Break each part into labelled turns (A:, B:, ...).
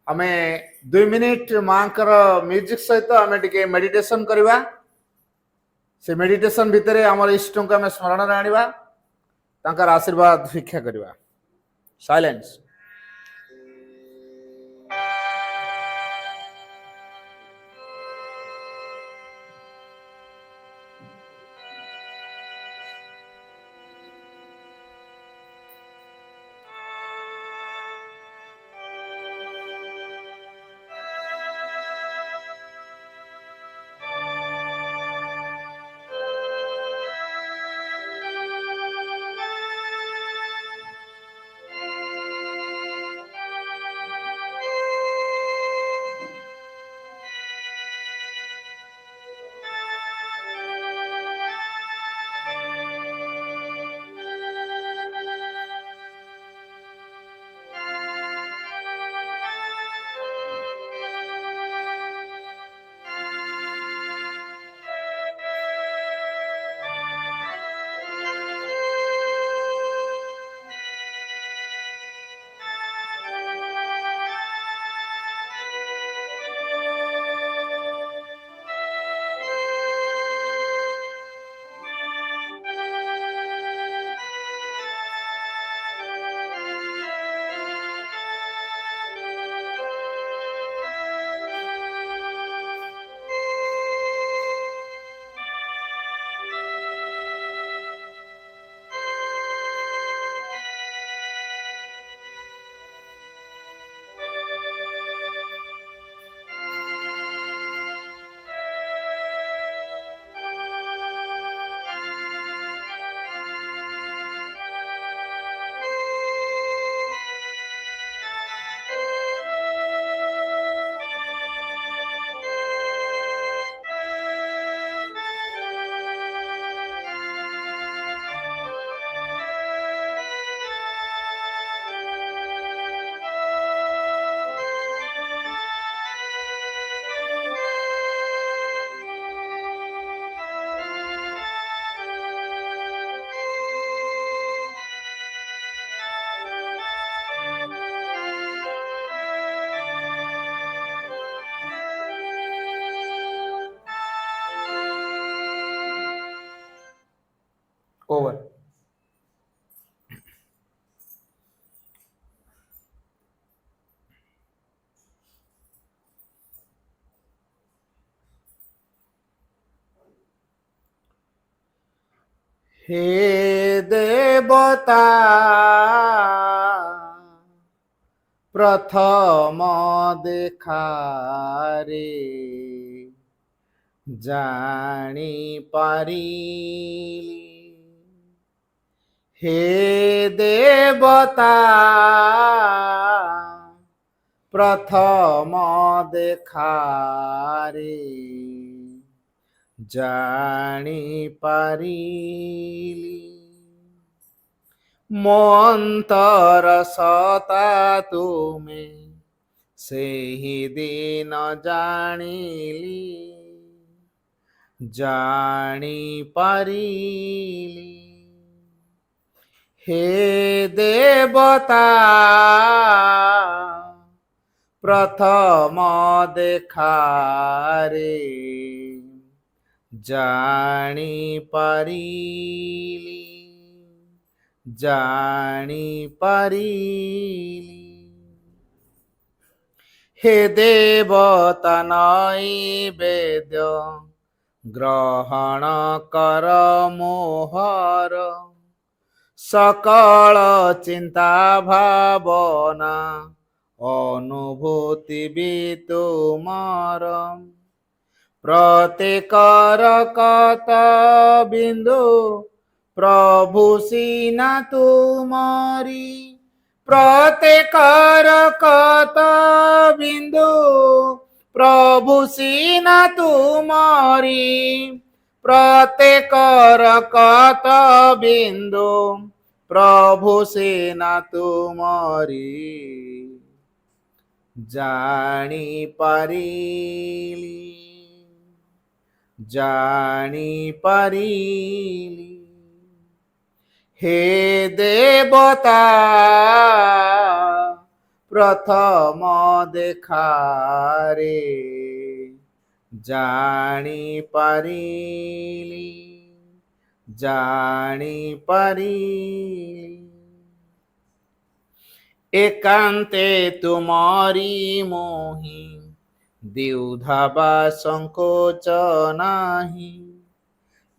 A: आमे 2 मिनिट माँ म्यूजिक सहित आमे टिके मेडिटेशन करवा। से मेडिटेशन भितर आम इष्ट को आम स्मरण में आनिबा, तांकर आशीर्वाद भिक्षा करवा। साइलेंस। ओवर। हे देवता प्रथम देखा रे जानी पारिली। हे देवता प्रथम देखा रे जानी पारिली। मंतर सता तुमे से ही दिन जानिली जानी पारिली। हे देवता प्रथम देखा रे जानी पारिली जानी पारिली। हे देवता नैवेद्य ग्रहण कर मोहर सकल चिंता भावना अनुभूति भी तुमार। प्रत्येक रकत बिंदु प्रभु सीना तुमारी। प्रत्येक रकत बिंदु प्रभु सीना तुमारी। प्रत्येक रकत बिंदु प्रभु सीना तुमारी जानी पारिली जानी पारिली। हे देवता ପ୍ରଥମ ଦେଖାରେ ଜାଣିପାରିଲି ଜାଣିପାରିଲି ଏକାନ୍ତେ ତୁମରି ମୋହି ଦ୍ୱିଧା ସଂକୋଚ ନାହିଁ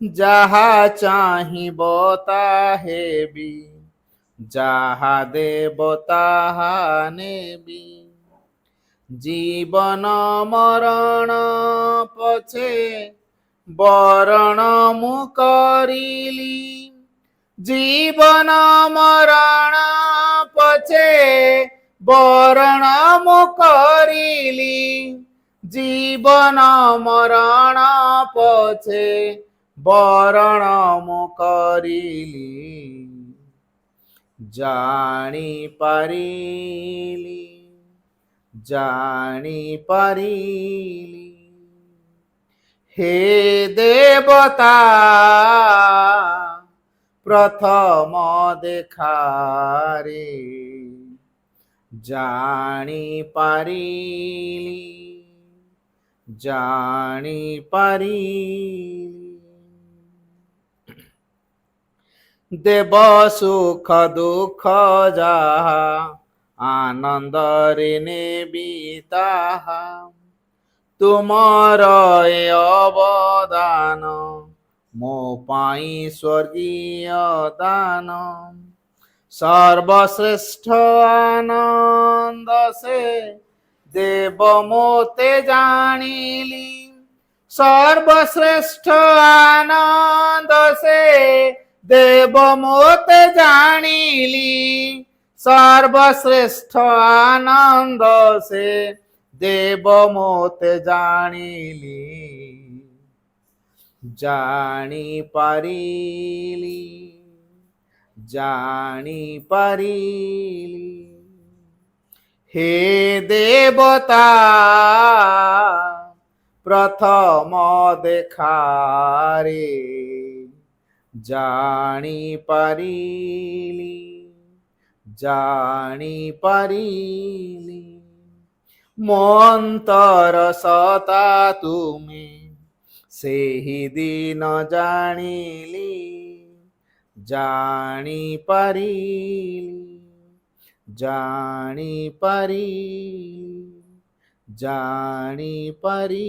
A: ଯାହା ଚାହିଁବ ତାହେବି ଯାହା ଦେବ ତାହା ନେବି ଜୀବନ ମରଣ ପଛେ ବରଣ ମୁଁ କରିଲି ଜୀବନ ମରଣ ପଛେ ବରଣ ମୁଁ କରିଲି ଜୀବନ ମରଣ ପଛେ ବରଣ ମୁଁ କରିଲି ଜାଣିପାରିଲି ଜାଣିପାରିଲି ହେ ଦେବତା ପ୍ରଥମ ଦେଖାରେ ଜାଣିପାରିଲି ଜାଣିପାରିଲି ଦେବ ସୁଖ ଦୁଃଖ ଯାହା ଆନନ୍ଦରେ ନେବି ତାହା ତୁମର ଏ ଅବଦାନ ମୋ ପାଇଁ ସ୍ୱର୍ଗୀୟ ଦାନ ସର୍ବଶ୍ରେଷ୍ଠ ଆନନ୍ଦ ସେ ଦେବ ମୋତେ ଜାଣିଲି ସର୍ବଶ୍ରେଷ୍ଠ ଆନନ୍ଦ ସେ ଦେବ ମୋତେ ଜାଣିଲି ସର୍ବଶ୍ରେଷ୍ଠ ଆନନ୍ଦ ସେ ଦେବ ମୋତେ ଜାଣିଲି ଜାଣିପାରିଲି ଜାଣିପାରିଲି ହେ ଦେବତା ପ୍ରଥମ ଦେଖାରେ ଜାଣିପାରିଲି ଜାଣିପାରିଲି ମୋ ଅନ୍ତର ସତା ତୁମେ ସେହି ଦିନ ଜାଣିଲି ଜାଣିପାରିଲି ଜାଣିପାରିଲି ଜାଣିପାରିଲି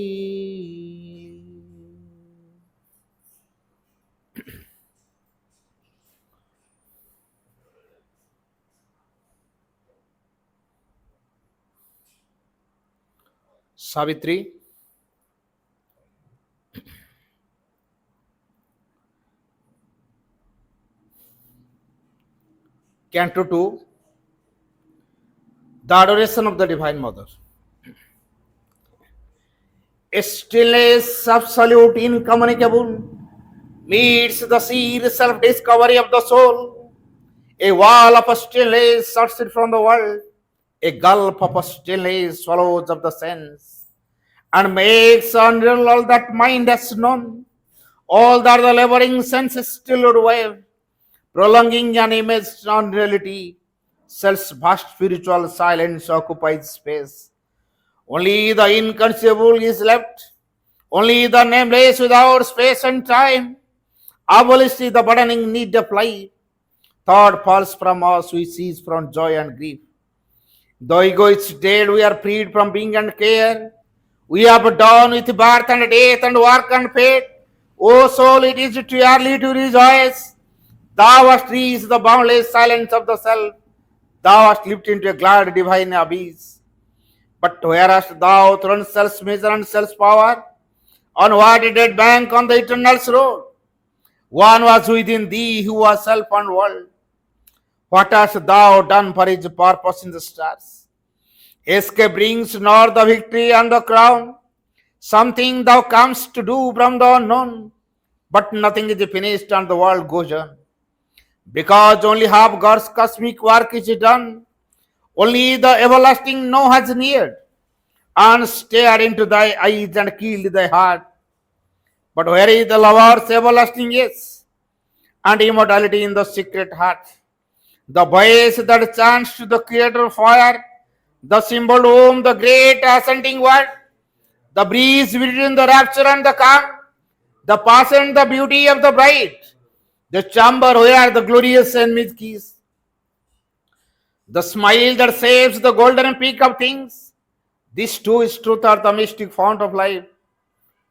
A: Savitri Canto 2, The Adoration of the Divine Mother. A stillness absolute, incommunicable, meets the sheer self-discovery of the soul. A wall of stillness shuts it from the world. A gulf of stillness swallows up the sense and makes unreal all that mind has known. All that the laboring senses still would wave, prolonging an image on reality. Self's vast spiritual silence occupies space. Only the inconceivable is left. Only the nameless without space and time. Abolished is the burdening need of life. Thought falls from us, we cease from joy and grief. The ego is dead, we are freed from being and care. We have done with birth and death and work and fate. O soul, it is too early to rejoice. Thou hast reached the boundless silence of the self. Thou hast leaped into a glad divine abyss. But where hast thou thrown self's measure and self's power? On what dead bank on the eternal's road? One was within thee who was self and world. What hast thou done for his purpose in the stars? Escape brings not the victory and the crown. Something thou comest to do from the unknown. But nothing is finished and the world goes on. Because only half God's cosmic work is done. Only the everlasting no has neared. And stared into thy eyes and killed thy heart. But where is the lover's everlasting yes? And immortality in the secret heart? The voice that chants to the creator fire the symbol whom the great ascending word, the breeze between the rapture and the calm, the passion, the beauty of the bride, the chamber where the glorious enemy keys, the smile that saves the golden peak of things. This too is truth are the mystic fount of life.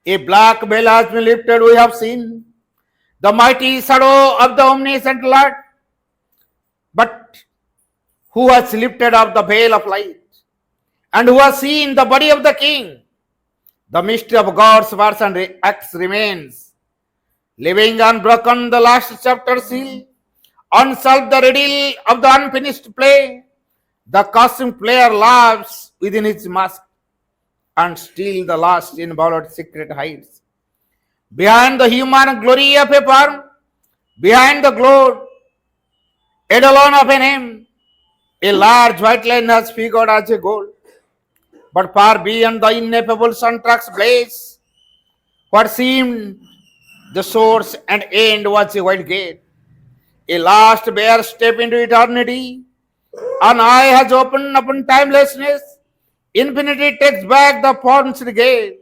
A: A black veil has been lifted, we have seen the mighty shadow of the omniscient Lord. But who has lifted up the veil of light? And who has seen the body of the King? The mystery of God's words and acts remains. Living unbroken, the last chapter seal. Unsolved the riddle of the unfinished play. The costume player laughs within his mask, and still the last involved secret hides. Behind the human glory of a form, behind the glow, eidolon of a name, a large white line has figured as a goal. But far beyond the ineffable sun-track's blaze, what seemed the source and end was a wide gate. A last bare step into eternity. An eye has opened upon timelessness. Infinity takes back the forms gate.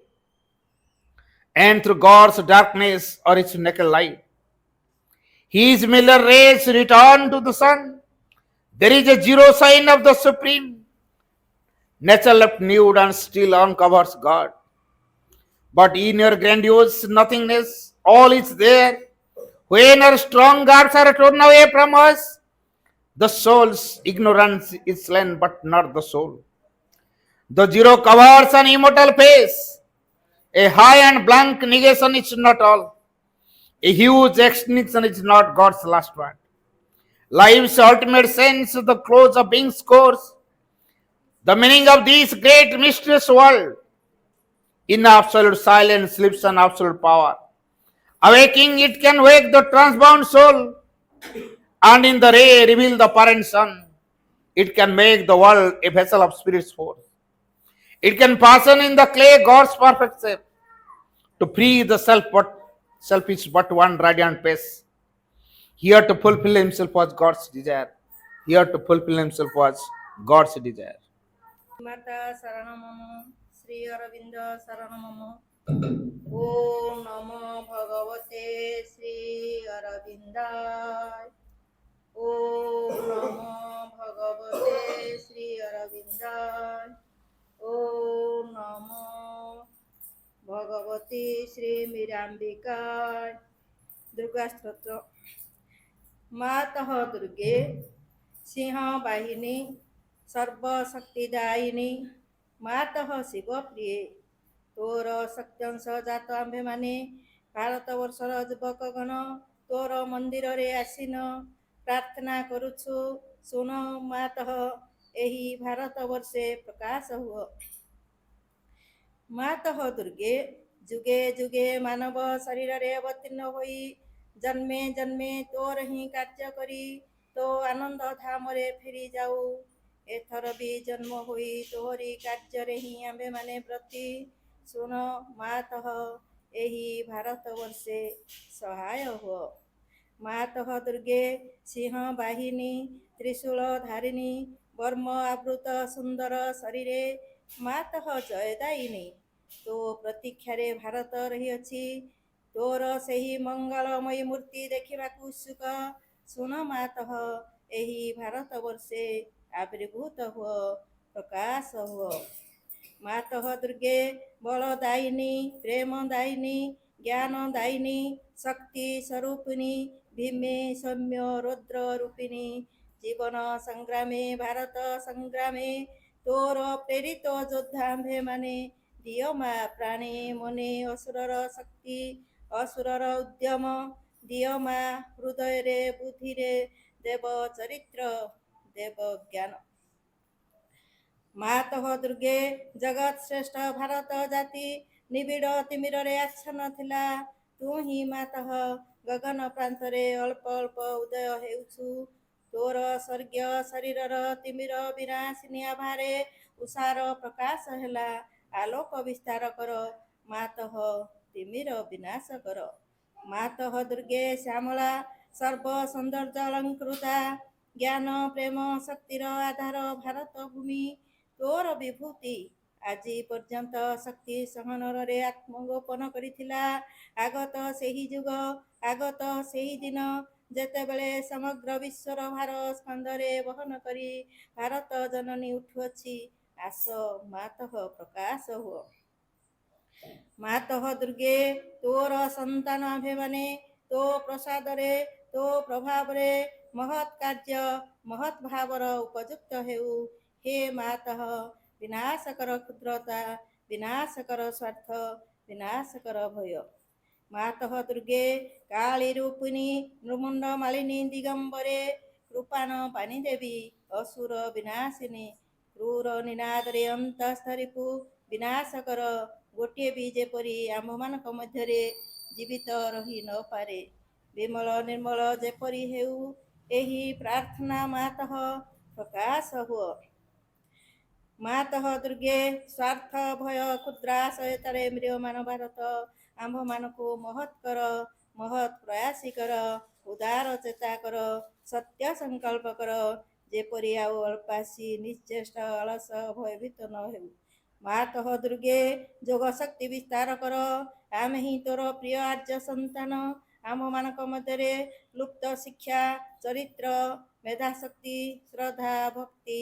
A: And through God's darkness or its naked light, His mirror rays return to the sun. There is a zero sign of the supreme. Nature left nude and still uncovers God. But in your grandiose nothingness, all is there. When our strong guards are torn away from us, the soul's ignorance is slain, but not the soul. The zero covers an immortal face. A high and blank negation is not all. A huge extinction is not God's last word. Life's ultimate sense, the close of being scores. The meaning of this great mysterious world. In absolute silence sleeps an absolute power. Awaking, it can wake the transbound soul, and in the ray reveal the parent sun. It can make the world a vessel of spirit's force. It can fashion in the clay God's perfect shape. To free the self is but one radiant face. Here to fulfill himself was God's desire. Here to fulfill himself was God's desire.
B: माता शरणमम श्री अरविंद शरणमम ओम नमो भगवते श्री अरविंदाय ओम नमो भगवते श्री अरविंदाय ओम नमो भगवती श्री मीरांबिकाय दुर्गा स्तोत्र मातः दुर्गे सिंह वाहिनी सर्वशक्तिदायिनी मातः शिवप्रिये तोर शक्त्यंश जात आम्भे माने भारतवर्षर युवकगण तोर मंदिर रे आसीन प्रार्थना करुछु सुन मातः एही भारतवर्षे प्रकाश हुओ मातः दुर्गे जुगे जुगे मानव शरीर रे अवतीर्ण होई जन्मे जन्मे तोर ही कार्य करी तो आनंद धाम रे फेरी जाऊ एथर भी जन्म हुई तोहरी कार्य ही आम्भे माने प्रति सुन मातः एही भारतवर्षे सहाय हो मातः दुर्गे सिंह वाहिनी त्रिशूल धारिणी वर्म आवृत सुंदर शरीरे मातः जयदायिनी तो प्रतीक्षारे भारत रही अछि तोर सेही मंगलमयी मूर्ति देखिबाकु उत्सुक सुन मातः एही भारतवर्षे आविर्भूत हुओ प्रकाश हुओ मातः दुर्गे बलदायिनी प्रेमदायिनी ज्ञानदायिनी शक्ति स्वरूपिणी भीमे सौम्य रुद्र रूपिणी जीवन संग्रामे भारत संग्रामे तोर प्रेरित योद्धा आम्भे माने दियो मा प्राणे मने असुरर शक्ति असुरर उद्यम दियो मा हृदय रे बुद्धि रे देव चरित्र देव ज्ञान मातः दुर्गे जगत श्रेष्ठ भारत जाति निबिड़ तिमिर रे आच्छन्न थिला तू ही मातः गगन प्रांत रे अल्प अल्प उदय हेउछु तोर स्वर्गीय शरीरर तिमिर विनाशिनी आभारे उषार प्रकाश हेला आलोक विस्तार कर मातः तिमिर विनाश कर मातः दुर्गे श्यामला सर्व सौंदर्य अलंकृता ज्ञान प्रेम शक्तिर आधार भारत भूमि ତୋର ବିଭୂତି ଆଜି ପର୍ଯ୍ୟନ୍ତ ଶକ୍ତି ସହନରରେ ଆତ୍ମଗୋପନ କରିଥିଲା। ଆଗତ ସେହି ଯୁଗ, ଆଗତ ସେହି ଦିନ, ଯେତେବେଳେ ସମଗ୍ର ବିଶ୍ୱର ଭାର ସ୍କନ୍ଧରେ ବହନ କରି ଭାରତ ଜନନୀ ଉଠୁଅଛି। ଆସ ମାତଃ ପ୍ରକାଶ ହୁଅ। ମାତଃ ଦୁର୍ଗେ, ତୋର ସନ୍ତାନ ଆମ୍ଭେମାନେ ତୋ ପ୍ରସାଦରେ, ତୋ ପ୍ରଭାବରେ ମହତ୍ କାର୍ଯ୍ୟ, ମହତ୍ ଭାବର ଉପଯୁକ୍ତ ହେଉ। ହେ ମାତଃ, ବିନାଶ କର କ୍ଷୁଦ୍ରତା, ବିନାଶ କର ସ୍ୱାର୍ଥ, ବିନାଶ କର ଭୟ। ମାତଃ ଦୁର୍ଗେ, କାଳୀ ରୂପିଣୀ, ନୃମୁଣ୍ଡ ମାଳିନୀ ଦିଗମ୍ବରେ, କୃପାଣ ପାଣି ଦେବୀ, ଅସୁର ବିନାଶିନୀ, କ୍ରୂର ନିନାଦରେ ଅନ୍ତସ୍ଥ ରିପୁ ବିନାଶ କର। ଗୋଟିଏ ବି ଯେପରି ଆମ୍ଭମାନଙ୍କ ମଧ୍ୟରେ ଜୀବିତ ରହି ନପାରେ। ବିମଳ ନିର୍ମଳ ଯେପରି ହେଉ ଏହି ପ୍ରାର୍ଥନା। ମାତଃ ପ୍ରକାଶ ହୁଅ। ମାତଃ ଦୁର୍ଗେ, ସ୍ୱାର୍ଥ ଭୟ କ୍ଷୁଦ୍ରାଶୟତାରେ ମ୍ରିୟମାନ ଭାରତ ଆମ୍ଭମାନଙ୍କୁ ମହତ୍ କର, ମହତ୍ ପ୍ରୟାସୀ କର, ଉଦାର ଚେତା କର, ସତ୍ୟ ସଂକଳ୍ପ କର, ଯେପରି ଆଉ ଅଳ୍ପାସି ନିଶ୍ଚେଷ୍ଟ ଅଳସ ଭୟଭୀତ ନ ହେଉ। ମାତଃ ଦୁର୍ଗେ, ଯୋଗ ଶକ୍ତି ବିସ୍ତାର କର। ଆମେ ହିଁ ତୋର ପ୍ରିୟ ଆର୍ଯ୍ୟ ସନ୍ତାନ। ଆମ୍ଭମାନଙ୍କ ମଧ୍ୟରେ ଲୁପ୍ତ ଶିକ୍ଷା, ଚରିତ୍ର, ମେଧାଶକ୍ତି, ଶ୍ରଦ୍ଧା, ଭକ୍ତି,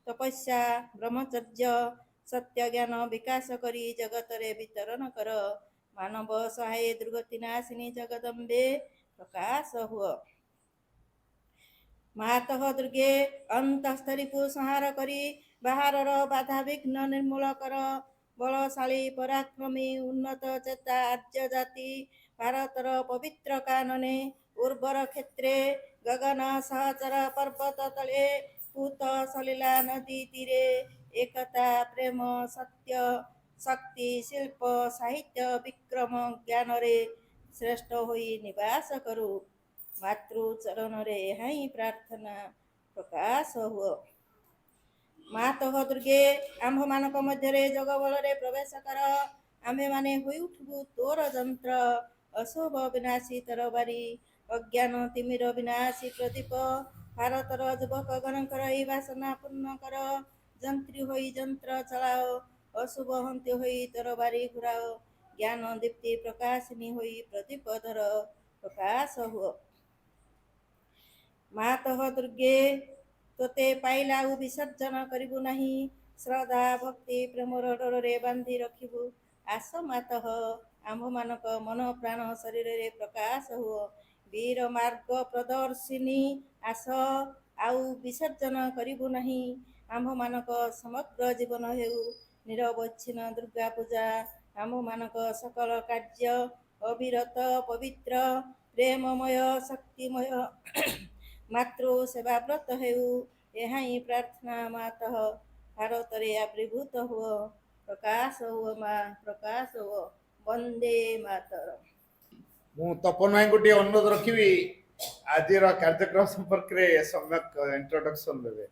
B: ତପସ୍ୟା, ବ୍ରହ୍ମଚର୍ଯ୍ୟ, ସତ୍ୟ ଜ୍ଞାନ ବିକାଶ କରି ଜଗତରେ ବିତରଣ କର। ମାନବ ସହାୟେ ଦୁର୍ଗତି ନାଶିନୀ ଜଗଦମ୍ବେ ପ୍ରକାଶ ହୁଅ। ମାତଃ ଦୁର୍ଗେ, ଅନ୍ତସ୍ଥ ରିପୁ ସଂହାର କରି ବାହାରର ବାଧା ବିଘ୍ନ ନିର୍ମୂଳ କର। ବଳଶାଳୀ ପରାକ୍ରମୀ ଉନ୍ନତ ଚେତା ଆର୍ଯ୍ୟ ଜାତି ଭାରତର ପବିତ୍ର କାନନେ, ଉର୍ବର କ୍ଷେତ୍ରେ, ଗଗନ ସହଚର ପର୍ବତ ତଳେ, ପୂତ ସଲିଲା ନଦୀ ତୀରେ ଏକତା, ପ୍ରେମ, ସତ୍ୟ, ଶକ୍ତି, ଶିଳ୍ପ, ସାହିତ୍ୟ, ବିକ୍ରମ, ଜ୍ଞାନରେ ଶ୍ରେଷ୍ଠ ହୋଇ ନିବାସ କରୁ। ମାତୃ ଚରଣରେ ଏହା ହିଁ ପ୍ରାର୍ଥନା। ପ୍ରକାଶ ହୁଅ। ମାତଃ ଦୁର୍ଗେ, ଆମ୍ଭମାନଙ୍କ ମଧ୍ୟରେ ଯୋଗ ବଳରେ ପ୍ରବେଶ କର। ଆମ୍ଭେମାନେ ହୋଇ ଉଠିବୁ ତୋର ଯନ୍ତ୍ର, ଅଶୁଭ ବିନାଶୀ ତରବାରୀ, ଅଜ୍ଞାନ ତିମିର ବିନାଶୀ ପ୍ରଦୀପ। ଭାରତର ଯୁବକଗଣଙ୍କର ଏହି ବାସନା ପୂର୍ଣ୍ଣ କର। ଯନ୍ତ୍ରୀ ହୋଇ ଯନ୍ତ୍ର ଚଳାଅ, ଅଶୁଭ ହନ୍ତି ହୋଇ ତରବାରୀ ଘୁରାଅ, ଜ୍ଞାନ ଦୀପ୍ତି ପ୍ରକାଶିନୀ ହୋଇ ପ୍ରଦୀପ ଧର। ପ୍ରକାଶ ହୁଅ। ମାତଃ ଦୁର୍ଗେ, ତୋତେ ପାଇଲା ଆଉ ବିସର୍ଜନ କରିବୁ ନାହିଁ। ଶ୍ରଦ୍ଧା, ଭକ୍ତି, ପ୍ରେମର ଡୋରରେ ବାନ୍ଧି ରଖିବୁ। ଆସ ମାତଃ, ଆମ୍ଭମାନଙ୍କ ମନ ପ୍ରାଣ ଶରୀରରେ ପ୍ରକାଶ ହୁଅ। ବୀର ମାର୍ଗ ପ୍ରଦର୍ଶିନୀ, ଆସ, ଆଉ ବିସର୍ଜନ କରିବୁ ନାହିଁ। ଆମ୍ଭମାନଙ୍କ ସମଗ୍ର ଜୀବନ ହେଉ ନିରବଚ୍ଛିନ୍ନ ଦୁର୍ଗା ପୂଜା। ଆମ୍ଭମାନଙ୍କ ସକଳ କାର୍ଯ୍ୟ ଅବିରତ, ପବିତ୍ର, ପ୍ରେମମୟ, ଶକ୍ତିମୟ, ମାତୃ ସେବାବ୍ରତ ହେଉ। ଏହା ହିଁ ପ୍ରାର୍ଥନା। ମାତଃ, ଭାରତରେ ଆବିର୍ଭୂତ ହୁଅ। ପ୍ରକାଶ ହୁଅ ମା, ପ୍ରକାଶ ହୁଅ। ବନ୍ଦେ ମାତରମ୍।
A: ମୁଁ ତପନ ଭାଇଙ୍କୁ ଟିକେ ଅନୁରୋଧ ରଖିବି ଆଜିର କାର୍ଯ୍ୟକ୍ରମ ସମ୍ପର୍କରେ ସମ୍ୟକ ଇଣ୍ଟ୍ରୋଡକ୍ସନ ଦେବେ,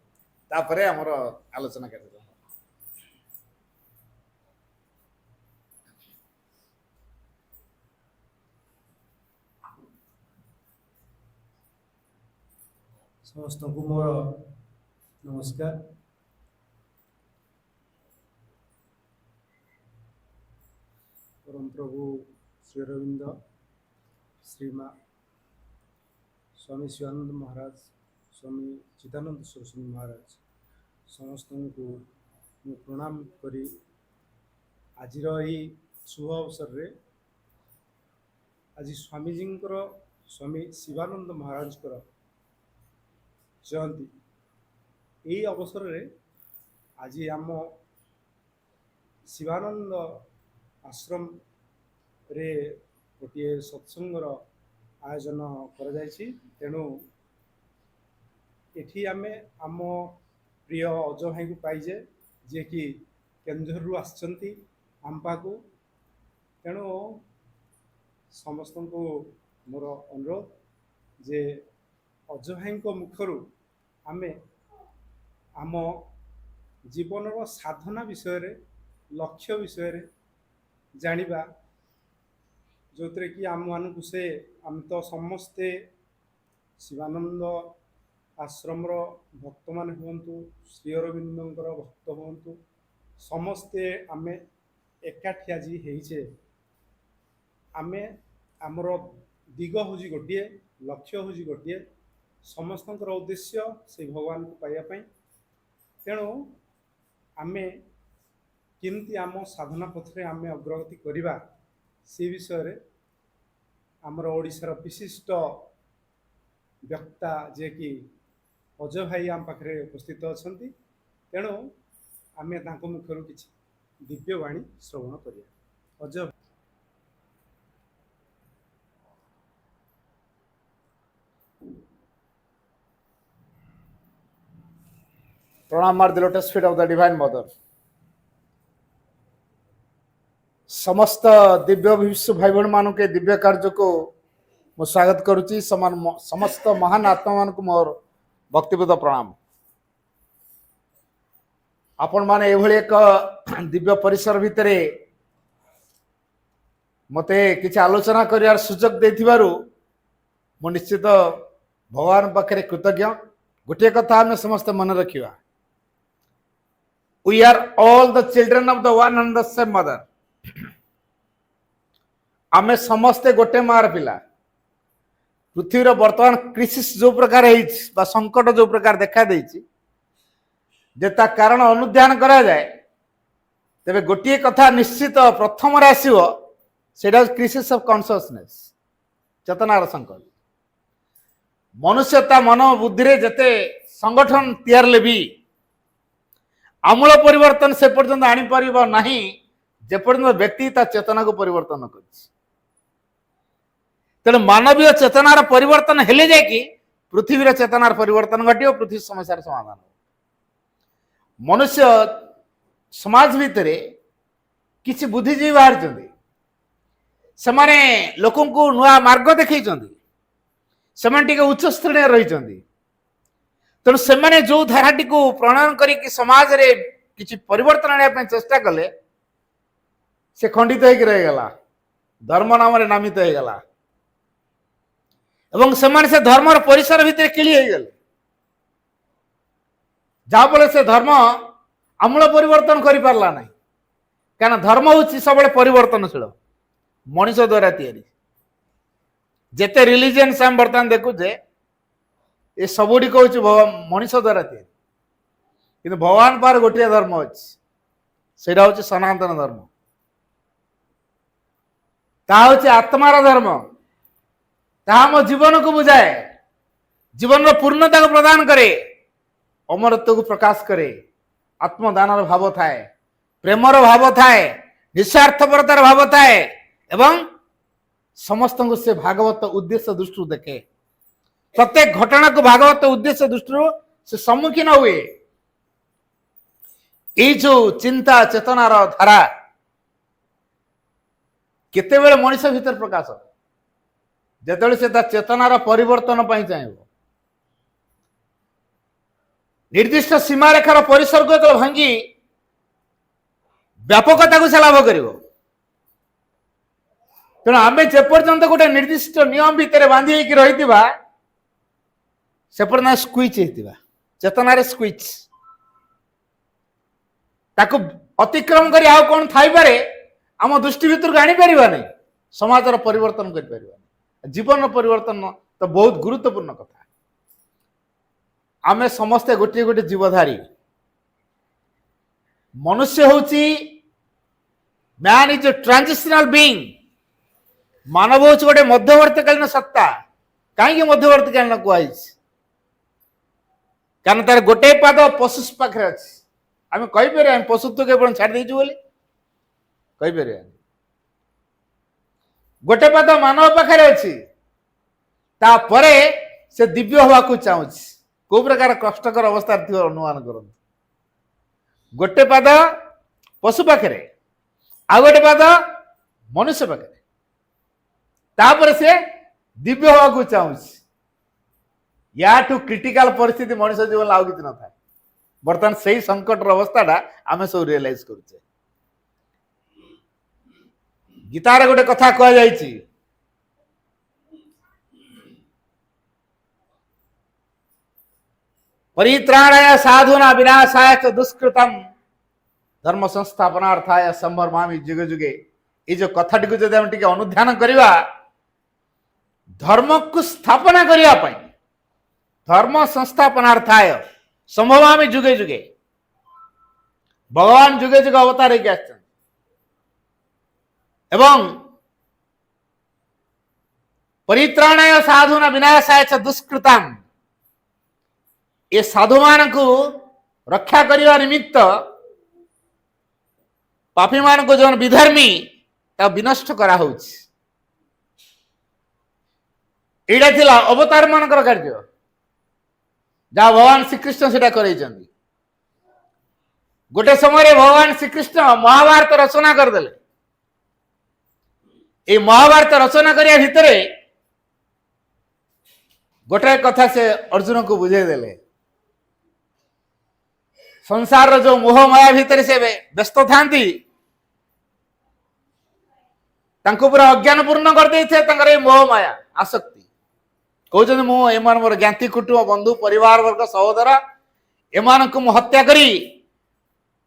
A: ତାପରେ ଆମର ଆଲୋଚନା କାର୍ଯ୍ୟକ୍ରମ।
C: ସମସ୍ତଙ୍କୁ ମୋର ନମସ୍କାର। ପରମ ପ୍ରଭୁ ଶ୍ରୀ ଅରବିନ୍ଦ, ଶ୍ରୀମା ସ୍ୱାମୀ ଶିବାନନ୍ଦ ମହାରାଜ, ସ୍ୱାମୀ ଚିଦାନନ୍ଦ ସରସ୍ୱତୀ ମହାରାଜ ସମସ୍ତଙ୍କୁ ମୁଁ ପ୍ରଣାମ କରି ଆଜିର ଏହି ଶୁଭ ଅବସରରେ ଆଜି ସ୍ୱାମୀଜୀଙ୍କର, ସ୍ୱାମୀ ଶିବାନନ୍ଦ ମହାରାଜଙ୍କର ଜୟନ୍ତୀ, ଏହି ଅବସରରେ ଆଜି ଆମ ଶିବାନନ୍ଦ ଆଶ୍ରମରେ ଗୋଟିଏ ସତ୍ସଙ୍ଗର ଆୟୋଜନ କରାଯାଇଛି। ତେଣୁ ଏଠି ଆମେ ଆମ ପ୍ରିୟ ଅଜ ଭାଇଙ୍କୁ ପାଇଛେ, ଯିଏକି କେନ୍ଦୁଝରରୁ ଆସିଛନ୍ତି ଆମ ପାଖକୁ। ତେଣୁ ସମସ୍ତଙ୍କୁ ମୋର ଅନୁରୋଧ ଯେ ଅଜ ଭାଇଙ୍କ ମୁଖରୁ ଆମେ ଆମ ଜୀବନର ସାଧନା ବିଷୟରେ, ଲକ୍ଷ୍ୟ ବିଷୟରେ ଜାଣିବା, ଯେଉଁଥିରେ କି ଆମମାନଙ୍କୁ ସେ, ଆମେ ତ ସମସ୍ତେ ଶିବାନନ୍ଦ आश्रमर भक्त मान हूँ श्री अरविंदर भक्त हूँ समस्ते आमे एकाठी आज होइछे आमे आमर दिग हूँ गोटे लक्ष्य हूँ गोटे समस्त उद्देश्य से भगवान को पाइबापी तेणु आमे केमती आम साधना पथरे आमे अग्रगति करवा से विषय रे आमर ओडिशार विशिष्ट वक्ता जे कि अजय भाई आम पाखे उपस्थित अच्छा तेणु आमे तांको मुखर किसी दिव्यवाणी श्रवण करिया अजय
A: प्रणाम are the lotus feet of the divine mother. समस्त दिव्य विश्व भाई भण मान के दिव्य कार्य को मु स्वागत करुच्ची। समस्त महान आत्मा मान को मोर भक्तिपूत प्रणाम। आपण माने एभली एक दिव्य परिसर भितर मते किसी आलोचना करियार सुजोग देथिबारु मु निश्चित भगवान पाखे कृतज्ञ। गोटे कथा आम समस्त मन रखिया, we are all the children of the one and the same mother. आमे समस्ते गोटे मार पिला। पृथ्वीर वर्तमान क्रिसिस जो प्रकार बा संकट जो प्रकार देखा देछि जे ता कारण अनुध्यान करा जाए तेबे गोटे कथा निश्चित प्रथम रे आसीबो सेटा क्रिसिस ऑफ कॉन्शियसनेस, चेतनार संकट। मनुष्यता मन बुद्धि रे जते संगठन तैयार लेबी आमूल परिवर्तन से पर्यंत आनी परिबो नहीं जे पर्यंत व्यक्ति ता चेतना को परिवर्तन करछि। तेणु मानवीय चेतनार परिवर्तन हेले जाए कि पृथ्वीर चेतनार परिवर्तन घटियो, पृथ्वी समस्यार समाधान हो। मनुष्य समाज भितर किसी बुद्धिजीवी बाहर सेमाने लोकों को नुआ मार्ग देखई से उच्च श्रेणी रही। तेणु से जो धाराटी को प्रणयन करी समाज रे किसी परिवर्तन आने चेष्टा कले से खंडित होकर रहीगला, धर्म नाम नामित होगला एवं से धर्मर परिसर भितर किली गले जहाँफल से धर्म आमूल परिवर्तन कर पारला नहीं। क्या धर्म हूँ सब परिवर्तनशील मनीष द्वारा तैयारी। जेते रिलीजियन से बर्तमान देखुचे ये सबुड़ी हूँ मनीष द्वारा तैयारी, किंतु भगवान पार गोटे धर्म अच्छी सेटा हूँ सनातन धर्म, ता हूँ आत्मार धर्म। ताहा मो जीवन को बुझाए, जीवन पूर्णता को प्रदान करे, अमरत्व को प्रकाश करे, आत्मदानर भाव थाए, प्रेमर भाव थाए, निस्वार्थपरतार भाव थाए एवं समस्त को से भागवत उद्देश्य दृष्टि देखे। प्रत्येक घटना को भागवत उद्देश्य दृष्टि से सम्मुखीन हुए। ये जो चिंता चेतनार धारा केते बेले मनीष भीतर प्रकाश जेतले से चेतनार परिवर्तन चाहिए निर्दिष्ट सीमा रेखार परिसर को जो भांगी व्यापकता को से लाभ कर। तेणु आम जेपर्यंत गोटे निर्दिष्ट नियम भितर बांधी रही से पर्यंत स्क्विच होता चेतनार स्क्विच ताको अतिक्रम कर आउ कौन थाई पारे आम दृष्टि भितर को आनी पारिबा नहीं। समाजर परिवर्तन कर पारिबा नहीं। जीवन परिवर्तन तो बहुत गुरुत्वपूर्ण कथा। आमे समस्ते गोटे गोटे जीवधारी। मनुष्य होची man is a transitional being. मानव होची गोटे मध्यवर्तीकालीन सत्ता। कहीं मध्यवर्तीकालीन कहई कारण तार गोटे पाद पशु पाखे अच्छी। आम कहीपर पशुत्व केवल छाड़ देचु बोली कहीपर गोटे पाद मानव पाखे अच्छी तापरे से दिव्य हवा को चाहूँ को प्रकार कष्टकर अवस्था अनुमान कर। गोटे पाद पशु पाखे आ गोटे पाद मनुष्य पाखे तापर से दिव्य हवा को चाहूँ। या क्रिटिकल परिस्थिति मनुष्य जीवन आउ कि न था। बर्तमान से ही संकट अवस्था आम सब रियलाइज करुचे। गीतार गोटे कथा कह जाइछि परित्राणाय साधुना विनाशाय च दुष्कृतम धर्म संस्थापनार्थाय संभरमामि जुगे जुगे। ये जो कथाटी को जब हम टिके अनुध्यान करवा धर्म को स्थापना करने पाई धर्म संस्थापनार्थाय संभवामि जुगे जुगे भगवान जुगे जुगे अवतार होकर आछन एवं परित्राणाय साधुना विनाशाय च दुष्कृतम ये साधु मान को रक्षा करने निमित्त पापी मान को जो विधर्मी ता विनष्ट करा होउछि। एटा थिला अवतार मानकर कार्य जहाँ भगवान श्रीकृष्ण सेटा करैछन्ति। गोटे समय भगवान श्रीकृष्ण महाभारत रचना करदेले। ए महाभारत रचना करिया भितरे गोटे कथा से अर्जुन को बुझे देले। संसार जो मोह माया भितर से व्यस्त थांती तांको पूरा अज्ञान पूर्ण कर देथे तांकर ए मोह माया आसक्ति कहउछन मो एमान मोर ज्ञाति कुटुंब बंधु परिवार वर्ग सहोदर एमान को मो हत्या करी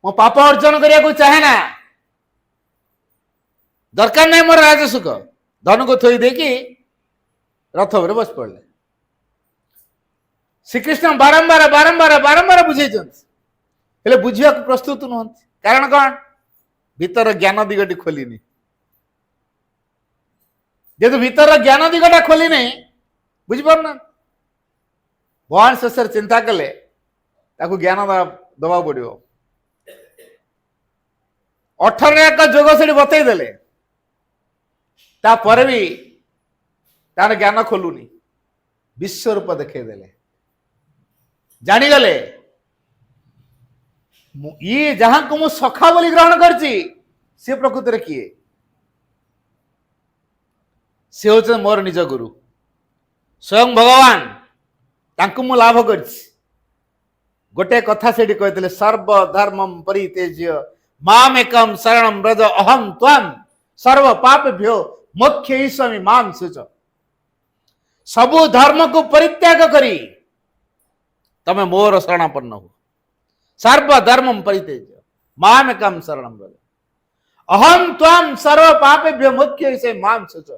A: मो पाप अर्जन करिया को चाहे ना दरकार नहीं मोर राजसुख धन को थोई देखी रथ पर बस पड़ले। श्रीकृष्ण बारंबार बारंबार बारंबार बुझेछन्ति हेले बुझिया को प्रस्तुत नहंती कारण कौन भीतर ज्ञान दिगटी खोलिनी जेतु भीतर ज्ञान दिगटा खोली नहीं बुझिपारना भगवान शेष चिंता कले ताकू ज्ञान दबा पड़ो 18 जोग से बतई देले तापर भी तार ज्ञान खोलुनी विश्व रूप देखे देले जानीगले ये जहां को मु सखा बोली ग्रहण करची से प्रकृति रे किए से होचे मोर निज गुरु स्वयं भगवान तांको मु लाभ करछि। गोटे कथा सेठी कहते सर्व धर्मम परित्यज्य माम एकम शरणम व्रज अहम त्वं सर्व पापेभ्यो मोक्षयिष्यामि मां शुच। सबु धर्म को परित्याग करी तमे मोर शरणापन्न हो सर्व धर्मम परित्यज्य माम एकम शरणम व्रज अहम त्वं सर्व पापेभ्यो मोक्षयिष्यामि मां शुच।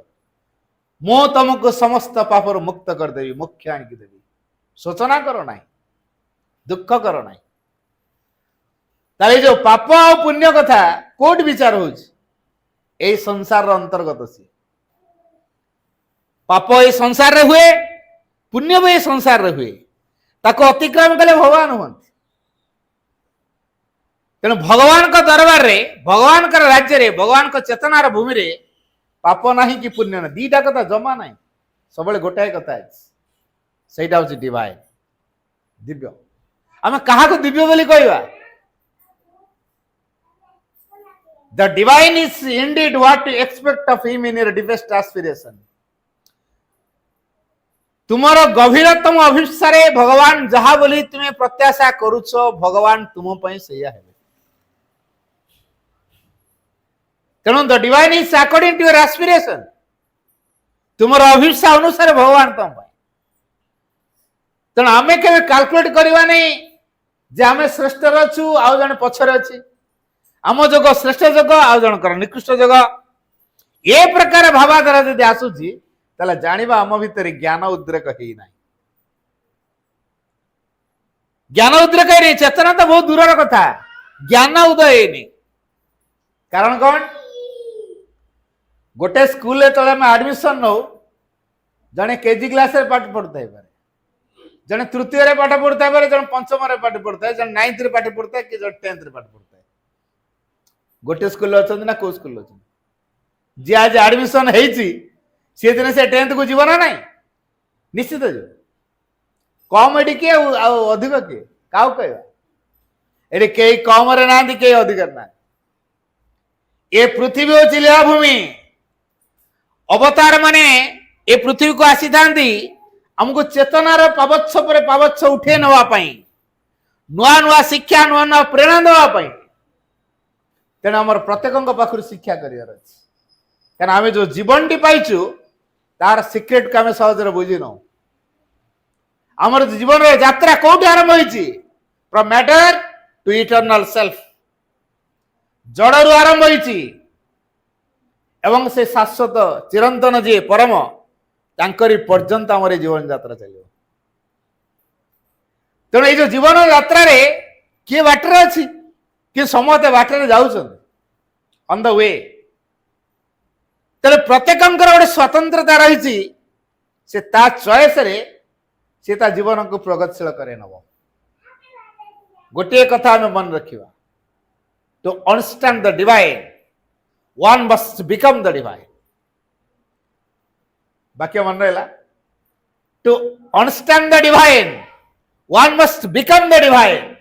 A: मो तुमको समस्त पापर मुक्त कर देवी मोक्ष आनिकी देवी सोचना करो ना दुख करो ना ताले जो पाप और पुण्य कथा कोट विचार हो संसार अंतर्गत सी पाप ये संसार रे हुए पुण्य भी संसार रे हुए ताको अतिक्रम कले भगवान हुंती तेणु भगवान का दरबार रे भगवान का राज्य रे भगवान का चेतनार भूमि रे पाप नहीं कि पुण्य ना दीटा कथा जमा नहीं सब गोटाए कथा सेटा हूँ डिवाइन दिव्य आम क्या दिव्य बोली कहवा the divine is indeed what you expect of him in your deepest aspiration. तुमर गभीरतम अभिप्सा रे भगवान जहा बोली तुम्हें प्रत्याशा करुछ भगवान तुम पई सैया हेबे। तेणु the divine is according to your aspiration तुम अभिप्सा अनुसार भगवान तुम तेणु आम के कैलकुलेट करवा नहीं जे आम श्रेष्ठ अच्छु आउ जन पछरे अच्छी आम जोग श्रेष्ठ जोग आउ जनकर निकृष्ट जोग ए प्रकार भावधारा यदि आसूची ताले जानिबा आम भितर ज्ञान उद्रेक ही ना ज्ञान उद्रेक नहीं चेतना तो बहुत दूर कथा ज्ञान उदय नहीं कारण कौन गोटे स्कूल में एडमिशन नौ जड़े केजी क्लास रे पाठ पढ़ता है जड़े तृतीय रे पाठ पढ़ता है जड़े पंचम रे पाठ पढ़ता है जड़े 9th रे पाठ पढ़ता है कि जड़े 10th रे पाठ पढ़ता है गोटे स्कूल अच्छा ना को स्कूल अच्छा जी आज एडमिशन होती सी दिन से 10th को जीवन ना निश्चित जो कम एटी किए अधिक किए क्या कहवा ये कई कम ना कई अधिक ना ये पृथ्वी हूँ लीलाभूमि अवतार माने ये पृथ्वी को आसी था आमको चेतनार पावच्छ पर पावच्छ उठे नापी नुआ नुआ शिक्षा नुआ नुआ प्रेरणा देवाई तेणु आम प्रत्येक पाखु शिक्षा कर आम जो जीवन टी पाइचु तार सिक्रेट को आम सहज बुझी नौ आमर जीवन रे यात्रा कोठी आरंभ होईची from matter to eternal self जड़रू आरंभ होईची एवं से शाश्वत चिरंतन जे परम तांकरी पर्यंत आमर जीवन यात्रा चलियो तेणु ये जो जीवन यात्रा रे किए बाटर अच्छी किए समस्ते बाटर जाऊँ ऑन द वे तेरे प्रत्येक गोटे स्वतंत्रता रही से ता चॉइस रे से ता जीवन को प्रगतिशील करे नब गोटे कथा आम मन रखा to understand the divine one must become the divine वाक्य मन रहा to understand the divine one must become the divine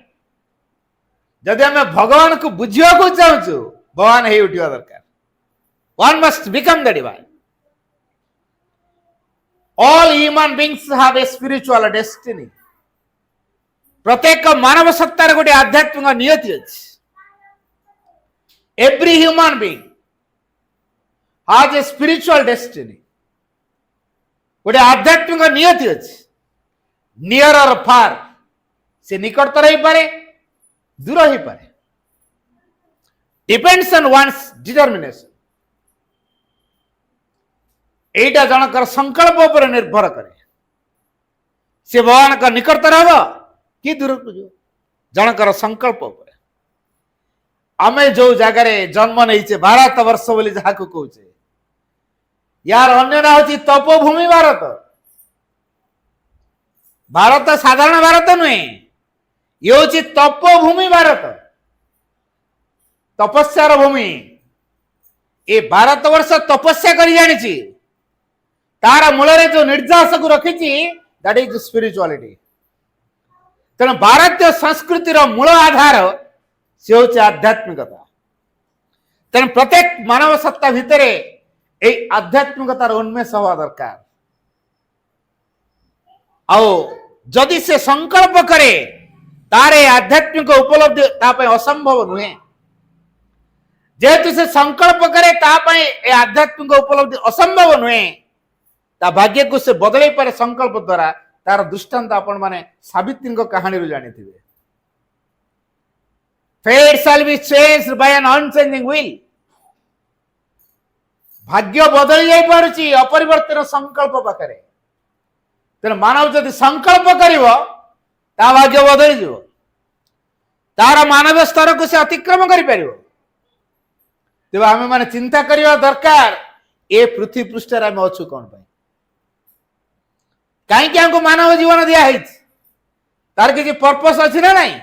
A: जदि आम भगवान को बुझा को चाहूँ भगवान हो उठा दरकार one must become the divine all human beings have a spiritual destiny प्रत्येक मानव सत्तार गोटे आध्यात्मिक नियति अच्छी every human being has a spiritual destiny गोटे आध्यात्मिक नियति अच्छी नियर और फार से निकटतर हो पारे दूर हो पारे डिपेंड्स ऑन वन्स डिटर्मिनेशन एटा जनकर संकल्प पर निर्भर करे से भगवान का निकटतर हम कि दूर को जो जनकर संकल्प पर आमे जो जगार जन्म नहीं भारत वर्ष बोली जहाँ को कहे यार अन्य ना हूँ तपोभूमि भारत भारत साधारण भारत नुहे ये हूँ तपोभूमि भारत तपस्यार भूमि ए भारत वर्ष तपस्या कर जानी तार मूल जो निर्यास को रखी दैट इज स्पिरिचुअलिटी तेणु भारतीय संस्कृतिर मूल आधार से हूँ आध्यात्मिकता तेणु प्रत्येक मानव सत्ता भितर आध्यात्मिकतार उन्मेष हवा दरकार आओ जदि से संकल्प करे तारे आध्यात्मिक उपलब्धि तापाई असंभव नुहे जेहेतु से संकल्प करे तापाई आध्यात्मिक उपलब्धि असंभव नुहे ता भाग्य को से बदल पारे संकल्प द्वारा तार दृष्टांत आपण माने सावित्री कहानी रू जानी थे fate shall be changed by an unchanging will भाग्य बदल जाई पारुची अपरिवर्तन संकल्प पाखरे तेना मानव जदि संकल्प करिवो ता भाग्य बदल जीवो तार मानव स्तर को से अतिक्रम करि परिवो तेबे आमे माने चिंता करिवा दरकार ए पृथ्वी पृष्ठ रे आमे अछु कोन पई कहीं हमको मानव जीवन दिया है तार किसी पर्पस अच्छी ना नहीं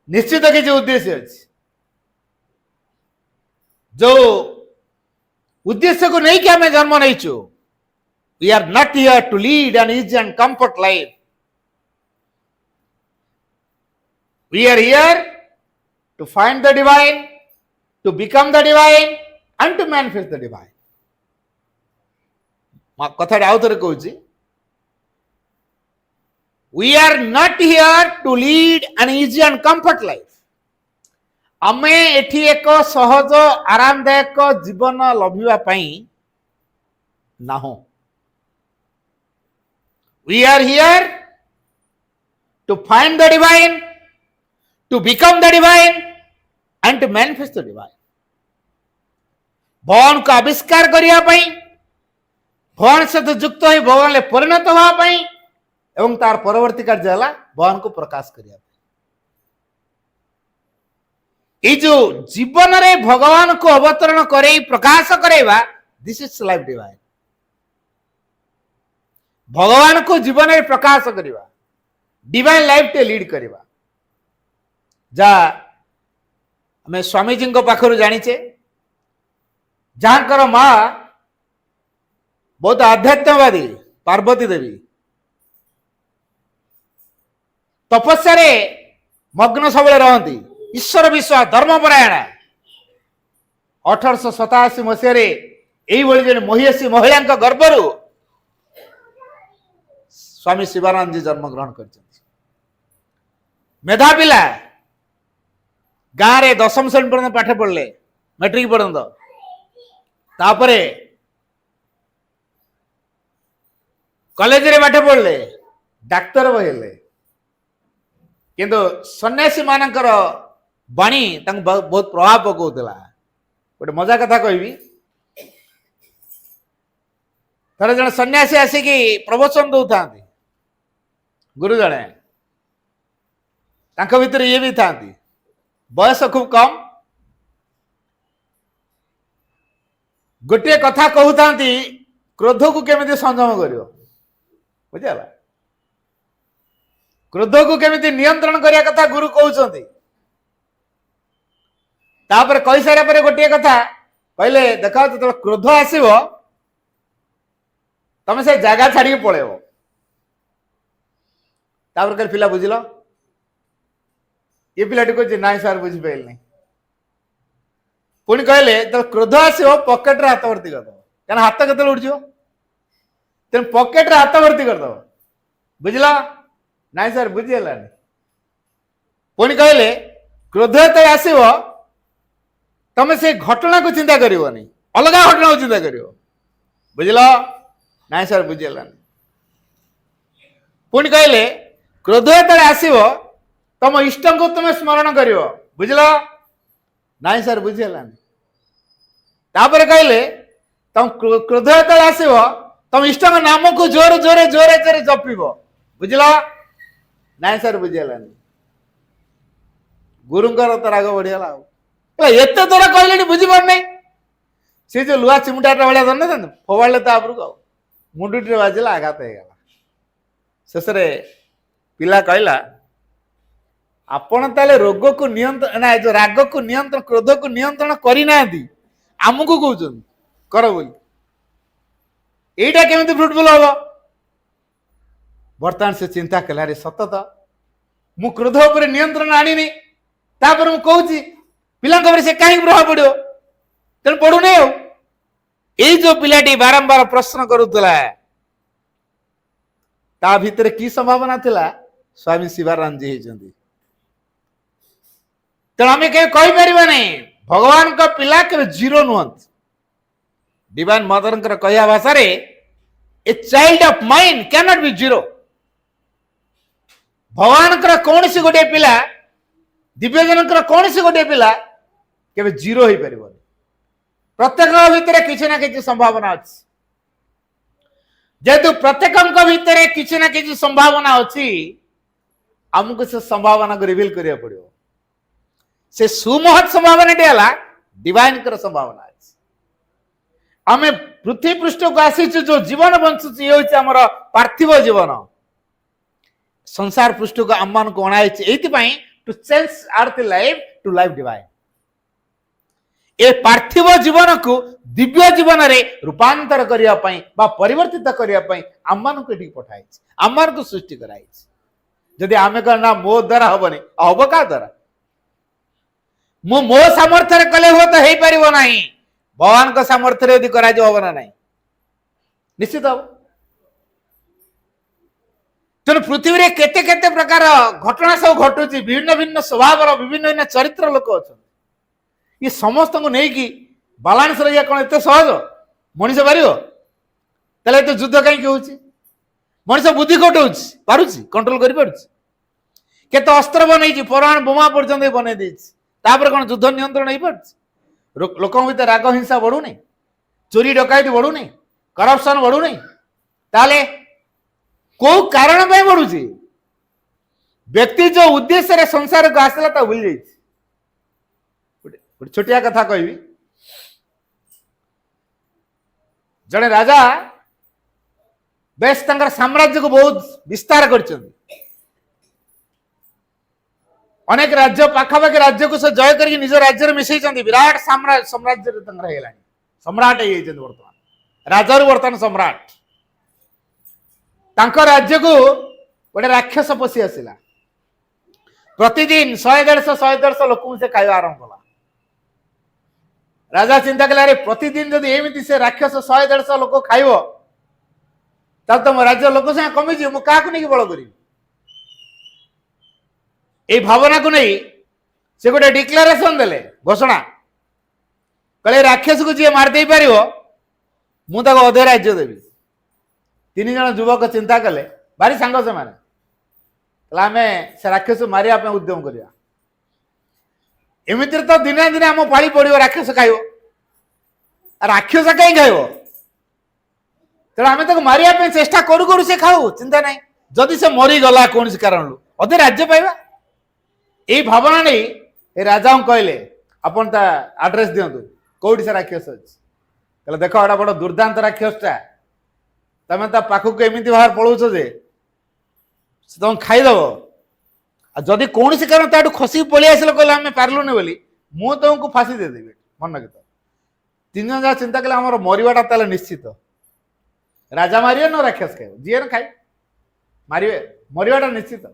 A: निश्चित किसी उद्देश्य अच्छी जो उद्देश्य को नहीं क्या मैं जन्म नहीं छु we are not here to lead an easy and comfort life we are here to find the divine to become the divine and to manifest the divine कथा आउ थे कहूँ We are not here to lead an easy and comfort life. आमे एठी एक सहज आरामदायक जीवन लभिबा पई ना हो We are here to find the divine, to become the divine and to manifest the divine. भगवान को आविष्कार करिया पई भगवान सहित युक्त हो भगवान ले परिणत होवा पई एवं तार परवर्ती कार्य है भगवान को प्रकाश करिया ये जो जीवन रे भगवान को अवतरण करे प्रकाश करेवा दिस इज लाइफ डिवाइन भगवान को जीवन रे प्रकाश करिवा डिवाइन लाइफ टे लीड करिवा जा हमें स्वामी जी को पाखरु जानिचे जहाँकर माँ बहुत आध्यात्मवादी पार्वती देवी तपस्या रे मग्न सब रहती ईश्वर विश्वास धर्मपरायण 1887 मसीह यही महिषी महिला गर्भर स्वामी शिवानंद जी जन्म ग्रहण कर मेधा पिला गाँव रे 10वीं श्रेणी पर्यंत पाठ पढ़ले मैट्रिक पर्यंत कॉलेज रे पाठ पढ़ले डाक्तर हेले किंतु सन्यासी मानकर बाणी बहुत प्रभाव पकाउला गोटे मजा कथा कहबी थे जन सन्यासी आसिकी प्रवचन दौता गुरु जड़े भीतर ये भी था बयस खूब कम गोटे कथा कहता क्रोध को केमी संयम कर बुझला क्रोध को केमी नियंत्रण करने कथा गुरु कहते कही सारा पर गोटे कथा कहले देख जो क्रोध आसब तुम से जगह छाड़ी पलैब कह पिला बुझल ये पिलाटी कह ना सार बुझिपारे नहीं पुणी कहले तो क्रोध आसो पकेट रे हाथ भर्ती करदे क्या हाथ के उड़ो तेन पकेट रे हाथ भर्ती करदे बुझल ना सार बुझीगलानी पुणी कहले क्रोध तो आसो तुम से घटना को चिंता करनी अलग घटना को चिंता कर बुझल ना सार बुझीगलानी पुणी कहले क्रोध जो आसो तुम इष्ट को तुम स्मरण कर बुझल ना सार बुझीगलानी कहले तुम क्रोध जो आसो तुम इष्ट नाम को जोर जोरे जोरे जोरे जपिब बुझल ना सार बुझीगलानी गुरुंकर तो राग बढ़ीगला एत द्वारा कहले बुझीपार नहीं सी जो लुहा चिमुटाटा भाया धरना था फोबाड़े तापर को मुंडुटी बाजिला आघात होगा शेष पिला कहला आपण ताले रोग को नियंत्रण ना जो राग को नियंत्रण क्रोध को नियंत्रण करना आमको कहते कर बोली एटा केमिति फ्रुटफुल हम बर्तमान से चिंता कला रे सतत मु क्रोध उपर नियंत्रण आनी तापर मु कहूची पिला से कहीं प्रभाव पड़ो तेणु पड़ूनी आई जो पिलाटी बारंबार प्रश्न करुला ता भितर की संभावना थिला स्वामी शिवानंद जी होती तेणु आम कहीं नहीं भगवान का पिला के जीरो नुहत डिवाइन मदर कहया भाषा रे a child of mind can not be zero भगवान कौन सी गोटे पिला दिव्यजन कौन सी गोटे पिला के जीरो हो पार प्रत्येक भितर किसी ना किसी संभावना अच्छी जेहेतु प्रत्येक भितर किसी ना किसी संभावना अच्छी आमको से संभावना को रिवील करिया पड़ो से सुमहत संभावना है डिवाइन संभावना अच्छी आम पृथ्वी पृष्ठ को आसी जो जीवन बंचुच ये हूँ पार्थिव जीवन संसार पृष्ठ को आम मान को अणाई to change earth life to life divine ए पार्थिव जीवन को दिव्य जीवन रे रूपांतर करने परिवर्तित करने आम मान को पठाई आम मान को सृष्टि कराई जदि आम कहना मो द्वारा हेनी हम क्या द्वारा मो सामर्थ्य कले हुए तो हो पार ना भगवान का सामर्थ्य यदि करा हम ना नहीं निश्चित हम तेणु पृथ्वी रे केते केते प्रकार घटना सब घटुची विभिन्न भिन्न स्वभाव विभिन्न भिन्न चरित्र लोक अच्छा ये समस्त को नहीं बालांस रहा कौन एत सहज मनीष पार तो युद्ध कहीं हो मनीष बुद्धि कटौ पारुची कंट्रोल कर अस्त्र बनई परमाणु बोमा पर्यटन बनई देपर कौन युद्ध नियंत्रण हो पार लोक भीतर राग हिंसा बढ़ुनी चोरी डकायती बढ़ुनी करप्शन बढ़ुनी ताले को कारण बढ़ुची व्यक्ति जो उद्देश्य संसार को आसला भूल जाइए छोटिया कथा कहबी जड़े राजा बेस साम्राज्य को बहुत विस्तार कर अनेक राज्य पाखापाखि राज्य को से जय करके निज राज्य मिसई विराट साम्राज्य सम्राट बर्तमान राजा बर्तमान सम्राट राज्य को गोटे राक्षस पशि आसला प्रतिदिन 100-150 लोक से खाଇବା आरंभ कला राजा चिंता कला रे प्रतिदिन जब एमती से राक्षस 100-150 लोक खाइब तब तुम राज्य लोक संख्या कमिजी मु क्या नहीं बल करी ए भावना को नहीं से गोटे डिक्लेरेशन देले घोषणा कले राक्षस को जी मारदे पार मुझे अधे राज्य देवी 3 जन युवक चिंता कले ଭାରି ସାଙ୍ଗ ସେମାନେ। ତାହେଲେ ଆମେ ସେ ରାକ୍ଷସ ମାରିବା ପାଇଁ ଉଦ୍ୟମ କରିବା। ଏମିତିରେ ତ ଦିନେ ଦିନେ ଆମ ପାଳି ପଡ଼ିବ, ରାକ୍ଷସ ଖାଇବ। ରାକ୍ଷସ କାହିଁ ଖାଇବ? ତେଣୁ ଆମେ ତାକୁ ମାରିବା ପାଇଁ ଚେଷ୍ଟା କରୁ କରୁ ସେ ଖାଉ, ଚିନ୍ତା ନାହିଁ। ଯଦି ସେ ମରିଗଲା କୌଣସି କାରଣରୁ ଅଧେ ରାଜ୍ୟ ପାଇବା। ଏଇ ଭାବନା ନେଇ ଏ ରାଜାଙ୍କୁ କହିଲେ ଆପଣ ତା ଆଡ୍ରେସ ଦିଅନ୍ତୁ, କୋଉଠି ସେ ରାକ୍ଷସ ଅଛି। କହିଲେ ଦେଖ ଏଟା ବଡ ଦୁର୍ଦାନ୍ତ ରାକ୍ଷସଟା, ତମେ ତା ପାଖକୁ ଏମିତି ଭାବରେ ପଳଉଛ ଯେ ସେ ତମକୁ ଖାଇଦବ। ଆଉ ଯଦି କୌଣସି କାରଣ ତାଠୁ ଖସିକି ପଳେଇ ଆସିଲେ, କହିଲେ ଆମେ ପାରିଲୁନି ବୋଲି, ମୁଁ ତମକୁ ଫାଶୀ ଦେଇଦେବି। ମନେ ରଖିଥ। ତିନି ଜଣ ଯାହା ଚିନ୍ତା କଲେ ଆମର ମରିବାଟା ତାହେଲେ ନିଶ୍ଚିତ। ରାଜା ମାରିବେ ନା ରାକ୍ଷସ ଖାଇବ, ଯିଏ ନା ଖାଇ ମାରିବେ, ମରିବାଟା ନିଶ୍ଚିତ।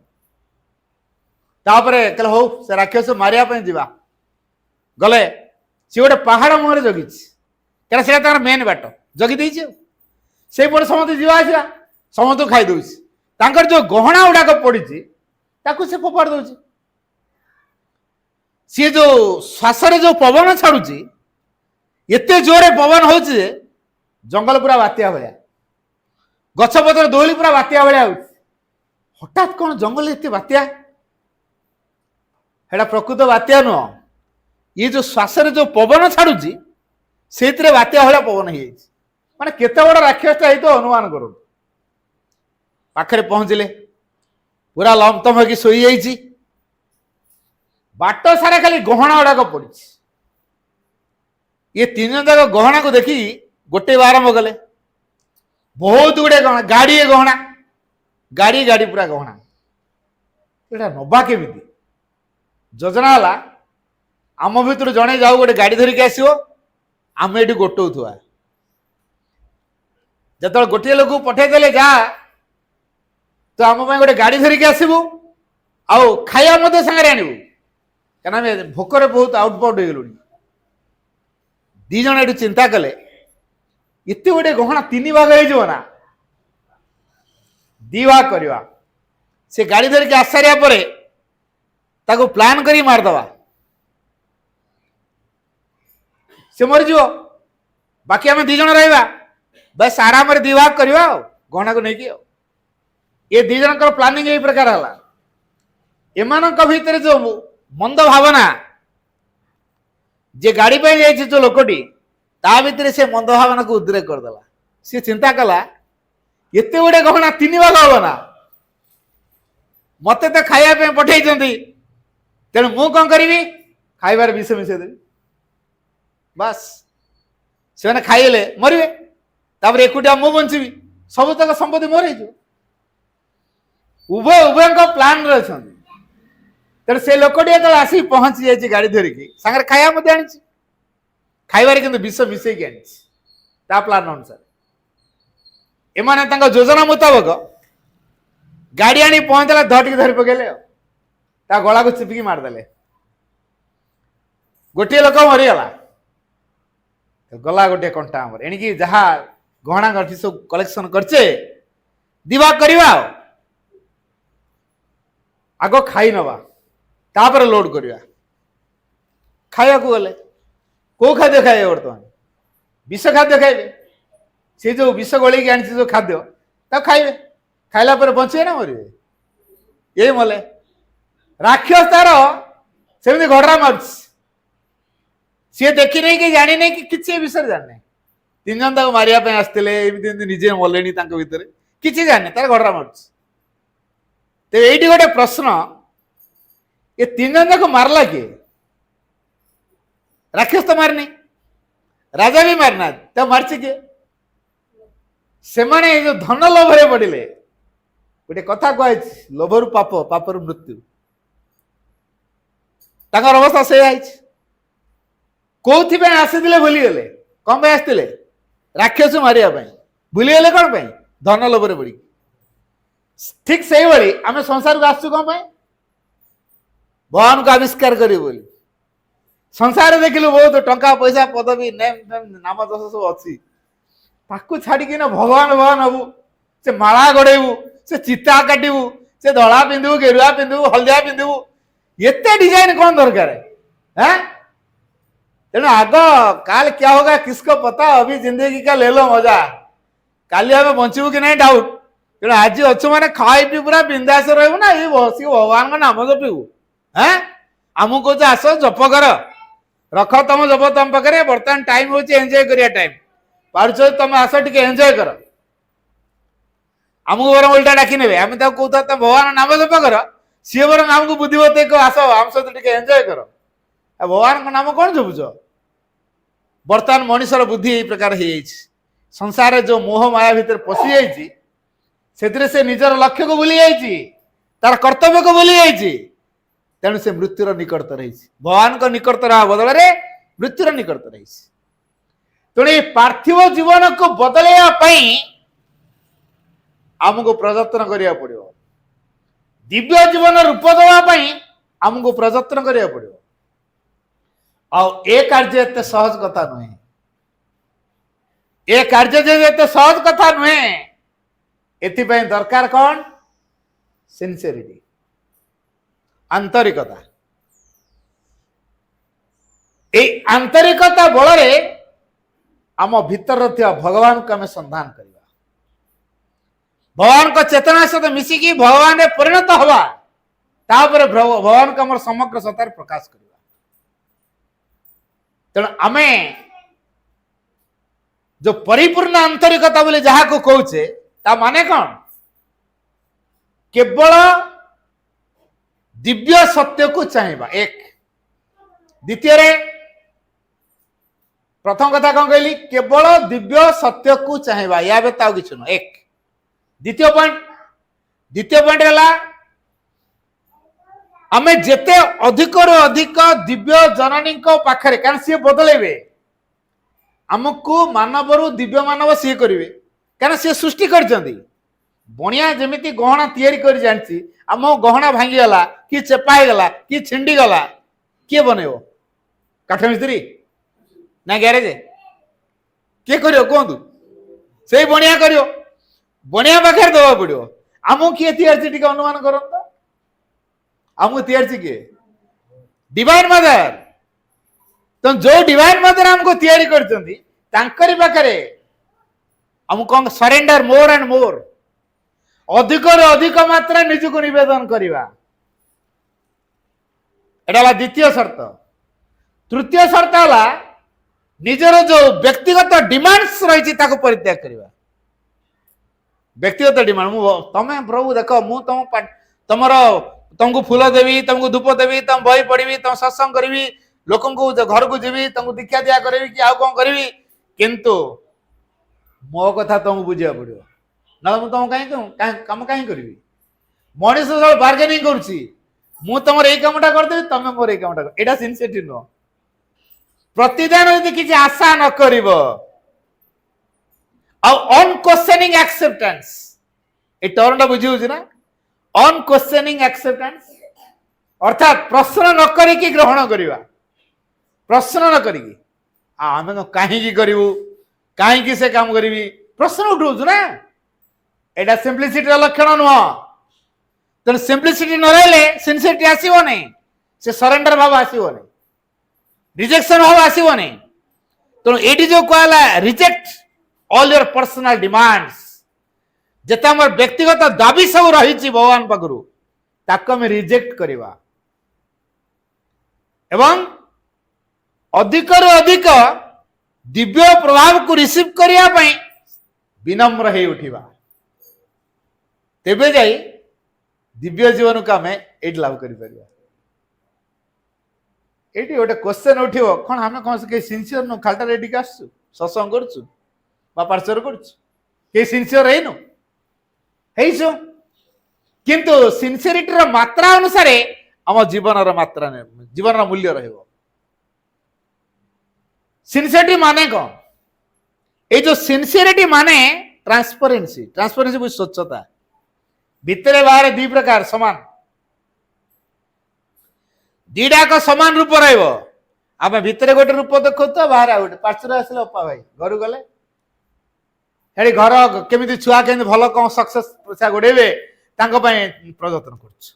A: ତାପରେ କହିଲେ ହଉ ସେ ରାକ୍ଷସ ମାରିବା ପାଇଁ ଯିବା। ଗଲେ ସିଏ ଗୋଟେ ପାହାଡ ମୁହଁରେ ଜଗିଛି, କାରଣ ସେଇଟା ତାଙ୍କର ମେନ୍ ବାଟ, ଜଗି ଦେଇଛି। ଆଉ ସେଇପଟେ ସମସ୍ତେ ଯିବା ଆସିବା, ସମସ୍ତଙ୍କୁ ଖାଇ ଦଉଛି। ତାଙ୍କର ଯୋଉ ଗହଣା ଗୁଡାକ ପଡିଛି ତାକୁ ସେ ଫୋପାଡ଼ି ଦଉଛି। ସିଏ ଯୋଉ ଶ୍ୱାସରେ ଯୋଉ ପବନ ଛାଡୁଛି, ଏତେ ଜୋରରେ ପବନ ହଉଛି ଯେ ଜଙ୍ଗଲ ପୁରା ବାତ୍ୟା ଭଳିଆ, ଗଛପତ୍ର ଦୋହଲି ପୁରା ବାତ୍ୟା ଭଳିଆ ହଉଛି। ହଠାତ୍ କଣ ଜଙ୍ଗଲରେ ଏତେ ବାତ୍ୟା? ସେଟା ପ୍ରକୃତ ବାତ୍ୟା ନୁହଁ, ଇଏ ଯୋଉ ଶ୍ୱାସରେ ଯୋଉ ପବନ ଛାଡୁଛି ସେଇଥିରେ ବାତ୍ୟା ଭଳିଆ ପବନ ହେଇଯାଇଛି। ମାନେ କେତେ ବଡ ରାକ୍ଷସଟା ହେଇଥିବ ଅନୁମାନ କରନ୍ତୁ। ପାଖରେ ପହଞ୍ଚିଲେ, ପୁରା ଲମ୍ପଟମ୍ ହେଇକି ଶୋଇଯାଇଛି। ବାଟ ସାରା ଖାଲି ଗହଣା ଗୁଡାକ ପଡିଛି। ଇଏ ତିନି ଜଣ ଯାକ ଗହଣାକୁ ଦେଖି ଗୋଟେ ଆରମ୍ଭ କଲେ। ବହୁତ ଗୁଡେ ଗହଣା, ଗାଡିଏ ଗହଣା, ଗାଡି ଗାଡି ପୁରା ଗହଣା। ଏଟା ନବା କେମିତି? ଯୋଜନା ହେଲା ଆମ ଭିତରୁ ଜଣେ ଯାଉ ଗୋଟେ ଗାଡି ଧରିକି ଆସିବ, ଆମେ ଏଠି ଗୋଟଉଥିବା। ଯେତେବେଳେ ଗୋଟିଏ ଲୋକକୁ ପଠେଇଦେଲେ ଯା ତ ଆମ ପାଇଁ ଗୋଟେ ଗାଡି ଧରିକି ଆସିବୁ, ଆଉ ଖାଇବା ମଧ୍ୟ ସାଙ୍ଗରେ ଆଣିବୁ, କାରଣ ଆମେ ଭୋକରେ ବହୁତ ଆଉଟପାଉଟ ହେଇଗଲୁଣି। ଦି ଜଣ ଏଠି ଚିନ୍ତା କଲେ ଏତେ ଗୋଟେ ଗହଣା ତିନି ଭାଗ ହେଇଯିବ ନା, ଦି ଭାଗ କରିବା। ସେ ଗାଡି ଧରିକି ଆସାରିବା ପରେ ତାକୁ ପ୍ଲାନ୍ କରି ମାରିଦବା, ସେ ମରିଯିବ, ବାକି ଆମେ ଦି ଜଣ ରହିବା। ବାସ୍ ଆରାମରେ ଦି ଭାଗ କରିବା ଆଉ ଗହଣାକୁ ନେଇକି। ଆଉ ଏ ଦି ଜଣଙ୍କର ପ୍ଲାନିଂ ଏଇ ପ୍ରକାର ହେଲା। ଏମାନଙ୍କ ଭିତରେ ଯୋଉ ମନ୍ଦ ଭାବନା, ଯେ ଗାଡି ପାଇଁ ଯାଇଛି ଯୋଉ ଲୋକଟି, ତା ଭିତରେ ସେ ମନ୍ଦ ଭାବନାକୁ ଉଦ୍ରେକ କରିଦେଲା। ସେ ଚିନ୍ତା କଲା ଏତେ ଗୁଡେ ଗହଣା ତିନି ଭାଗ ହବ ନା, ମତେ ତ ଖାଇବା ପାଇଁ ପଠେଇଛନ୍ତି, ତେଣୁ ମୁଁ କଣ କରିବି, ଖାଇବାରେ ବିଷ ମିଶେଇଦେବି। ବାସ୍ ସେମାନେ ଖାଇଲେ ମରିବେ, ତାପରେ ଏକୁଟିଆ ମୁଁ ବଞ୍ଚିବି, ସବୁତକ ସମ୍ପତ୍ତି ମୋର ହେଇଯିବ। ଉଭୟଙ୍କ ପ୍ଲାନରେ ଅଛନ୍ତି। ତେଣୁ ସେ ଲୋକଟି ଯେତେବେଳେ ଆସିକି ପହଞ୍ଚି ଯାଇଛି ଗାଡି ଧରିକି, ସାଙ୍ଗରେ ଖାଇବା ମଧ୍ୟ ଆଣିଛି, ଖାଇବାରେ କିନ୍ତୁ ବିଷ ମିଶେଇକି ଆଣିଛି ତା ପ୍ଲାନ ଅନୁସାରେ। ଏମାନେ ତାଙ୍କ ଯୋଜନା ମୁତାବକ ଗାଡି ଆଣି ପହଞ୍ଚିଲା, ଧଟିକି ଧରି ପକେଇଲେ, ଆଉ ତା ଗଳାକୁ ଚିପିକି ମାରିଦେଲେ। ଗୋଟିଏ ଲୋକ ମରିଗଲା, ଗଲା ଗୋଟିଏ କଣ୍ଟା ଆମର। ଏଣିକି ଯାହା ଗହଣା ଗଠି ସବୁ କଲେକ୍ସନ କରିଛେ ଦିଭାଗ କରିବା। ଆଉ ଆଗ ଖାଇ ନବା, ତାପରେ ଲୋଡ କରିବା। ଖାଇବାକୁ ଗଲେ କୋଉ ଖାଦ୍ୟ ଖାଇବେ? ବର୍ତ୍ତମାନ ବିଷ ଖାଦ୍ୟ ଖାଇବେ। ସେ ଯୋଉ ବିଷ ଗୋଳେଇକି ଆଣିଛି ଯୋଉ ଖାଦ୍ୟ, ତାକୁ ଖାଇବେ। ଖାଇଲା ପରେ ବଞ୍ଚିବେ ନା ମରିବେ? ଏଇ ମଲେ। ରାକ୍ଷସ ତାର ସେମିତି ଘଡରା ମାରୁଛି, ସିଏ ଦେଖିନେଇ କି ଜାଣିନେଇ କି କିଛି ଏ ବିଷୟରେ ଜାଣିନାହିଁ। ତିନି ଜଣ ତାକୁ ମାରିବା ପାଇଁ ଆସିଥିଲେ, ଏମିତି ଏମିତି ନିଜେ ମଲେଣି, ତାଙ୍କ ଭିତରେ କିଛି ଜାଣିନି, ତାର ଘଡରା ମାରୁଛି। ତ ଏଇଠି ଗୋଟେ ପ୍ରଶ୍ନ, ଏ ତିନି ଜଣ ଯାକୁ ମାରିଲା କିଏ? ରାକ୍ଷସ ତ ମାରିନି, ରାଜା ବି ମାରିନାହାନ୍ତି, ତ ମାରିଛି କିଏ? ସେମାନେ ଏଇ ଯୋଉ ଧନ ଲୋଭରେ ପଡିଲେ। ଗୋଟେ କଥା କୁହାଯାଇଛି, ଲୋଭରୁ ପାପ, ପାପରୁ ମୃତ୍ୟୁ। ତାଙ୍କର ଅବସ୍ଥା ସେଇଆ ହେଇଛି। କୋଉଥିପାଇଁ ଆସିଥିଲେ ଭୁଲିଗଲେ। କଣ ପାଇଁ ଆସିଥିଲେ? ରାକ୍ଷସ ମାରିବା ପାଇଁ। ଭୁଲିଗଲେ କଣ ପାଇଁ? ଧନ ଲୋଭରେ ପଡିକି। ଠିକ ସେଇଭଳି ଆମେ ସଂସାରକୁ ଆସୁଛୁ କଣ ପାଇଁ? ଭଗବାନଙ୍କୁ ଆବିଷ୍କାର କରିବୁ ବୋଲି। ସଂସାରରେ ଦେଖିଲୁ ବହୁତ ଟଙ୍କା ପଇସା ପଦବୀ ନାମ ଯଶ ସବୁ ଅଛି, ତାକୁ ଛାଡିକି ନା ଭଗବାନ ଭଗବାନ ହବୁ, ସେ ମାଳା ଗଡେଇବୁ, ସେ ଚିତା କାଟିବୁ, ସେ ଧଳା ପିନ୍ଧିବୁ, ଗେରୁଆ ପିନ୍ଧିବୁ, ହଳଦିଆ ପିନ୍ଧିବୁ, ଏତେ ଡିଜାଇନ କଣ ଦରକାର? ତେଣୁ ଆଗ କାଲ କ୍ୟା ହୋଗା କିସको ପତା, ଅଭି ଜିंदगी का ले लो मजा। କାଲି ଆମେ ବଞ୍ଚିବୁ କି ନାହିଁ ଡାଉଟ, ତେଣୁ ଆଜି ଅଛୁ ମାନେ ଖାଇ ପିଇ ପୁରା ବିନ୍ଦାସ ରହିବୁ ନା ଏଇ ବସିକି ଭଗବାନଙ୍କ ନାମ ଜପିବୁ? ହଁ, ଆମକୁ କହୁଛୁ ଆସ ଜପ କର, ରଖ ତମ ଜପ ତମ ପାଖରେ। ବର୍ତ୍ତମାନ ଟାଇମ ହଉଛି ଏନ୍ଜୟ କରିବା ଟାଇମ। ପାରୁଛ ତମେ ଆସ ଟିକେ ଏନ୍ଜୟ କର। ଆମକୁ ବରଂ ଓଲଟା ଡାକି ନେବେ, ଆମେ ତାକୁ କହୁଥିବା ତମ ଭଗବାନ ନାମ ଜପ କର, ସିଏ ବରଂ ଆମକୁ ବୁଦ୍ଧି ବତେଇ ଆସ ଆମ ସହିତ ଟିକେ ଏନ୍ଜୟ କର। ଆଉ ଭଗବାନଙ୍କ ନାମ କଣ ଜପୁଛ? ବର୍ତ୍ତମାନ ମଣିଷର ବୁଦ୍ଧି ଏଇ ପ୍ରକାର ହେଇଯାଇଛି। ସଂସାରରେ ଯୋଉ ମୋହ ମାୟା ଭିତରେ ପଶି ଯାଇଛି, ସେଥିରେ ସେ ନିଜର ଲକ୍ଷ୍ୟକୁ ଭୁଲି ଯାଇଛି, ତାର କର୍ତ୍ତବ୍ୟକୁ ଭୁଲି ଯାଇଛି। ତେଣୁ ସେ ମୃତ୍ୟୁର ନିକଟତର ହେଇଛି। ଭଗବାନଙ୍କ ନିକଟତର ହେବା ବଦଳରେ ମୃତ୍ୟୁର ନିକଟତର ହେଇଛି। ତେଣୁ ଏଇ ପାର୍ଥିବ ଜୀବନକୁ ବଦଳେଇବା ପାଇଁ ଆମକୁ ପ୍ରଯତ୍ନ କରିବାକୁ ପଡିବ। ଦିବ୍ୟ ଜୀବନ ରୂପ ଦେବା ପାଇଁ ଆମକୁ ପ୍ରଯତ୍ନ କରିବାକୁ ପଡିବ। ଆଉ ଏ କାର୍ଯ୍ୟ ଏତେ ସହଜ କଥା ନୁହେଁ। ଏ କାର୍ଯ୍ୟ ଯେ ଏତେ ସହଜ କଥା ନୁହେଁ। ଏଥିପାଇଁ ଦରକାର କଣ? ସିନସିୟରିଟି, ଆନ୍ତରିକତା। এই ଆନ୍ତରିକତା ବଳରେ ଆମ ଭିତରେ ଥିବା ଭଗବାନଙ୍କୁ ଆମେ ସନ୍ଧାନ କରିବା। ଭଗବାନଙ୍କ ଚେତନା ସହିତ ମିଶିକି ଭଗବାନରେ ପରିଣତ ହବା, ତାପରେ ଭଗବାନଙ୍କୁ ଆମର ସମଗ୍ର ସତ୍ତାରେ ପ୍ରକାଶ କରିବା। ତେଣୁ ଆମେ जो परिपूर्ण आंतरिकता बोले जहाँ को कौचे ता माने कौन? केवल दिव्य सत्य को चाहिए एक। द्वितीय रे प्रथम कथा कौन कहली? केवल दिव्य सत्य को चाहिए, या बेता किछु न एक। द्वितीय पॉइंट है आमे जेते अधिक अधिक दिव्य जननी पाखरे, कारण सी बदलेबे आमको मानव दिव्य मानव सी करेंगे, क्या सी सृष्टि कर बणिया जमीती गहना तैयारी कर जानसी। आम गहना भांगीगला कि चेपाईगला कि छिंडीगला, किए बनइब? काठ मिस्त्री ना ग्यारेज? किए कर कहतु? से बणिया कर, बणिया पाखे दवा पड़ो। आमको किए तैयारी टी अनुमान कर? आमको तैयारी किए? Divine mother. तो जो डिवाइन मदर हमको तैयारी करचंदी तांकरी पाखरे हम कौन सरेंडर मोर एंड मोर, अधिक अधिक मात्रा निजको निवेदन करिवा। एटा ला द्वितीय शर्त। तृतीय शर्त हला निजर जो व्यक्तिगत डिमांड्स रही ताको परित्याग करिवा। व्यक्तिगत डिमांड तमे प्रभु देख मु तुमर तुमको फूल देवी, तुमको धूप देवी, तुम बही पढ़ी, तुम सत्संग करी, लोक घर को जीवी, तुमको दीक्षा दिया करी कि आउ कौन करी, किंतु मो कथा तुमको बुझा पड़ो ना। तुम कहीं कम कहीं करी? मनीष सब बार्गेनिंग करुच्ची, मु तुम यही कामटा करदेवी, तुम मोर यही कामटा कर। एटा सिनसियरिटी नुह। प्रतिदिन यदि किसी आशा न करिवो अनक्वेश्चनिंग एक्सेप्टेंस, ए टर्मटा बुझी ना? अनक्वेश्चनिंग एक्सेप्टेंस अर्थात प्रश्न न करिकी ग्रहण करिवा। प्रश्न न करिकी आमे कहीं करू, कहीं से काम करी, प्रश्न उठाऊ ना? एटा सिंप्लिसिटी लक्षण नुह। तेणु सिंप्लिसिटी न रही सिनसियरिटी आसो नहीं, से सरेंडर भाव आसो नहीं, रिजेक्शन भाव आसो नहीं। तेणु ये जो कहला reject all your personal demands, जेता हमर व्यक्तिगत दाबी सब रही भगवान पाखु ताको आम रिजेक्ट करवा एवं अधिक अधिक दिव्य प्रभाव को रिसीव करने विनम्र हो उठा, तेबे जाई दिव्य जीवन को आम ये लाभ कर। ये गोटे क्वेश्चन उठो कौन आम कौन से सिनसीयर नु खालटा रेडी आसु सत्संग करछु बा पार्चर करछु के सिनसीयर हेनु हेइछु, किंतु सिनसियरिटी रो मात्रा अनुसार आम जीवन रो मात्रा जीवन रो मूल्य रहइबो। सिनसियरिटी माने कौन? ये जो सिनसियरिटी माने ट्रांसपेरेंसी। ट्रांसपेरेंसी बुझ स्वच्छता। भितरे बाहर दी प्रकार समान, दीडाक समान रूप रहिबो। आम भितरे गोटे रूप देखो तो बाहर आ गोटे पार्श्वर आसले अपा भाई घर गले हेडी घर केमिति छुआ केमिति भल कौन सक्सेस पैसा गोड़ेबे प्रयत्न करछु।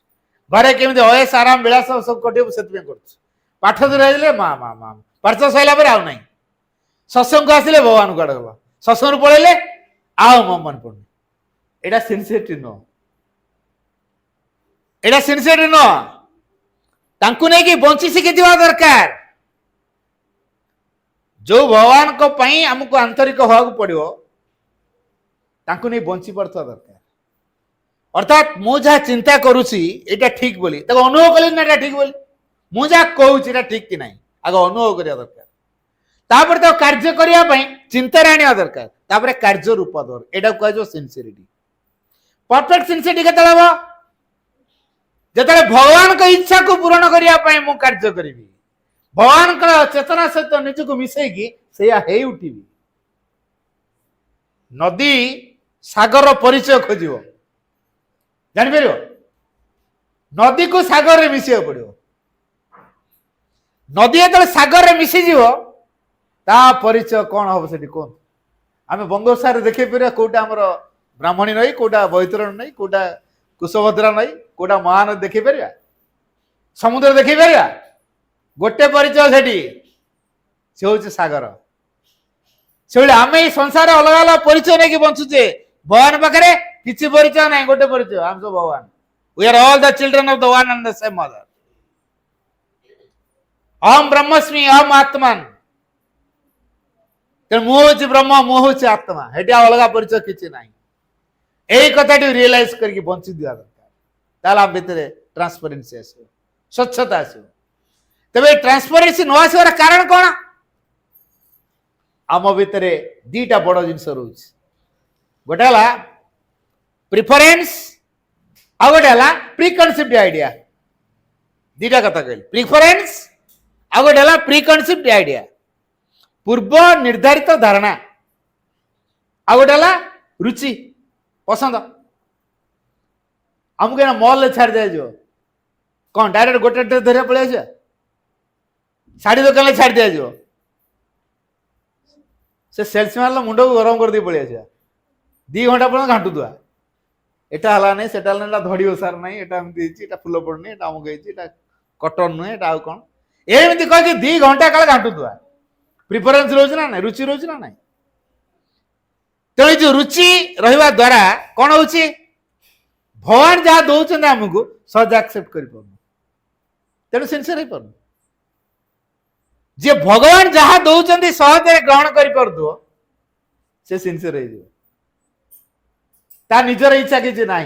A: घरे केमिति अयस आराम विलास सब कटे से करछु। पाठ दूर माँ माँ माँ पार्च सैला आउ ना सत्संग को आसिले भगवान को आड़ गला, सत्संग पड़े आओ मो मन पड़े एटा सिनसियरिटी नो, एटा सिनसियरिटी नो। तांकु नहीं कि बंची शिखी दरकार। जो भगवान को पई हमको आंतरिक होगा पड़ो, तांकु नहीं बंची पड़ता दरकार। अर्थात मु जहाँ चिंता करुची एटा ठीक बोली ताको अनुभव कली ना, ठीक बोली मु जहाँ कहूँ एटा ठीक कि नहीं आगे अनुभव करिया दरकार। तापर तो कार्य करिया पई चिंता आनिया दरकार। तापर कार्य रूप दर एटा कह जो सिनसियरिटी। परफेक्ट सिनसियरिटी केते हबो जेतले भगवान को इच्छा को पूर्ण करिया पई मु कार्य करिवि, भगवान का चेतना सहित निजको मिसेकी सेया हेई उठिबि। नदी सागर परिचय खोजियो जानि परियो, नदी को सागर रे मिसिया पड़ियो। नदी जेतले सागर रे मिसि जीवो ता परिचय कौन हम से कौन आम बंगोपसागर देखे पार कौटा आम ब्राह्मणी नई, कौटा बैतरण नई, कौटा कुशभद्रा नई, कौटा महानदी देखे पार, समुद्र देखे पार, गोटे परिचय सेठी से हूँ सागर। से आम ये संसार अलग अलग परिचय नहीं बंचुचे, भगवान पाखे किसी परिचय ना, गोटे परिचय आम सब भगवान। We are all the children of the one and the same mother. अहम ब्रह्मस्मि अहम आत्मान, मुझे ब्रह्म मुझे आत्मा, हेटी अलग परिचय किसी ना। यही कथा रियलाइज करके बंची दिया दरकार, ताला भितर ट्रांसपेरेंसी आसो, स्वच्छता आसो। तबे ट्रांसपेरेंसी न आसवार कारण कौन? आम भितर दीटा बड़ जिनस रोच, गोटे है प्रिफरेंस आ गोटे है प्रीकनसिप्ड आइडिया। दीटा कथा कहली, प्रिफरेंस आ गोटे है प्रीकनसिप्ड आइडिया, पूर्व निर्धारित धारणा, आ गोटे है रुचि पसंद। आमको मॉल छाड़ दिया कौन डायरेक्ट गोटे ड्रेस धरिया पड़े जा, साड़ी दुकान छाड़ दिया से सेल्समैन मुंड को गरम कर दी पड़े जा 2 घंटा पर्यटन घाटुआ, एटा हला नहीं सेटा ना, धड़ी ओसार नहीं, एटा एमती फुल पड़नी, एटा अमुक एटा कटन नुहे, एटा कौन एमती कह 2 घंटा काल घाटुआ। प्रिफरेंस रोज ना, रुचि रोज ना। तेणु जो रुचि रहा द्वारा कौन हो भगवान जहाँ दौरान आमको सहज एक्सेप्ट कर तेणु सिनसियर हो पार जे भगवान जहाँ दौरान सहज ग्रहण कर से सिनसियर हो निजर इच्छा किसी ना।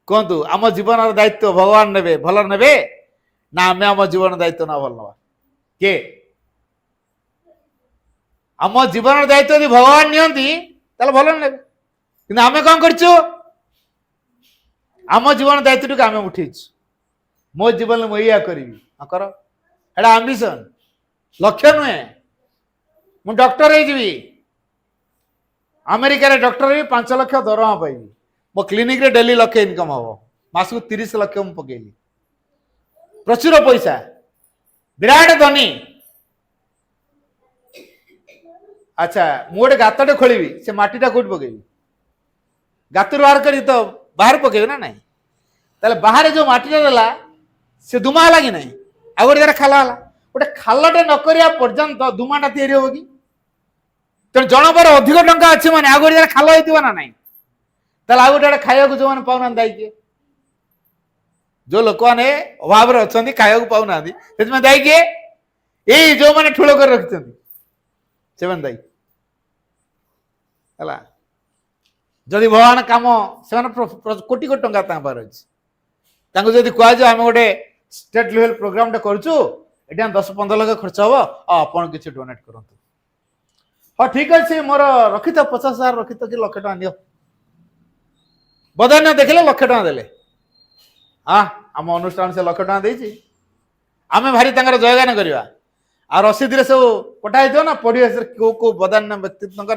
A: कहतु आम जीवन दायित्व भगवान ने भल ने ना आम आम जीवन दायित्व ना भल नवा के आम जीवन दायित्व यदि भगवान नियंती भल ने कि आम कौन कर आम जीवन दायित्व आम उठे मो जीवन में या करी कर आंबिशन लक्ष्य नुहे मु डॉक्टर अमेरिका डॉक्टर भी 5 लाख दरमा पाइबी मो क्लिनिक रे डेली लक्ष इनकम हम मास को 30 लाख मु पकेली प्रचुर पैसा विराट धनी। अच्छा मु गोटे गातटे खोली से माटीटा कौट पकेबी गातर बाहर कर तो बाहर पकेबी ना नहीं ताले बाहर जो माटीटा देला से दुमा है कि नहीं आ गोटे खाल है गोटे खालटे नकरिया पर्यंत दुमाटा तैयारी हो कि तेणु जन पर अधिक टंका अच्छे मैंने आ गोटे खाल हो ना नहीं ताले आ गोटे खाया जो मैंने पाऊना दायी किए जो लोक मैंने अभाव अच्छा खाया पाऊना दायी किए यही जो मैंने ठूल कर रखी से दायी है। जदि भगवान काम से कोटी कोटी टंका पार अच्छे जदि कहुए आम गोटे स्टेट लेवल प्रोग्राम करुचु ये 10-15 लाख खर्च हम आपन किसी डोनेट करूँ हाँ ठीक अच्छे मोर रखी था 50,000 रखी तो कि लक्ष टाँग दियो बधान्य देखले लक्ष टाँग देले हाँ आम अनुष्ठान से लक्ष टाँग देती आम भारी जयगान करवा आ रसीद सब पठाई ना पढ़िया कौ कौ बधान्य व्यक्तित्व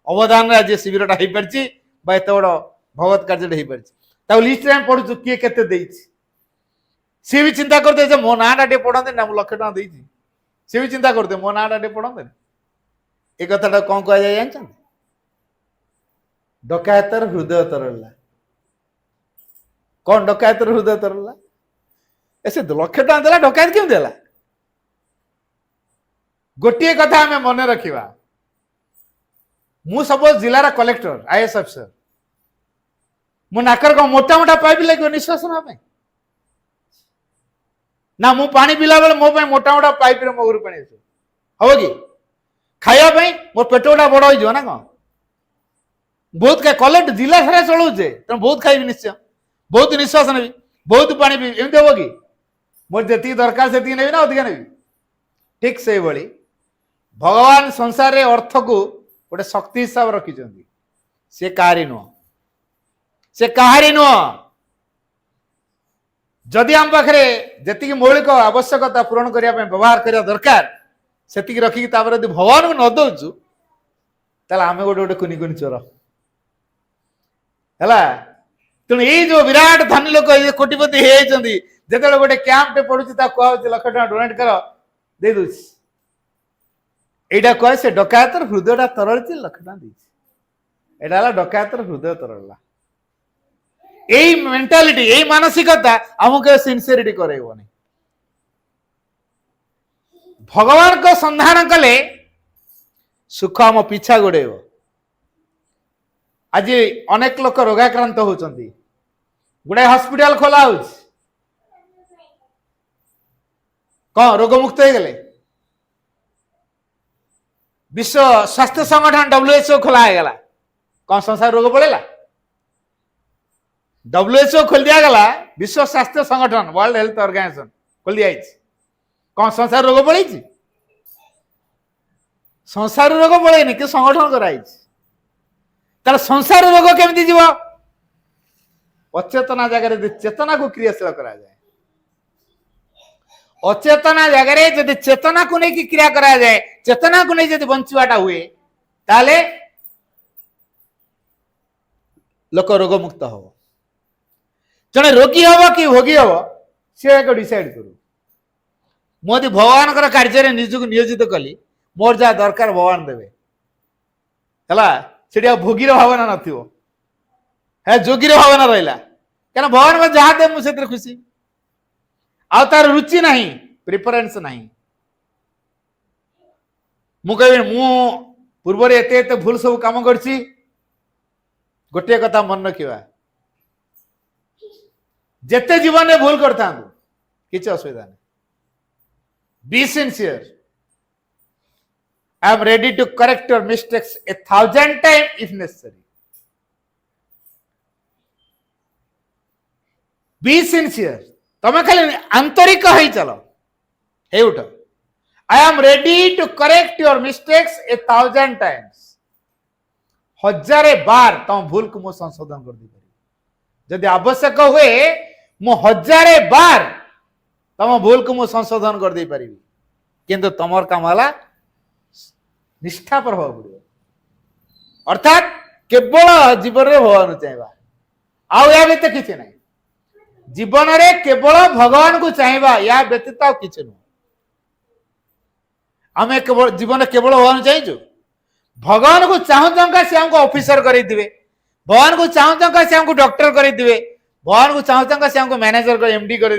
A: अवदान आज शिविरटा हो पारि एत बड़ भगवत कार्य हो पारि लिस्ट में पढ़ु किए के सी भी चिंता करते मो नाटा टे पढ़ते ना मुझे लक्ष टाँग देती सी भी चिंता करते मो नाटा टे पढ़ते ये कथा कौन कह जाए जानते डकायतर हृदय तरला कौन डकायतर हृदय तरला ऐसे लक्ष टाँग देला डकायत क्यों देला गोटे कथा आम मन रखा मु सपोज जिलार कलेक्टर आईएएस अफिसर मो नाकर को मोटा मोटा पाइप लगे निश्वास ना ना मु पानी पिला बेले मो मोटा मोटा पाइप रे मो घर पानी हम कि खाया मोर पेट गुटा बड़ हो ना कौन बहुत कलेक्ट जिला सारा चलाऊे तेना बहुत खाइबी निश्चय बहुत निश्वास नेबी बहुत पानी पीबी एमती हम कि मोर जी दरकार से नेबी ना अधिका नेबी ठीक से भली भगवान संसार रे अर्थ को गोटे शक्ति हिसाब रखी से कहारी नुह से कहारी नुह जदि आम पाखे जी मौलिक आवश्यकता पूरण करने व्यवहार करने दरकार से रखिकी भगवान को न दौचु ताले आम गोटे गोटे कुनि कुनि चोर है तेणु ये जो विराट धनी लोक कोटिपति होती जो गोटे कैंप पड़ुची कह लक्ष टाँग डोनेट कर दे दूस यहाँ कहे से डकायतर हृदयटा तरल लक्ष टाँग यहाँ डकायतर हृदय तरल यही मेंटालिटी यही मानसिकता आमको सिंसियरिटी करनी भगवान को संधान कले सुख आम पिछा गोड़ेब आज अनेक लोक रोगाक्रांत होती गुड़ाए हॉस्पिटल खोला कौन रोग मुक्त हो गले विश्व स्वास्थ्य संगठन WHO खोला है कौन संसार रोग पड़ेगा WHO खोल दिया गला विश्व स्वास्थ्य संगठन वर्ल्ड हेल्थ ऑर्गेनाइजेशन खोल दिया कौन संसार रोग पड़े संसार रोग पड़ेनि कि संगठन कराई तार संसार रोग केमती जीव अचेतना जगह चेतना को क्रियाशील करा जाए अचेतना जगह जब चेतना को लेकिन क्रिया करा जाए चेतना को नहीं बंचवाटा हुए ताले लोक रोग मुक्त हम जड़े रोगी हम कि भोगी हम सी डिसाइड करू मोदी भगवान कार्य निजक नियोजित कली मोर जहाँ दरकार भगवान देवे है भोगीर भावना नथिबो है जोगीर भावना रहा क्या भगवान को जहाँ दे मुझे खुशी आ तार रुचि नहीं प्रिफरेन्स नहीं मु कह पूर्व एत भूल सब कम कर गोटे कथा मन रखा जेते जीवन में भूल करता किसी असुविधा नहीं be sincere I am ready to correct your mistakes 1000 time if necessary be sincere तमें खाली आंतरिक ही चलो हे उठ I am ready to correct your mistakes 1000 times 1000 बार तुम भूल को मु संशोधन कर दी पारि जदि आवश्यक हुए मु 1000 बार तुम भूल को मु संशोधन कर दी पारि किंतु तुमर काम है निष्ठा पर हवा पड़ो अर्थात केवल जीवन में भगवान चाहवा आउ या व्यतीत किसी ना जीवन में केवल भगवान को चाहवा या व्यतीत आ किसी नुह आम केवल जीवन केवल भगवान चाहचु भगवान को चाहूँ सी हमको ऑफिसर कर भगवान को चाहूँ सी हमको डॉक्टर कर भगवान को चाहूँ सी हमको मैनेजर कर MD कर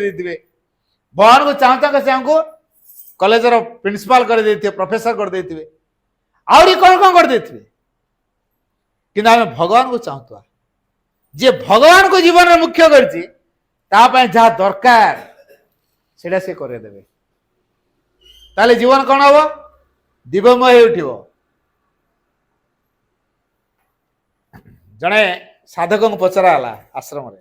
A: भगवान को चाहूँ सी हमको कॉलेज प्रिंसिपाल कर प्रोफेसर कर दे आहरी कौन कौन कर दे कि भगवान को चाहूँ जे भगवान को जीवन में मुख्य कर जहाँ दरकार से सी करदेवे ताले जीवन कौन हम दिव्यमय उठिबो जड़े साधक को पचरा आश्रम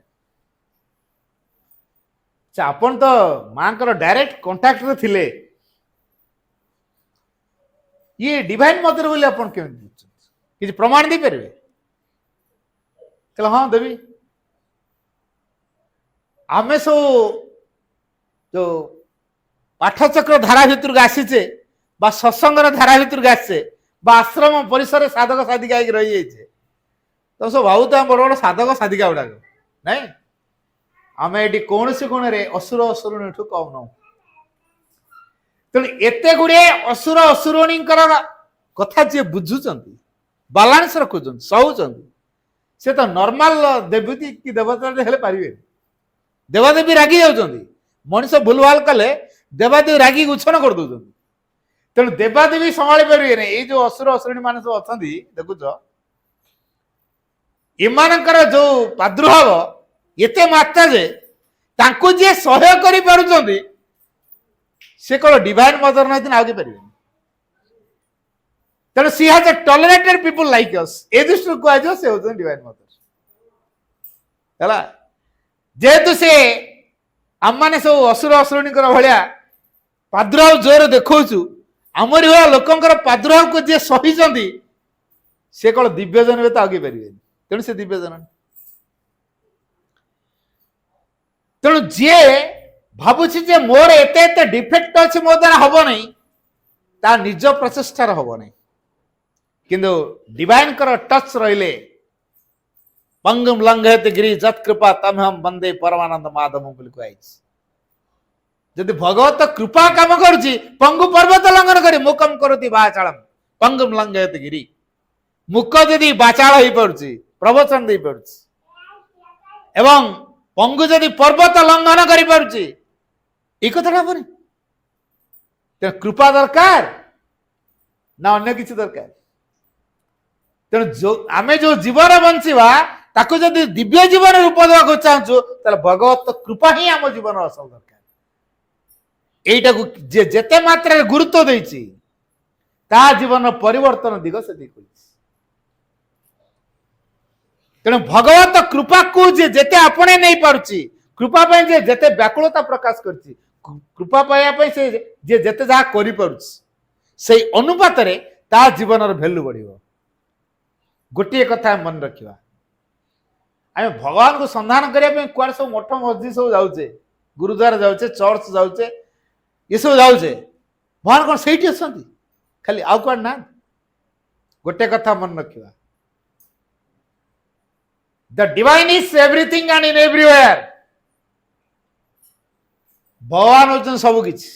A: आपन तो मां डायरेक्ट कांटेक्ट रे थिले ये डिवाइन मदर बोले आपन किसी प्रमाण दे पारे हाँ देवी आम सब जो पाठचक्र धारा भितर आसीचे बा सत्संगर धारा भितर आसचे बा आश्रम परिसर साधक साधिका होगी रही जाइए तो सब भावुत बड़ बड़ साधक साधिका गुड़ाक नहीं आम ये कौन से कोण रे असुर असुरुणी कम नौ तेणु एत गुड़े असुर असुरुणी कथा जी बुझुंट बालांस रखुंट सहूँ से तो नॉर्मल देवती कि देवता हेले पारे देवादेवी रागी जाऊँ मनीष भूल भाल कले देवादेवी रागी उच्छन कर दौरान ତେଣୁ ଦେବାଦେବୀ ସମ୍ଭାଳି ପାରିବେନି। ଏଇ ଯୋଉ ଅସୁର ଅସୁରିଣୀ ମାନେ ସବୁ ଅଛନ୍ତି ଦେଖୁଛ, ଏମାନଙ୍କର ଯୋଉ ପ୍ରାଦୁର୍ଭାବ ଏତେ ମାତ୍ରା ଯେ ତାଙ୍କୁ ଯିଏ ସହ୍ୟ କରିପାରୁଛନ୍ତି ସେ କଣ ଡିଭାଇନ ମଦର ନାହିଁ ଆଉ ପାରିବେନି। ତେଣୁ ସି ହାଜ ଟଲରେଟେଡ ପିପୁଲ ଲାଇକ୍ ଅସ୍, ଏ ଦୃଷ୍ଟିରୁ କୁହାଯିବ ସେ ହଉଛନ୍ତି ଡିଭାଇନ ମଦର ହେଲା। ଯେହେତୁ ସେ ଆମମାନେ ସବୁ ଅସୁର ଅସୁରୁଣୀଙ୍କର ଭଳିଆ ପ୍ରାଦୁର୍ଭାବ ଜୋର ଦେଖାଉଛୁ, ଆମରି ଭଳିଆ ଲୋକଙ୍କର ପ୍ରାଦୁର୍ଭାବକୁ ଯିଏ ସହିଛନ୍ତି ସେ କଣ ଦିବ୍ୟଜନ ତ ଆଗେଇ ପାରିବେନି। ତେଣୁ ସେ ଦିବ୍ୟଜନ। ତେଣୁ ଯିଏ ଭାବୁଛି ଯେ ମୋର ଏତେ ଏତେ ଡିଫେକ୍ଟ ଅଛି ମୋ ଦ୍ୱାରା ହବ ନାହିଁ, ତା ନିଜ ପ୍ରଚେଷ୍ଟାର ହବ ନାହିଁ। କିନ୍ତୁ ଡିଭାଇନଙ୍କର ଟଚ୍ ରହିଲେ ପଙ୍ଗୁମ ଲଙ୍ଘୟତ ଗିରି ଯତ୍ କୃପା ତମହମ ବନ୍ଦେ ପରମାନନ୍ଦ ମାଧବ ବୋଲି କୁହାଯାଇଛି। ଯଦି ଭଗବତ କୃପା କାମ କରୁଛି, ପଙ୍ଗୁ ପର୍ବତ ଲଙ୍ଘନ କରି ମୁକମ କରୁତି ବାଚାଳମ ପଙ୍ଗୁମ ଲଙ୍ଘୟତ ଗିରି। ମୁକ ଯଦି ବାଚାଳ ହେଇପାରୁଛି, ପ୍ରବଚନ ଦେଇପାରୁଛି, ଏବଂ ପଙ୍ଗୁ ଯଦି ପର୍ବତ ଲଙ୍ଘନ କରିପାରୁଛି, এই কথাটা ହବନି। ତେଣୁ କୃପା ଦରକାର ନା ଅନ୍ୟ କିଛି ଦରକାର? ତେଣୁ ଆମେ ଯୋଉ ଜୀବନ ବଞ୍ଚିବା ତାକୁ ଯଦି ଦିବ୍ୟ ଜୀବନ ରୂପ ଦେବାକୁ ଚାହୁଁଛୁ, ତାହେଲେ ଭଗବତ କୃପା ହିଁ ଆମ ଜୀବନର ଅସଲ ଦରକାର। এইটাକୁ ଯେତେ ମାତ୍ରାରେ ଗୁରୁତ୍ୱ ଦେଇଛି ତା ଜୀବନର ପରିବର୍ତ୍ତନ ଦିଗ ସେତିକି କରିଛି। ତେଣୁ ଭଗବତ କୃପାକୁ ଯିଏ ଯେତେ ଆପଣେଇ ନେଇ ପାରୁଛି, କୃପା ପାଇଁ ଯିଏ ଯେତେ ବ୍ୟାକୁଳତା ପ୍ରକାଶ କରିଛି, କୃପା ପାଇବା ପାଇଁ ସେ ଯିଏ ଯେତେ ଯାହା କରିପାରୁଛି, ସେଇ ଅନୁପାତରେ ତା ଜୀବନର ଭ୍ୟାଲୁ ବଢିବ। ଗୋଟିଏ କଥା ମନେ ରଖିବା, ଆମେ ଭଗବାନଙ୍କୁ ସନ୍ଧାନ କରିବା ପାଇଁ କୁଆଡେ ସବୁ ମଠ ମସଜିଦ ସବୁ ଯାଉଛେ, ଗୁରୁଦ୍ୱାର ଯାଉଛେ, ଚର୍ଚ୍ଚ ଯାଉଛେ, ଏସବୁ ଯାଉଛେ, ଭଗବାନ କଣ ସେଇଠି ଅଛନ୍ତି ଖାଲି, ଆଉ କୁଆଡେ ନା? ଗୋଟେ କଥା ମନେ ରଖିବା, the divine is everything and in everywhere. ଭଗବାନ ହଉଛନ୍ତି ସବୁ କିଛି।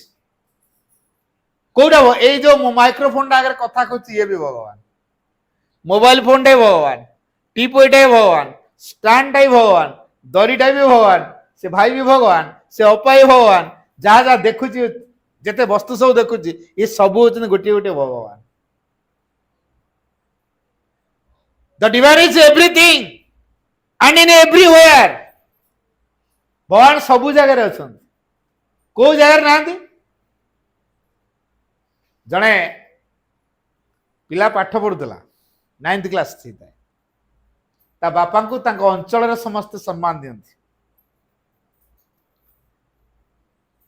A: କୋଉଟା? ଏଇ ଯୋଉ ମାଇକ୍ରୋଫୋନଟା ଆଗରେ କଥା କହୁଛି ଇଏ ବି ଭଗବାନ, ମୋବାଇଲ ଫୋନଟା ବି ଭଗବାନ, ଟିପଇଟା ବି ଭଗବାନ, ଷ୍ଟାଣ୍ଡଟା ବି ଭଗବାନ, ଦରିଟା ବି ଭଗବାନ, ସେ ଭାଇ ବି ଭଗବାନ, ସେ ଅପା ବି ଭଗବାନ, ଯାହା ଯାହା ଦେଖୁଛି ଯେତେ ବସ୍ତୁ ସବୁ ଦେଖୁଛି ଏ ସବୁ ହଉଛନ୍ତି ଗୋଟିଏ ଗୋଟିଏ ଭଗବାନ। The divine is everything and in everywhere. ଭଗବାନ ସବୁ ଜାଗାରେ ଅଛନ୍ତି, କୋଉ ଜାଗାରେ ନାହାନ୍ତି? ଜଣେ ପିଲା ପାଠ ପଢୁଥିଲା, 9th କ୍ଲାସ ଥାଏ, ତା ବାପାଙ୍କୁ ତାଙ୍କ ଅଞ୍ଚଳରେ ସମସ୍ତେ ସମ୍ମାନ ଦିଅନ୍ତି।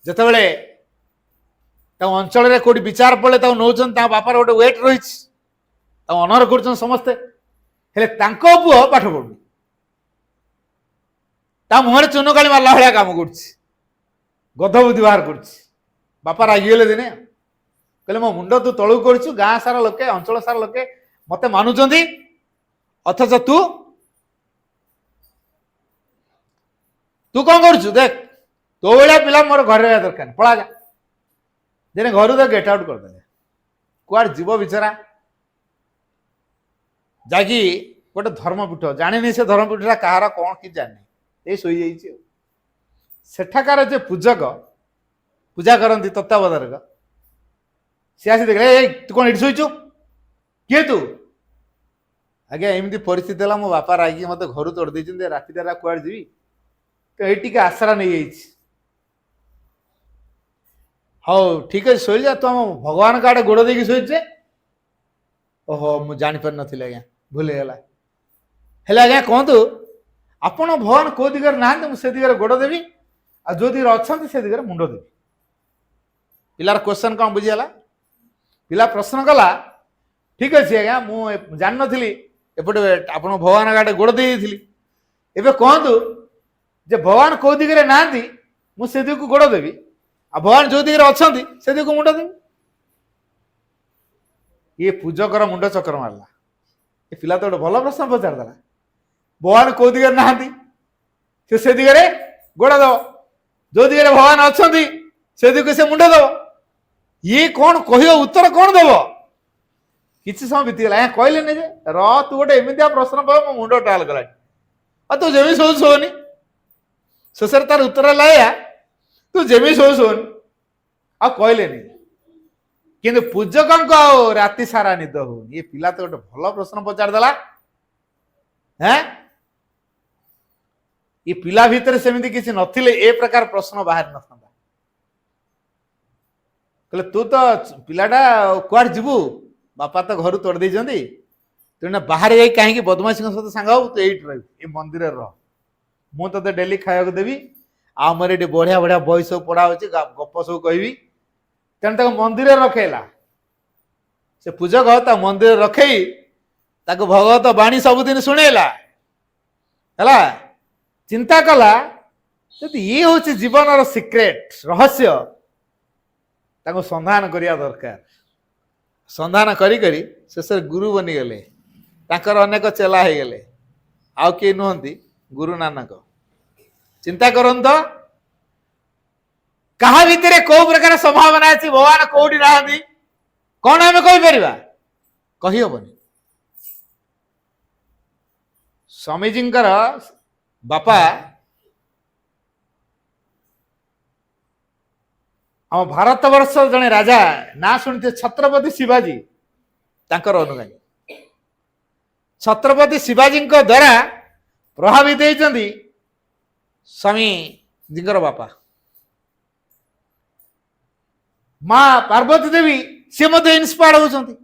A: ଯେତେବେଳେ ତାଙ୍କ ଅଞ୍ଚଳରେ କୋଉଠି ବିଚାର ପଡିଲେ ତାକୁ ନଉଛନ୍ତି, ତାଙ୍କ ବାପାର ଗୋଟେ ୱେଟ ରହିଛି, ତାକୁ ଅନର କରୁଛନ୍ତି ସମସ୍ତେ। ହେଲେ ତାଙ୍କ ପୁଅ ପାଠ ପଢୁନି, ତା ମୁହଁରେ ଚୂନକାଳି ମାରିଲା ଭଳିଆ କାମ କରୁଛି, ଗଧ ବୁଦ୍ଧି ବାହାର କରୁଛି। ବାପା ରାଗିଗଲେ ଦିନେ, କହିଲେ ମୋ ମୁଣ୍ଡ ତୁ ତଳକୁ କରୁଛୁ, ଗାଁ ସାରା ଲୋକେ, ଅଞ୍ଚଳ ସାରା ଲୋକେ ମତେ ମାନୁଛନ୍ତି, ଅଥଚ ତୁ କଣ କରୁଛୁ? ଦେଖ ତୋ ଭଳିଆ ପିଲା ମୋର ଘରେ ରହିବା ଦରକାର, ପଳା ଯା। ଦିନେ ଘରୁ ତ ଗେଟ୍ ଆଉଟ୍ କରିଦେଲେ। କୁଆଡେ ଯିବ ବିଚରା? ଯାଇକି ଗୋଟେ ଧର୍ମପୀଠ, ଜାଣିନି ସେ ଧର୍ମପୀଠଟା କାହାର କଣ କି ଜାଣିନି, ଏଇ ଶୋଇଯାଇଛି ଆଉ। ସେଠାକାର ଯେ ପୂଜକ ପୂଜା କରନ୍ତି ତତ୍ତ୍ୱାବଧାରକ, ସେ ଆସି ଦେଖିଲେ, ଏଇ ତୁ କଣ ଏଠି ଶୋଇଛୁ? କିଏ ତୁ? ଆଜ୍ଞା ଏମିତି ପରିସ୍ଥିତି ହେଲା, ମୋ ବାପା ରାଗିକି ମତେ ଘରୁ ତୋଡ଼ି ଦେଇଛନ୍ତି, ରାତିଟା କୁଆଡେ ଯିବି, ତ ଏଇ ଟିକେ ଆଶ୍ରା ନେଇଯାଇଛି। ହଉ ଠିକ ଅଛି ଶୋଇଯା, ତୁ ଆମ ଭଗବାନଙ୍କ ଆଡେ ଗୋଡ ଦେଇକି ଶୋଇଛେ। ଓହୋ ମୁଁ ଜାଣିପାରିନଥିଲି ଆଜ୍ଞା, ଭୁଲ ହେଇଗଲା। ହେଲେ ଆଜ୍ଞା କୁହନ୍ତୁ, ଆପଣ ଭଗବାନ କୋଉ ଦିଗରେ ନାହାନ୍ତି, ମୁଁ ସେ ଦିଗରେ ଗୋଡ ଦେବି, ଆଉ ଯୋଉ ଦିଗରେ ଅଛନ୍ତି ସେ ଦିଗରେ ମୁଣ୍ଡ ଦେବି। ପିଲାର କ୍ୱେଶ୍ଚନ କଣ ବୁଝିଗଲା? ପିଲା ପ୍ରଶ୍ନ କଲା, ଠିକ ଅଛି ଆଜ୍ଞା ମୁଁ ଜାଣିନଥିଲି, ଏପଟେ ଆପଣ ଭଗବାନ ଆଡେ ଗୋଡ ଦେଇ ଦେଇଥିଲି, ଏବେ କୁହନ୍ତୁ ଯେ ଭଗବାନ କୋଉ ଦିଗରେ ନାହାନ୍ତି ମୁଁ ସେ ଦିଗକୁ ଗୋଡ ଦେବି, ଆଉ ଭଗବାନ ଯୋଉ ଦିଗରେ ଅଛନ୍ତି ସେ ଦିଗକୁ ମୁଣ୍ଡ ଦେବି। ଇଏ ପୂଜକର ମୁଣ୍ଡ ଚକ୍ର ମାରିଲା। ଏ ପିଲା ତ ଗୋଟେ ଭଲ ପ୍ରଶ୍ନ ପଚାରିଦେଲା। ଭଗବାନ କୋଉ ଦିଗରେ ନାହାନ୍ତି ସେ ଦିଗରେ ଗୋଡ ଦବ, ଯୋଉ ଦିଗରେ ଭଗବାନ ଅଛନ୍ତି ସେ ଦିଗକୁ ସେ ମୁଣ୍ଡ ଦବ। ଇଏ କଣ କହିବ, ଉତ୍ତର କଣ ଦବ? କିଛି ସମୟ ବିତିଗଲା, ଆଜ୍ଞା କହିଲେନି ଯେ ର ତୁ ଗୋଟେ ଏମିତିଆ ପ୍ରଶ୍ନ ପାଉ ମୋ ମୁଣ୍ଡ ଟାଲ କଲାଣି, ଆଉ ତୁ ଯେମିତି ଶୋଉ ଶୋନି। ଶେଷରେ ତାର ଉତ୍ତର ହେଲା, ତୁ ଯେମିତି ଶୋଉ ଶୋନି। ଆଉ କହିଲେନି। କିନ୍ତୁ ପୂଜକଙ୍କ ଆଉ ରାତି ସାରା ନିଦ ହଉନି। ଏ ପିଲା ତ ଗୋଟେ ଭଲ ପ୍ରଶ୍ନ ପଚାରିଦେଲା। ଏ ପିଲା ଭିତରେ ସେମିତି କିଛି ନଥିଲେ ଏ ପ୍ରକାର ପ୍ରଶ୍ନ ବାହାରି ନଥାନ୍ତା। କହିଲେ ତୁ ତ ପିଲାଟା କୁଆଡେ ଯିବୁ, ବାପା ତ ଘରୁ ତୋଡ଼ି ଦେଇଛନ୍ତି, ତୁ ନା ବାହାରେ ଯାଇ କାହିଁକି ବଦମାସିଙ୍କ ସହିତ ସାଙ୍ଗ ହବୁ, ତୁ ଏଇଠି ରହିବୁ, ଏ ମନ୍ଦିରରେ ରହ, ମୁଁ ତତେ ଡେଲି ଖାଇବାକୁ ଦେବି, ଆମର ଏଠି ବଢିଆ ବଢିଆ ବହି ସବୁ ପଢା ହଉଛି, ଗପ ସବୁ କହିବି। ତେଣୁ ତାକୁ ମନ୍ଦିରରେ ରଖେଇଲା। ସେ ପୂଜକ ତା ମନ୍ଦିରରେ ରଖେଇ ତାକୁ ଭଗବତ ବାଣୀ ସବୁଦିନ ଶୁଣେଇଲା। ହେଲା, ଚିନ୍ତା କଲା ଯଦି ଇଏ ହଉଛି ଜୀବନର ସିକ୍ରେଟ ରହସ୍ୟ, ତାକୁ ସନ୍ଧାନ କରିବା ଦରକାର। ସନ୍ଧାନ କରି କରି ଶେଷରେ ଗୁରୁ ବନିଗଲେ। ତାଙ୍କର ଅନେକ ଚେଲା ହେଇଗଲେ। ଆଉ କିଏ ନୁହନ୍ତି, ଗୁରୁ ନାନକ। ଚିନ୍ତା କରନ୍ତୁ କାହା ଭିତରେ କୋଉ ପ୍ରକାର ସମ୍ଭାବନା ଅଛି, ଭଗବାନ କୋଉଠି ନାହାନ୍ତି କଣ ଆମେ କହିପାରିବା? କହିହବନି। ସ୍ୱାମୀଜୀଙ୍କର ବାପା ଆମ ଭାରତ ବର୍ଷ ଜଣେ ରାଜା, ନା ଶୁଣିଥିବେ ଛତ୍ରପତି ଶିବାଜୀ, ତାଙ୍କର ଅନୁଗାମୀ। ଛତ୍ରପତି ଶିବାଜୀଙ୍କ ଦ୍ୱାରା ପ୍ରଭାବିତ ହେଇଛନ୍ତି ସ୍ୱାମୀଜୀଙ୍କର ବାପା। ମା ପାର୍ବତୀ ଦେବୀ ସିଏ ମଧ୍ୟ ଇନ୍ସପାୟାର୍ଡ ହଉଛନ୍ତି।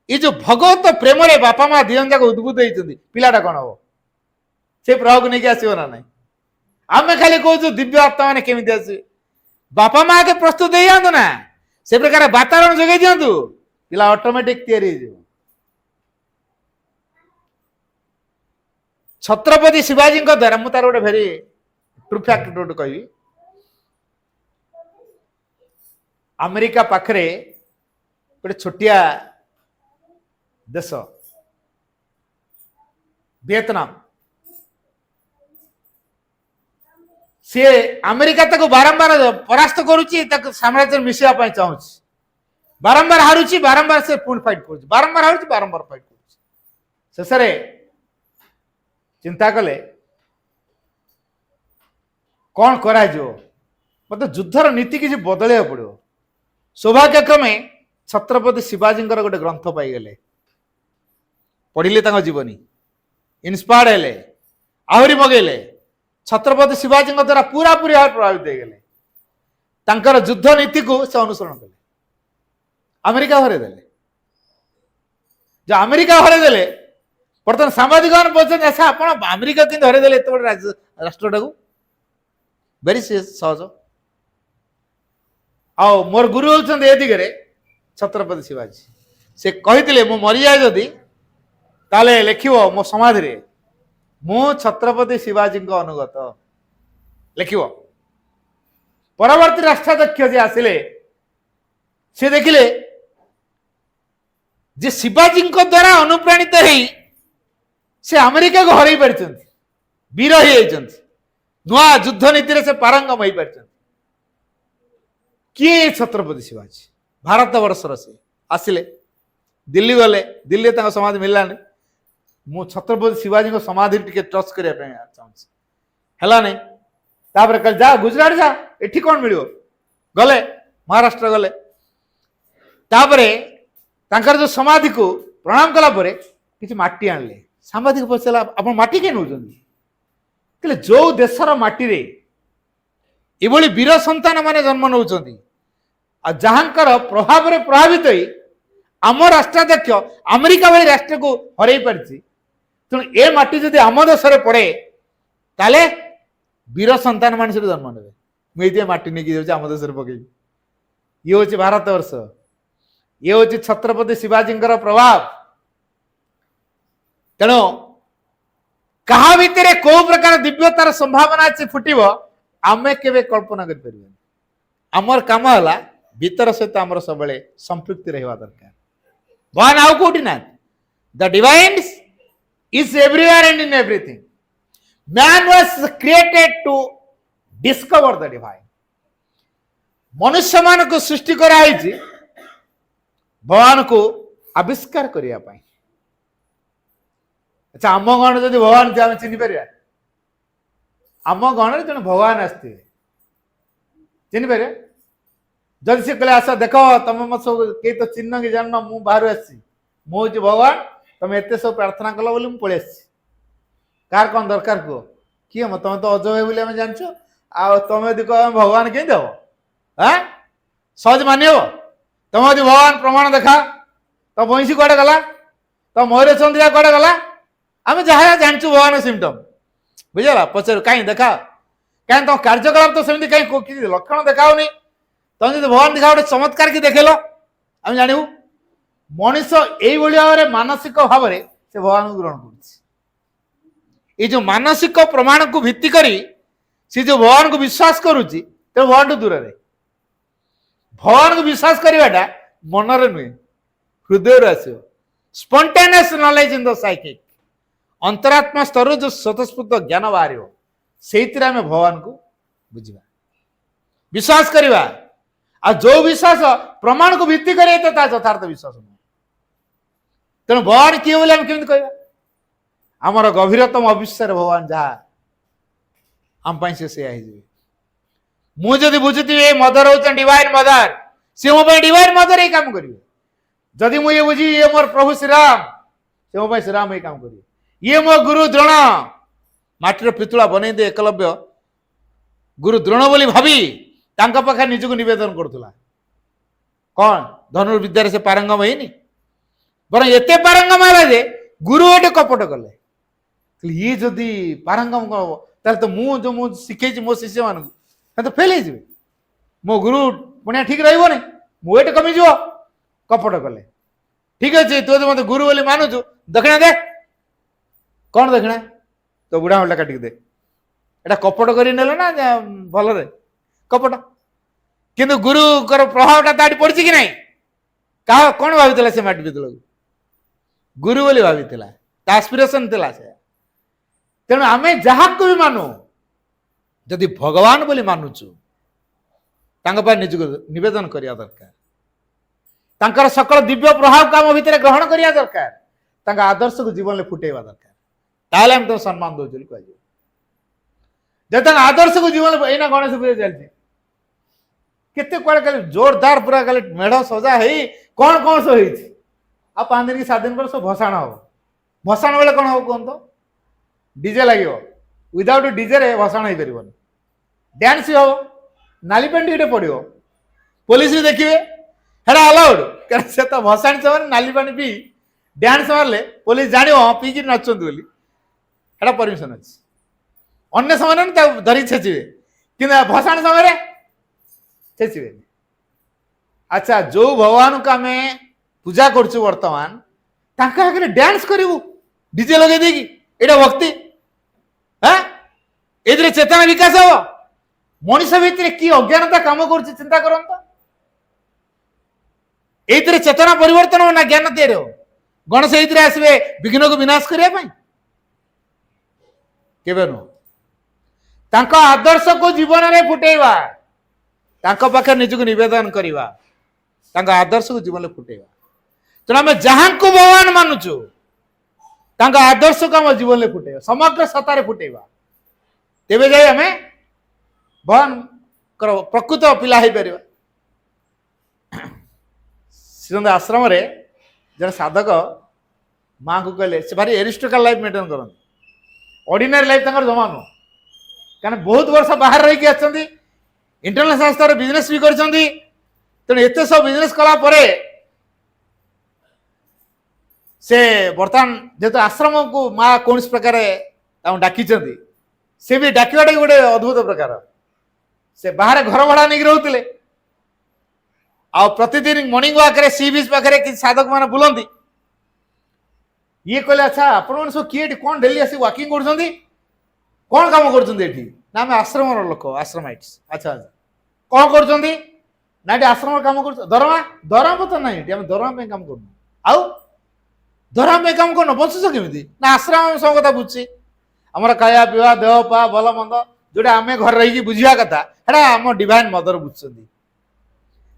A: ଏ ଯୋଉ ଭଗବତ ପ୍ରେମରେ ବାପା ମା ଦି ଜଣ ଯାକ ଉଦ୍ଭୁତ ହେଇଛନ୍ତି, ପିଲାଟା କଣ ହବ? ସେ ପ୍ରଭାବକୁ ନେଇକି ଆସିବ ନା ନାହିଁ? ଆମେ ଖାଲି କହୁଛୁ ଦିବ୍ୟ ଆତ୍ମା ମାନେ କେମିତି ଆସିବେ? ବାପା ମା କେ ପ୍ରସ୍ତୁତ ହେଇଯାଆନ୍ତୁ ନା, ସେ ପ୍ରକାର ବାତାବରଣ ଯୋଗାଇ ଦିଅନ୍ତୁ, ପିଲା ଅଟୋମେଟିକ ତିଆରି ହେଇଯିବ। ଛତ୍ରପତି ଶିବାଜୀଙ୍କ ଦ୍ୱାରା ମୁଁ ତାର ଗୋଟେ ଭେରି ଟ୍ରୁ ଫ୍ୟାକ୍ଟ ଗୋଟେ କହିବି। ଆମେରିକା ପାଖରେ ଗୋଟେ ଛୋଟିଆ ଦେଶ ଭିଏତନାମ, ସିଏ ଆମେରିକା ତାକୁ ବାରମ୍ବାର ପରାସ୍ତ କରୁଛି, ତାକୁ ସାମ୍ରାଜ୍ୟରେ ମିଶିବା ପାଇଁ ଚାହୁଁଛି, ବାରମ୍ବାର ହାରୁଛି, ବାରମ୍ବାର ସେ ପୁଣି ଫାଇଟ୍ କରୁଛି, ବାରମ୍ବାର ହାରୁଛି, ବାରମ୍ବାର ଫାଇଟ୍ କରୁଛି। ଶେଷରେ ଚିନ୍ତା କଲେ କଣ କରାଯିବ, ମତେ ଯୁଦ୍ଧର ନୀତି କିଛି ବଦଳେଇବାକୁ ପଡିବ। ସୌଭାଗ୍ୟକ୍ରମେ ଛତ୍ରପତି ଶିବାଜୀଙ୍କର ଗୋଟେ ଗ୍ରନ୍ଥ ପାଇଗଲେ, ପଢିଲେ ତାଙ୍କ ଜୀବନୀ, ଇନ୍ସପାୟାର୍ଡ ହେଲେ, ଆହୁରି ମଗେଇଲେ। ଛତ୍ରପତି ଶିବାଜୀଙ୍କ ଦ୍ୱାରା ପୁରାପୁରି ଭାବେ ପ୍ରଭାବିତ ହେଇଗଲେ। ତାଙ୍କର ଯୁଦ୍ଧ ନୀତିକୁ ସେ ଅନୁସରଣ କଲେ, ଆମେରିକା ହରେଇ ଦେଲେ। ଯେ ଆମେରିକା ହରେଇ ଦେଲେ, ବର୍ତ୍ତମାନ ସାମ୍ବାଦିକ ମାନେ ପଚାରୁଛନ୍ତି ଆଚ୍ଛା ଆପଣ ଆମେରିକା କେମିତି ହରେଇ ଦେଲେ ଏତେ ବଡ ରାଷ୍ଟ୍ରଟାକୁ? ଭେରି ସହଜ। ଆଉ ମୋର ଗୁରୁ ହଉଛନ୍ତି ଏ ଦିଗରେ ଛତ୍ରପତି ଶିବାଜୀ। ସେ କହିଥିଲେ ମୁଁ ମରିଯାଏ ଯଦି ତାହେଲେ ଲେଖିବ ମୋ ସମାଧିରେ ମୁଁ ଛତ୍ରପତି ଶିବାଜୀଙ୍କ ଅନୁଗତ, ଲେଖିବ। ପରବର୍ତ୍ତୀ ରାଷ୍ଟ୍ରାଧ୍ୟକ୍ଷ ଯିଏ ଆସିଲେ ସେ ଦେଖିଲେ ଯେ ଶିବାଜୀଙ୍କ ଦ୍ୱାରା ଅନୁପ୍ରାଣିତ ହେଇ ସେ ଆମେରିକାକୁ ହରେଇ ପାରିଛନ୍ତି, ବୀର ହେଇଯାଇଛନ୍ତି, ନୂଆ ଯୁଦ୍ଧ ନୀତିରେ ସେ ପାରଙ୍ଗମ ହେଇପାରିଛନ୍ତି। କିଏ ଛତ୍ରପତି ଶିବାଜୀ? ଭାରତ ବର୍ଷର ସେ ଆସିଲେ, ଦିଲ୍ଲୀ ଗଲେ, ଦିଲ୍ଲୀରେ ତାଙ୍କ ସମାଧି ମିଳିଲାନି। ମୁଁ ଛତ୍ରପତି ଶିବାଜୀଙ୍କ ସମାଧି ଟିକେ ଟଚ୍ କରିବା ପାଇଁ ଚାହୁଁଛି, ହେଲାନି। ତାପରେ କହିଲେ ଯା ଗୁଜରାଟ ଯା, ଏଠି କଣ ମିଳିବ? ଗଲେ ମହାରାଷ୍ଟ୍ର ଗଲେ। ତାପରେ ତାଙ୍କର ଯୋଉ ସମାଧିକୁ ପ୍ରଣାମ କଲା ପରେ କିଛି ମାଟି ଆଣିଲେ। ସାମ୍ବାଦିକ ପଚାରିଲା ଆପଣ ମାଟି କାହିଁ ନେଉଛନ୍ତି? କହିଲେ ଯୋଉ ଦେଶର ମାଟିରେ ଏଭଳି ବୀର ସନ୍ତାନ ମାନେ ଜନ୍ମ ନେଉଛନ୍ତି ଆଉ ଯାହାଙ୍କର ପ୍ରଭାବରେ ପ୍ରଭାବିତ ହେଇ ଆମ ରାଷ୍ଟ୍ରାଧ୍ୟକ୍ଷ ଆମେରିକା ଭଳି ରାଷ୍ଟ୍ରକୁ ହରେଇ ପାରିଛି, ତେଣୁ ଏ ମାଟି ଯଦି ଆମ ଦେଶରେ ପଡେ ତାହେଲେ ବୀର ସନ୍ତାନ ମାନେ ସେଠି ଜନ୍ମ ନେବେ। ମୁଁ ଏଇଥିପାଇଁ ମାଟି ନେଇକି ଯାଉଛି ଆମ ଦେଶରେ ପକେଇବି। ଇଏ ହଉଛି ଭାରତ ବର୍ଷ, ଇଏ ହଉଛି ଛତ୍ରପତି ଶିବାଜୀଙ୍କର ପ୍ରଭାବ। ତେଣୁ କାହା ଭିତରେ କୋଉ ପ୍ରକାର ଦିବ୍ୟତାର ସମ୍ଭାବନା ଅଛି ଫୁଟିବ ଆମେ କେବେ କଳ୍ପନା କରିପାରିବାନି। ଆମର କାମ ହେଲା ଭିତର ସହିତ ଆମର ସବୁବେଳେ ସମ୍ପୃକ୍ତି ରହିବା ଦରକାର। ଭଗବାନ ଆଉ କୋଉଠି ନାହାନ୍ତି। The divine is everywhere and in everything. Man was created to discover the divine. ମନୁଷ୍ୟ ମାନଙ୍କୁ ସୃଷ୍ଟି କରାଯାଇଛି ଭଗବାନକୁ ଆବିଷ୍କାର କରିବା ପାଇଁ। ଆଚ୍ଛା ଆମ ଗଣ ଯଦି ଭଗବାନ ଆମେ ଚିହ୍ନି ପାରିବା? ଆମ ଗଣରେ ଜଣେ ଭଗବାନ ଆସିଥିବେ, ଚିହ୍ନି ପାରିବା? जदि से कहले आस देख तुम मत सब कई तो चिन्ह कि जान मु बाहर आसी मुझे भगवान तुम एत सब प्रार्थना कल बोली मुझे पलि आसी कार कौन दरकार कह किए तुम तो अजय बोली आम जानछ आ तुम यदि कह भगवान कहीं देव हाँ सहज मान तुम यदि भगवान प्रमाण देखा तो भैंसी कड़े गला तो मयूर चंद्रिया कड़े गला आम जहाँ जानचु भगवान सिमटम बुझेगा पचार कहीं देखा कहीं तुम कार्यकलाप तो सेमती कहीं लक्षण देखाओनी तुम जो भगवान देखा गोटे चमत्कार की देखेल आम जानू मनीष यही भाव में मानसिक भाव से भगवान को ग्रहण कर जो मानसिक प्रमाण को भित्ति करी सी जो भगवान को विश्वास करुच्ची तो भगवान दूर रे भगवान को विश्वास करवाटा मनरे नुहे हृदय आस spontaneous knowledge in the psychic अंतरात्मा स्तर जो स्वतस्फूर्त ज्ञान बाहर से भगवान को बुझा विश्वास करवा आ जो विश्वास प्रमाण को भित्ति करे तो यथार्थ विश्वास नुह तेणु भगवान किए बोले केमी कह आमर गभीरतम अविश्वास भगवान जहाँ आम से मुझे बुझुथी मदर हो डिवाइन मदर सी मो डिवाइन मदर ये काम करेंगे जदि मुझे बुझी ये मोर प्रभु श्रीराम से मो श्रीराम ये काम करेंगे ये मो गुरु द्रोण माटीर पितुला बनई दे एकलव्य गुरु द्रोण बोली भावी तांका पाखे निजको निवेदन करुला कौन धनुर्विद्या से पारंगम है बर एत पारंगम है गुरु गोटे कपट कले ये जदि पारंगम तो मुझे शिखे मो शिष्य मान तो फेल हो मो गुरु पुणिया ठीक रही वेट कमिज कपट कले ठीक अच्छे तू मत गुरु बोली मानुचु दक्षिणा दे कौन दक्षिणा तो बुढ़ा हल्ला काटिक दे एटा कपट कर ना भल कपट किंतु गुरु प्रभाव टा पड़ी कि नहीं कहा कौन भाई से माटी पितल गुरु बोली भाई आस्पिरेसन से तेणु आम जहाँ को भी मानु जदि भगवान बोली मानुचु निजक निवेदन करिया दरकार तांकर सकल दिव्य प्रभाव काम भितर ग्रहण करिया दरकार आदर्श को जीवन में फुटेवा दरकार ताले हम तो सम्मान दो कह जब आदर्श को जीवन में एना गणेश पूजा चलती केते कड़े खाली जोरदार पूरा खाली मेढ़ सजा है कौन कौन सब होती आ 5 दिन की 7 दिन पर सब भसाण हम भसाण बेले कौन हम कहते डीजे लगे विदाउट डीजे रे भसाण हो पार डांस भी हम नाली पेंट गोटे पड़ो पुलिस भी देखिए हेरा अलाउड कारण से तो भसाणी समय नाली पानी पी डांस मारे पुलिस जान पीकी नाचुंत बोली हेटा परमिशन अच्छी अन्य समय धरी छेचिवे कि भसाण समय छेचिवे अच्छा जो भगवान को आम पूजा करछु वर्तमान आगे डांस करू डीजे लगे देगी एटा भक्ति हाँ ए चेतना विकास हम मनीष भितर कि अज्ञानता काम कर चिंता करता ये चेतना परिवर्तन हो ना ज्ञान तैयारी हो गणेश ये आसवे विघ्न को विनाश करने केवे नुह आदर्श को जीवन में फुटेवा पाखे निजक निवेदन करवा आदर्श को जीवन में फुटेवा तेना आम जहाँ को भगवान मानुचु आदर्श को आम जीवन में फुटेवा समग्र सतारे फुटेवा तेबे जाए आम भगवान प्रकृत पिला हो पार श्रीनंद आश्रम रे जन साधक माँ को कहले से भारी एरिस्टोक्रेटिक लाइफ मेंटेन करते ऑर्डिनरी लाइफ जमा नुह कारण बहुत वर्ष बाहर रही आछंती इंटरनेशनल स्तर बिजनेस भी करछंती तेणु एत सब बिजनेस कला परे से बर्तमान जेहेतु आश्रम को माँ कौन प्रकार डाकी से भी डाकवाटा गोटे अद्भुत प्रकार से बाहर घर भड़ा नहीं रोते आ प्रतिदिन मॉर्निंग वॉक रे सी बीच पाखे कि साधक मैंने बुलंती ये कहले अच्छा आपण सब किए कौन डेली आसी वॉकिंग कर कौन काम कर आम आश्रम लोक आश्रमाइट्स अच्छा अच्छा कौन कर आश्रम काम कर दरमा दरमा तो ना आम दरमा काम कर आउ दरमा काम कर बचुस केमी ना आश्रम सब कथा बुझी आमर खाया पीवा देह पा भल मंद जोटा आम घर रही बुझा कथा है आम डिवाइन मदर बुझुं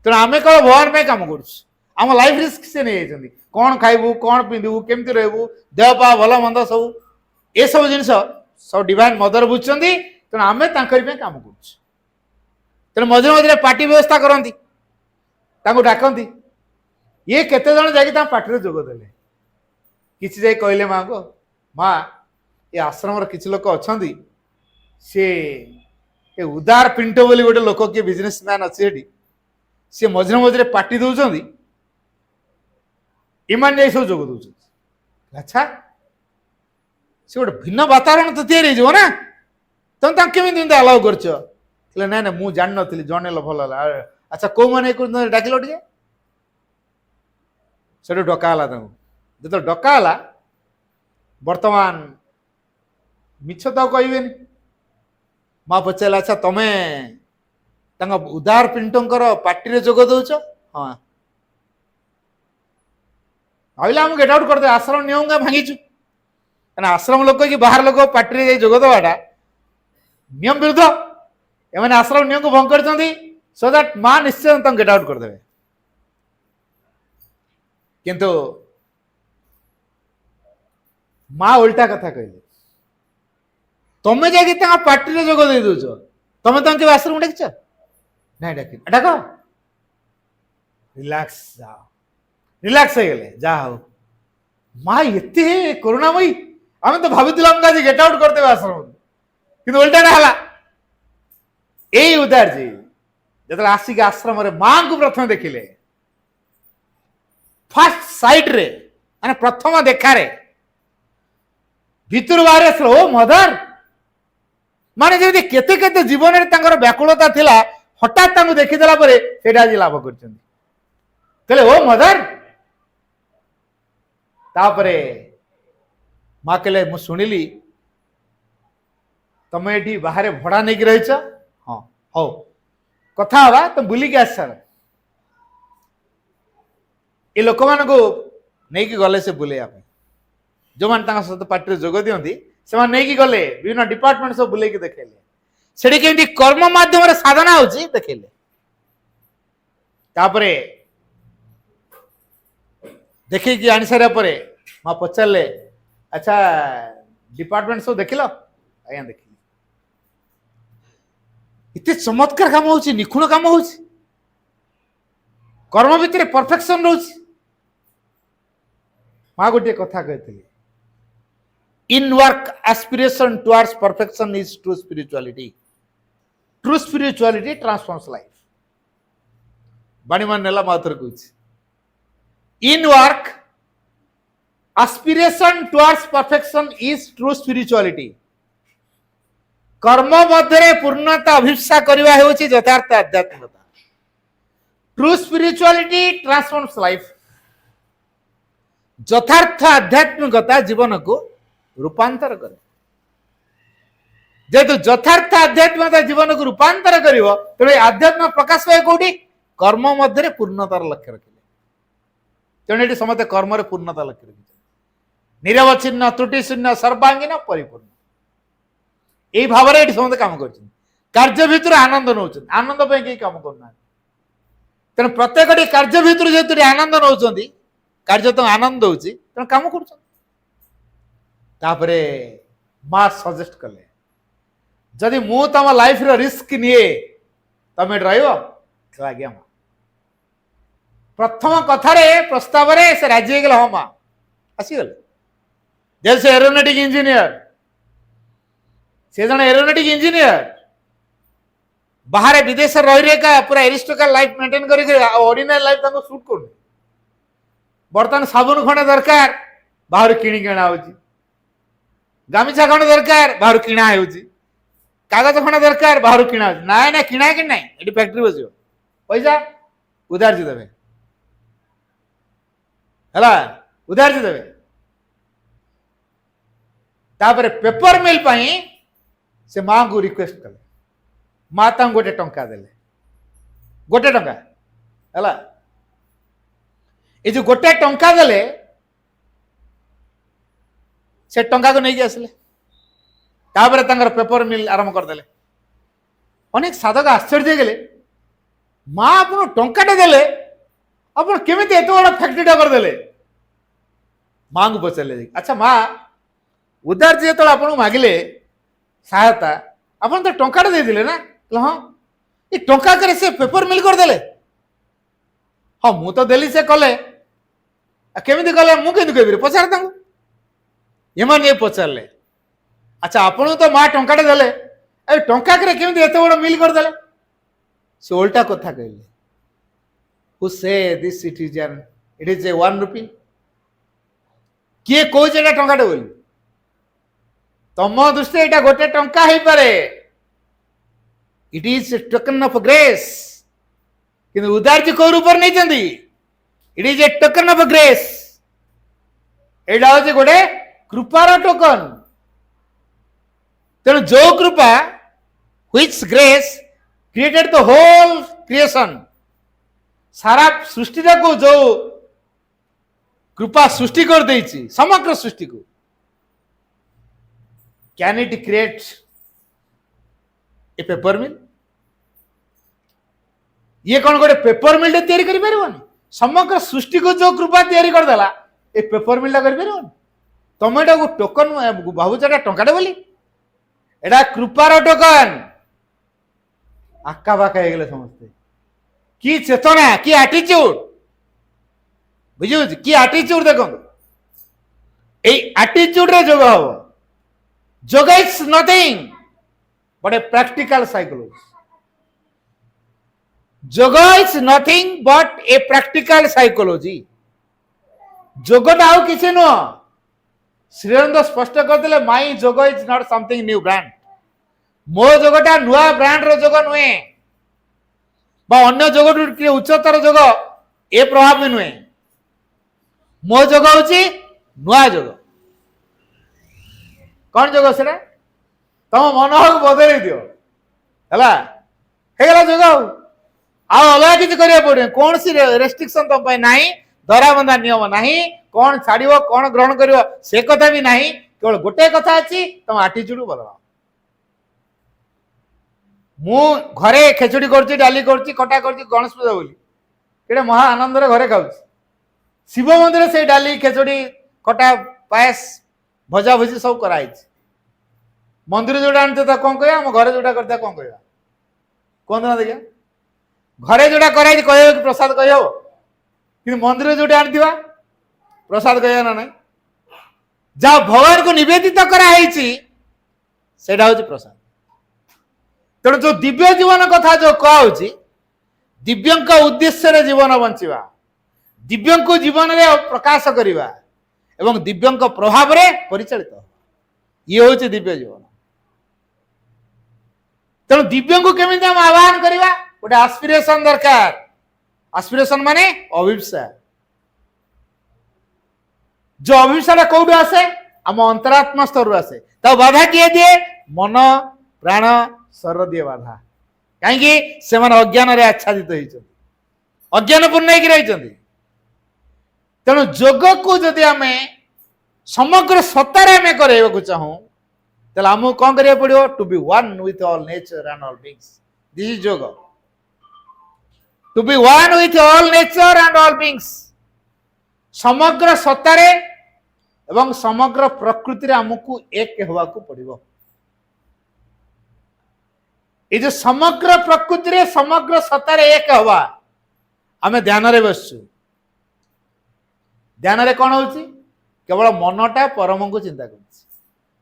A: तेणु आम कल भगवान में काम करम लाइफ रिस्क से नहीं कौन खाइबू कौन पिंधु केमती रहबू देह पा भल मंद सब ये सब जिन सब डिवाइन मदर बुझुं तेणु आम काम कर तेणु मझे मझे पार्टी व्यवस्था करती ତାଙ୍କୁ ଡାକନ୍ତି। ଇଏ କେତେ ଜଣ ଯାଇକି ତାଙ୍କ ପାଟିରେ ଯୋଗ ଦେଲେ। କିଛି ଯାଇ କହିଲେ ମାଙ୍କୁ, ମା ଏ ଆଶ୍ରମର କିଛି ଲୋକ ଅଛନ୍ତି, ସେ ଉଦାର ପିଣ୍ଟୋ ବୋଲି ଗୋଟେ ଲୋକ କିଏ ବିଜନେସ ମ୍ୟାନ ଅଛି ସେଠି, ସିଏ ମଝିରେ ମଝିରେ ପାଟି ଦଉଛନ୍ତି, ଏମାନେ ଯାଇ ସବୁ ଯୋଗ ଦଉଛନ୍ତି। ଆଚ୍ଛା, ସେ ଗୋଟେ ଭିନ୍ନ ବାତାବରଣ ତ ତିଆରି ହେଇଯିବ ନା, ତମେ ତାଙ୍କୁ କେମିତି ଏମିତି ଆଲାଉ କରିଛ? ନାଇଁ ନାଇଁ ମୁଁ ଜାଣିନଥିଲି, ଜଣେଇଲ ଭଲ ହେଲା। ଆଚ୍ଛା କୋଉମାନେ ଡାକିଲ ଟିକେ? ସେଠୁ ଡକା ହେଲା ତାଙ୍କୁ। ଯେତେବେଳେ ଡକା ହେଲା, ବର୍ତ୍ତମାନ ମିଛ ତ କହିବେନି। ମା ପଚାରିଲା, ଆଚ୍ଛା ତମେ ତାଙ୍କ ଉଦାର ପିଣ୍ଟଙ୍କର ପାର୍ଟିରେ ଯୋଗ ଦଉଛ? ହଁ। ଭାବିଲା ଆମକୁ ଗେଟ୍ ଆଉଟ୍ କରିଦେବେ, ଆଶ୍ରମ ନିୟମ ଭାଙ୍ଗିଛୁ। କାରଣ ଆଶ୍ରମ ଲୋକ କି ବାହାର ଲୋକ ପାର୍ଟିରେ ଯାଇ ଯୋଗ ଦେବାଟା ନିୟମ ବିରୁଦ୍ଧ। ଏମାନେ ଆଶ୍ରମ ନିୟମକୁ ଭଙ୍ଗ କରିଛନ୍ତି, ସୋ ଦ୍ୟାଟ୍ ମା ନିଶ୍ଚୟ ତାଙ୍କୁ ଗେଟ୍ ଆଉଟ୍ କରିଦେବେ। କିନ୍ତୁ ମା ଓଲଟା କଥା କହିଲେ, ତମେ ଯାଇକି ତାଙ୍କ ପାର୍ଟିରେ ଯୋଗ ଦେଇ ଦଉଛ, ତମେ ତାଙ୍କୁ କେବେ ଆଶ୍ରମ ଡାକିଛ? ନାଇଁ ଡାକିନି। ଡାକ। ରିଲାକ୍ସ ଯାଅ। ରିଲାକ୍ସ ହେଇଗଲେ। ଯାହା ହଉ ମା ଏତେ କରୁଣାମୟୀ, ଆମେ ତ ଭାବିଥିଲୁ ଆମକୁ ଆଜି ଗେଟ୍ ଆଉଟ୍ କରିଦେବେ ଆଶ୍ରମ, କିନ୍ତୁ ଓଲଟାଟା ହେଲା। ଏଇ ଉଦାରଜୀ ଯେତେବେଳେ ଆସିକି ଆଶ୍ରମରେ ମାଙ୍କୁ ପ୍ରଥମେ ଦେଖିଲେ, ଫାର୍ଷ୍ଟ ସାଇଟରେ ମାନେ ପ୍ରଥମ ଦେଖାରେ ଭିତରୁ ବାହାରି ଆସିଲ, ଓ ମଦର। ମାନେ ଯେମିତି କେତେ କେତେ ଜୀବନରେ ତାଙ୍କର ବ୍ୟାକୁଳତା ଥିଲା, ହଠାତ୍ ତାଙ୍କୁ ଦେଖିଦେଲା ପରେ ସେଇଟା ଆଜି ଲାଭ କରିଛନ୍ତି। କହିଲେ ଓ ମଦର। ତାପରେ ମା କହିଲେ, ମୁଁ ଶୁଣିଲି ତମେ ଏଠି ବାହାରେ ଭଡା ନେଇକି ରହିଛ। ହଁ ହଉ କଥା ହବା, ତମେ ବୁଲିକି ଆସିଛ। ଏ ଲୋକମାନଙ୍କୁ ନେଇକି ଗଲେ ସେ ବୁଲେଇବା ପାଇଁ, ଯୋଉମାନେ ତାଙ୍କ ସହିତ ପାର୍ଟିରେ ଯୋଗ ଦିଅନ୍ତି ସେମାନେ ନେଇକି ଗଲେ, ବିଭିନ୍ନ ଡିପାର୍ଟମେଣ୍ଟ ସବୁ ବୁଲେଇକି ଦେଖେଇଲେ, ସେଠି କେମିତି କର୍ମ ମାଧ୍ୟମରେ ସାଧନା ହଉଛି ଦେଖେଇଲେ। ତାପରେ ଦେଖେଇକି ଆଣି ସାରିବା ପରେ ମା ପଚାରିଲେ, ଆଚ୍ଛା ଡିପାର୍ଟମେଣ୍ଟ ସବୁ ଦେଖିଲ? ଆଜ୍ଞା ଦେଖିଲି। ଏତେ ଚମତ୍କାର କାମ ହଉଛି, ନିଖୁଣ କାମ ହଉଛି, କର୍ମ ଭିତରେ ପରଫେକ୍ସନ ରହୁଛି। ମା ଗୋଟିଏ କଥା କହିଥିଲେ, inward aspiration towards perfection is true spirituality. True spirituality transforms life. ବାଣୀମାନ ନେଲା ମା ଥରେ କହୁଛି, ଇନୱାର୍କ aspiration towards perfection is true spirituality. କର୍ମ ମଧ୍ୟରେ ପୂର୍ଣ୍ଣତା ଅଭିପ୍ସା କରିବା ହେଉଛି ଯଥାର୍ଥ ଆଧ୍ୟାତ୍ମିକତା। True spirituality transforms life. ଯଥାର୍ଥ ଆଧ୍ୟାତ୍ମିକତା ଜୀବନକୁ ରୂପାନ୍ତର କରେ। ଯେହେତୁ ଯଥାର୍ଥ ଆଧ୍ୟାତ୍ମିକତା ଜୀବନକୁ ରୂପାନ୍ତର କରିବ, ତେଣୁ ଆଧ୍ୟାତ୍ମ ପ୍ରକାଶ ପାଏ କୋଉଠି? କର୍ମ ମଧ୍ୟରେ ପୂର୍ଣ୍ଣତାର ଲକ୍ଷ୍ୟ ରଖିଲେ। ତେଣୁ ଏଠି ସମସ୍ତେ କର୍ମରେ ପୂର୍ଣ୍ଣତା ଲକ୍ଷ୍ୟ ରଖିଛନ୍ତି। ନିରବଚ୍ଛିନ୍ନ ତ୍ରୁଟି ଶୂନ୍ୟ ସର୍ବାଙ୍ଗୀନ ପରିପୂର୍ଣ୍ଣ, এই ଭାବରେ ଏଠି ସମସ୍ତେ କାମ କରୁଛନ୍ତି। କାର୍ଯ୍ୟ ଭିତରୁ ଆନନ୍ଦ ନେଉଛନ୍ତି, ଆନନ୍ଦ ପାଇଁ କେହି କାମ କରୁନାହାନ୍ତି। ତେଣୁ ପ୍ରତ୍ୟେକଟି କାର୍ଯ୍ୟ ଭିତରୁ ଯେହେତୁ ଆନନ୍ଦ ନେଉଛନ୍ତି, କାର୍ଯ୍ୟ ତ ଆନନ୍ଦ ଦଉଛି, ତେଣୁ କାମ କରୁଛନ୍ତି। ତାପରେ ମା ସଜେଷ୍ଟ କଲେ, ଯଦି ମୁଁ ତମ ଲାଇଫର ରିସ୍କ ନିଏ ତମେ ରହିବ? ଆଜ୍ଞା ମା। ପ୍ରଥମ କଥାରେ ପ୍ରସ୍ତାବରେ ସେ ରାଜି ହେଇଗଲେ, ହଁ ମା। ଆସିଗଲେ। ଯେ ସେ ଏରୋନଟିକ ଇଞ୍ଜିନିୟର, ସେ ଜଣେ ଏରୋନଟିକ ଇଞ୍ଜିନିୟର, ବାହାରେ ବିଦେଶରେ ରହି ରହିକା ପୁରା ଏରିଷ୍ଟୋକ୍ରାଟ ଲାଇଫ ମେଣ୍ଟେନ କରିକି ଅର୍ଡିନାରୀ ଲାଇଫ ତାଙ୍କୁ ସୁଟ୍ କରୁନି। ବର୍ତ୍ତମାନ ସାବୁନ ଖଣ୍ଡେ ଦରକାର, ବାହାରୁ କିଣିକି ଅଣା ହଉଛି। ଗାମିଛା ଖଣ୍ଡେ ଦରକାର, ବାହାରୁ କିଣା ହେଉଛି। କାଗଜ ଖଣ୍ଡେ ଦରକାର, ବାହାରୁ କିଣା ହଉଛି। ନାଇଁ ନାଇଁ କିଣା କି ନାଇଁ, ଏଠି ଫ୍ୟାକ୍ଟ୍ରି ବସିବ, ପଇସା ଉଧାରଜି ଦେବେ, ହେଲା ଉଧାରଜି ଦେବେ। ତାପରେ ପେପର ମିଲ୍ ପାଇଁ ସେ ମାଙ୍କୁ ରିକ୍ୱେଷ୍ଟ କଲେ, ମା ତାଙ୍କୁ ଗୋଟେ ଟଙ୍କା ଦେଲେ, ଗୋଟେ ଟଙ୍କା ହେଲା। ଏ ଯୋଉ ଗୋଟେ ଟଙ୍କା ଦେଲେ, ସେ ଟଙ୍କାକୁ ନେଇକି ଆସିଲେ, ତାପରେ ତାଙ୍କର ପେପର ମିଲ୍ ଆରମ୍ଭ କରିଦେଲେ। ଅନେକ ସାଧକ ଆଶ୍ଚର୍ଯ୍ୟ ହେଇଗଲେ, ମା ଆପଣ ଟଙ୍କାଟେ ଦେଲେ, ଆପଣ କେମିତି ଏତେ ବଡ ଫ୍ୟାକ୍ଟ୍ରିଟା କରିଦେଲେ? ମାଙ୍କୁ ପଚାରିଲେ, ଆଚ୍ଛା ମା, ଉଦାରଜୀ ଯେତେବେଳେ ଆପଣଙ୍କୁ ମାଗିଲେ ସହାୟତା, ଆପଣ ତ ଟଙ୍କାଟେ ଦେଇଥିଲେ ନା? ହଁ। ଏ ଟଙ୍କା କରି ସେ ପେପର ମିଲ୍ କରିଦେଲେ। हाँ मु तो देली से कले केमिति कले मु केमिति कहबि पचार तांगु एमान ये पचारले अच्छा आपण तो माँ टंकाटे देले ए टंका करे केमिति एते बड़ मिल कर देले से उल्टा कथा कहले हु से दिस सिटीजन इट इज ए 1 रुपी किए कौच एटा टंकाटे बोली तम दृष्टि एटा गोटे टंका ही पारे it is a token of grace किंतु उदार जी को ऊपर नहीं चंदी it is a token of grace एटा होचे गोटे कृपार टोकन तेणु जो कृपा which grace created the whole creation सारा सृष्टि को जो कृपा सृष्टि कर देछि समग्र सृष्टि को can it create a paper mill ये कौन गोटे पेपर मिल तैयारी करि परिबोनी समग्र सृष्टि को जो कृपा तैयारी कर देला ए पेपर मिल करि परिबोनी तुम एटा टोकन भावुच एटा टंकाटे बोली एटा कृपार टोकन आका बाका हो गले समस्ते कि चेतना कि एटीट्यूड बुझे कि एटीट्यूड देखो एटीट्यूड रे जोग हम yoga is nothing but a practical psychology yoga is nothing but a practical psychology जोगटा आउ किसी नुह श्रीरंद स्पष्ट करते my yoga is not something new brand मो जोगटा नुआ ब्रांड रो जोग नुहे अन्य जोग उच्चतर जोग ए प्रभाव भी नुहे मो जोग हूँ नुआ जोग कौन जोग से तुम मनोभाव बदल दिगला जोग अलग किसी करा पड़े कौन सी रेस्ट्रिक्शन तुम ना धराबंधा नियम ना कौन छाड़ कौन ग्रहण कर से कथा भी ना केवल गोटे कथा अच्छी तुम आटीट्यूड बदल मु घरे खेचुड़ी कर डाली कर खटा कर गणेश पूजा बोली केटे महा आनंद घरे खाऊ शिव मंदिर से डाली खेचुड़ी खटा पायस भजा भुजी सब कराई मंदिर जोटा आनते तो कौन कह घरे जोटा करता कौन कह कहते ना देखिए घरे जोटा कराई कह प्रसाद कह कि मंदिर जोटा आनी प्रसाद कह ना ना जहाँ भगवान को निवेदित कराई प्रसाद तेणु जो दिव्य जीवन कथा जो कहुची दिव्यंक उद्देश्य जीवन बंचवा दिव्यंक जीवन रे प्रकाश करवा एवं दिव्यंक प्रभाव रे परिचालित ये हूँ दिव्य जीवन तेणु दिव्यंक केमिति हम आह्वान करवा गोटे आस्पिरेशन दरकार आस्पिरेशन माने अभिप्सा जो अभिप्सा कौटू आसे आम अंतरात्मा स्तर आसे तो बाधा किए दिए मन प्राण शरीर दिए बाधा कहीं से अज्ञान आच्छादित होती अज्ञानपूर्ण होती तेणु जोग को जदि आम समग्र सत्तार आम कर चाहूँ तो आमको कौन करा पड़ो to be one with all nature and all beings this is yoga to be one with all nature and all beings समग्र सत्तार एवं समग्र प्रकृति आमको एक होगा पड़ो ये जो समग्र प्रकृति रे समग्र सत्तार एक हवा आम ध्यान रे बसु ध्यान रे कौन होची केवल मनटा परम को चिंता कर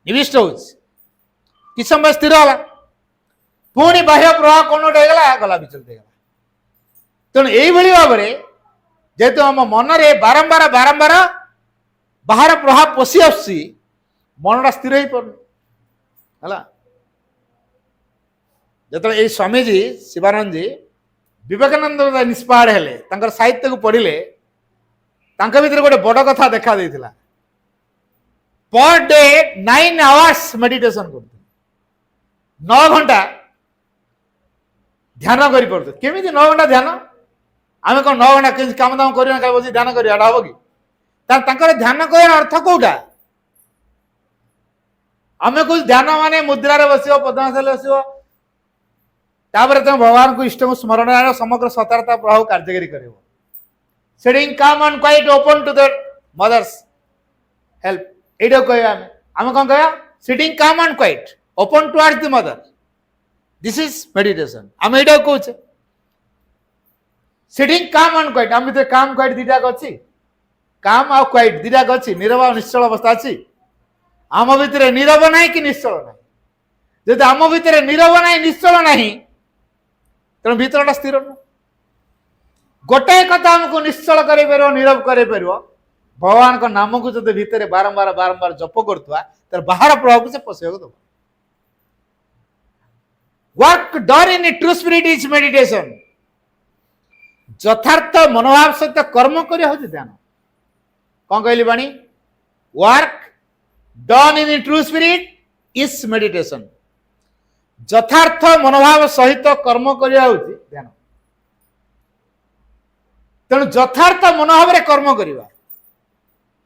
A: निविष्ट हो समय स्थिर है पुणी बाह्य प्रभाव कौन गोटे गला विचलित होगा तेणु यही भाव में जेहेतु आम मन रे बारंबार बारंबार बाहर प्रभाव पशि आसी मनटा स्थिर हो पार जो ये स्वामीजी शिवानंद जी विवेकानंद निष्पाड़ हेले साहित्य को पढ़ले भीतर गोटे बड़ कथा देखा देता पर डे 9 आवर्स मेडिटेशन करते 9 घंटा ध्यान कर केमी 9 घंटा ध्यान आम कौन 9 घंटा कम दाम कर बस ध्यान कर हम कि ध्यान कर अर्थ कौटा आम कुछ ध्यान माने मुद्रा बस पद्मासन बस तापर तुम भगवान को इष्ट को स्मरण आण समग्र सतर्कता प्रभाव कार्यकारी कर sitting calm and quite open to the mother's help एटा कह आम कौन कह sitting calm and quite open towards the mother this is meditation आम एटा कहे सिटिंग काम एंड क्वाइट आम भीतर काम क्वाइट दीटा अच्छी काम आ क्वाइट दीटा अच्छी नीरव आ निश्चल अवस्था अच्छी आम भीतर नीरव ना कि निश्चल ना जब आम भीतर नीरव ना निश्चल ना तेणु भीतरटा स्थिर न गोटाए कथा आमको निश्चल कर नीरव कर भगवान का नाम को जो भीतर बारंबार बारंबार जप करुवा तर बाहर प्रभाव को से पशा दब work done in true spirit is meditation यथार्थ मनोभाव सहित कर्म करिया होछि ध्यान कौन कहली बाणी work done in true spirit is meditation यथार्थ मनोभाव सहित कर्म करिया होछि ध्यान तेणु यथार्थ मनोभाव रे कर्म करिवा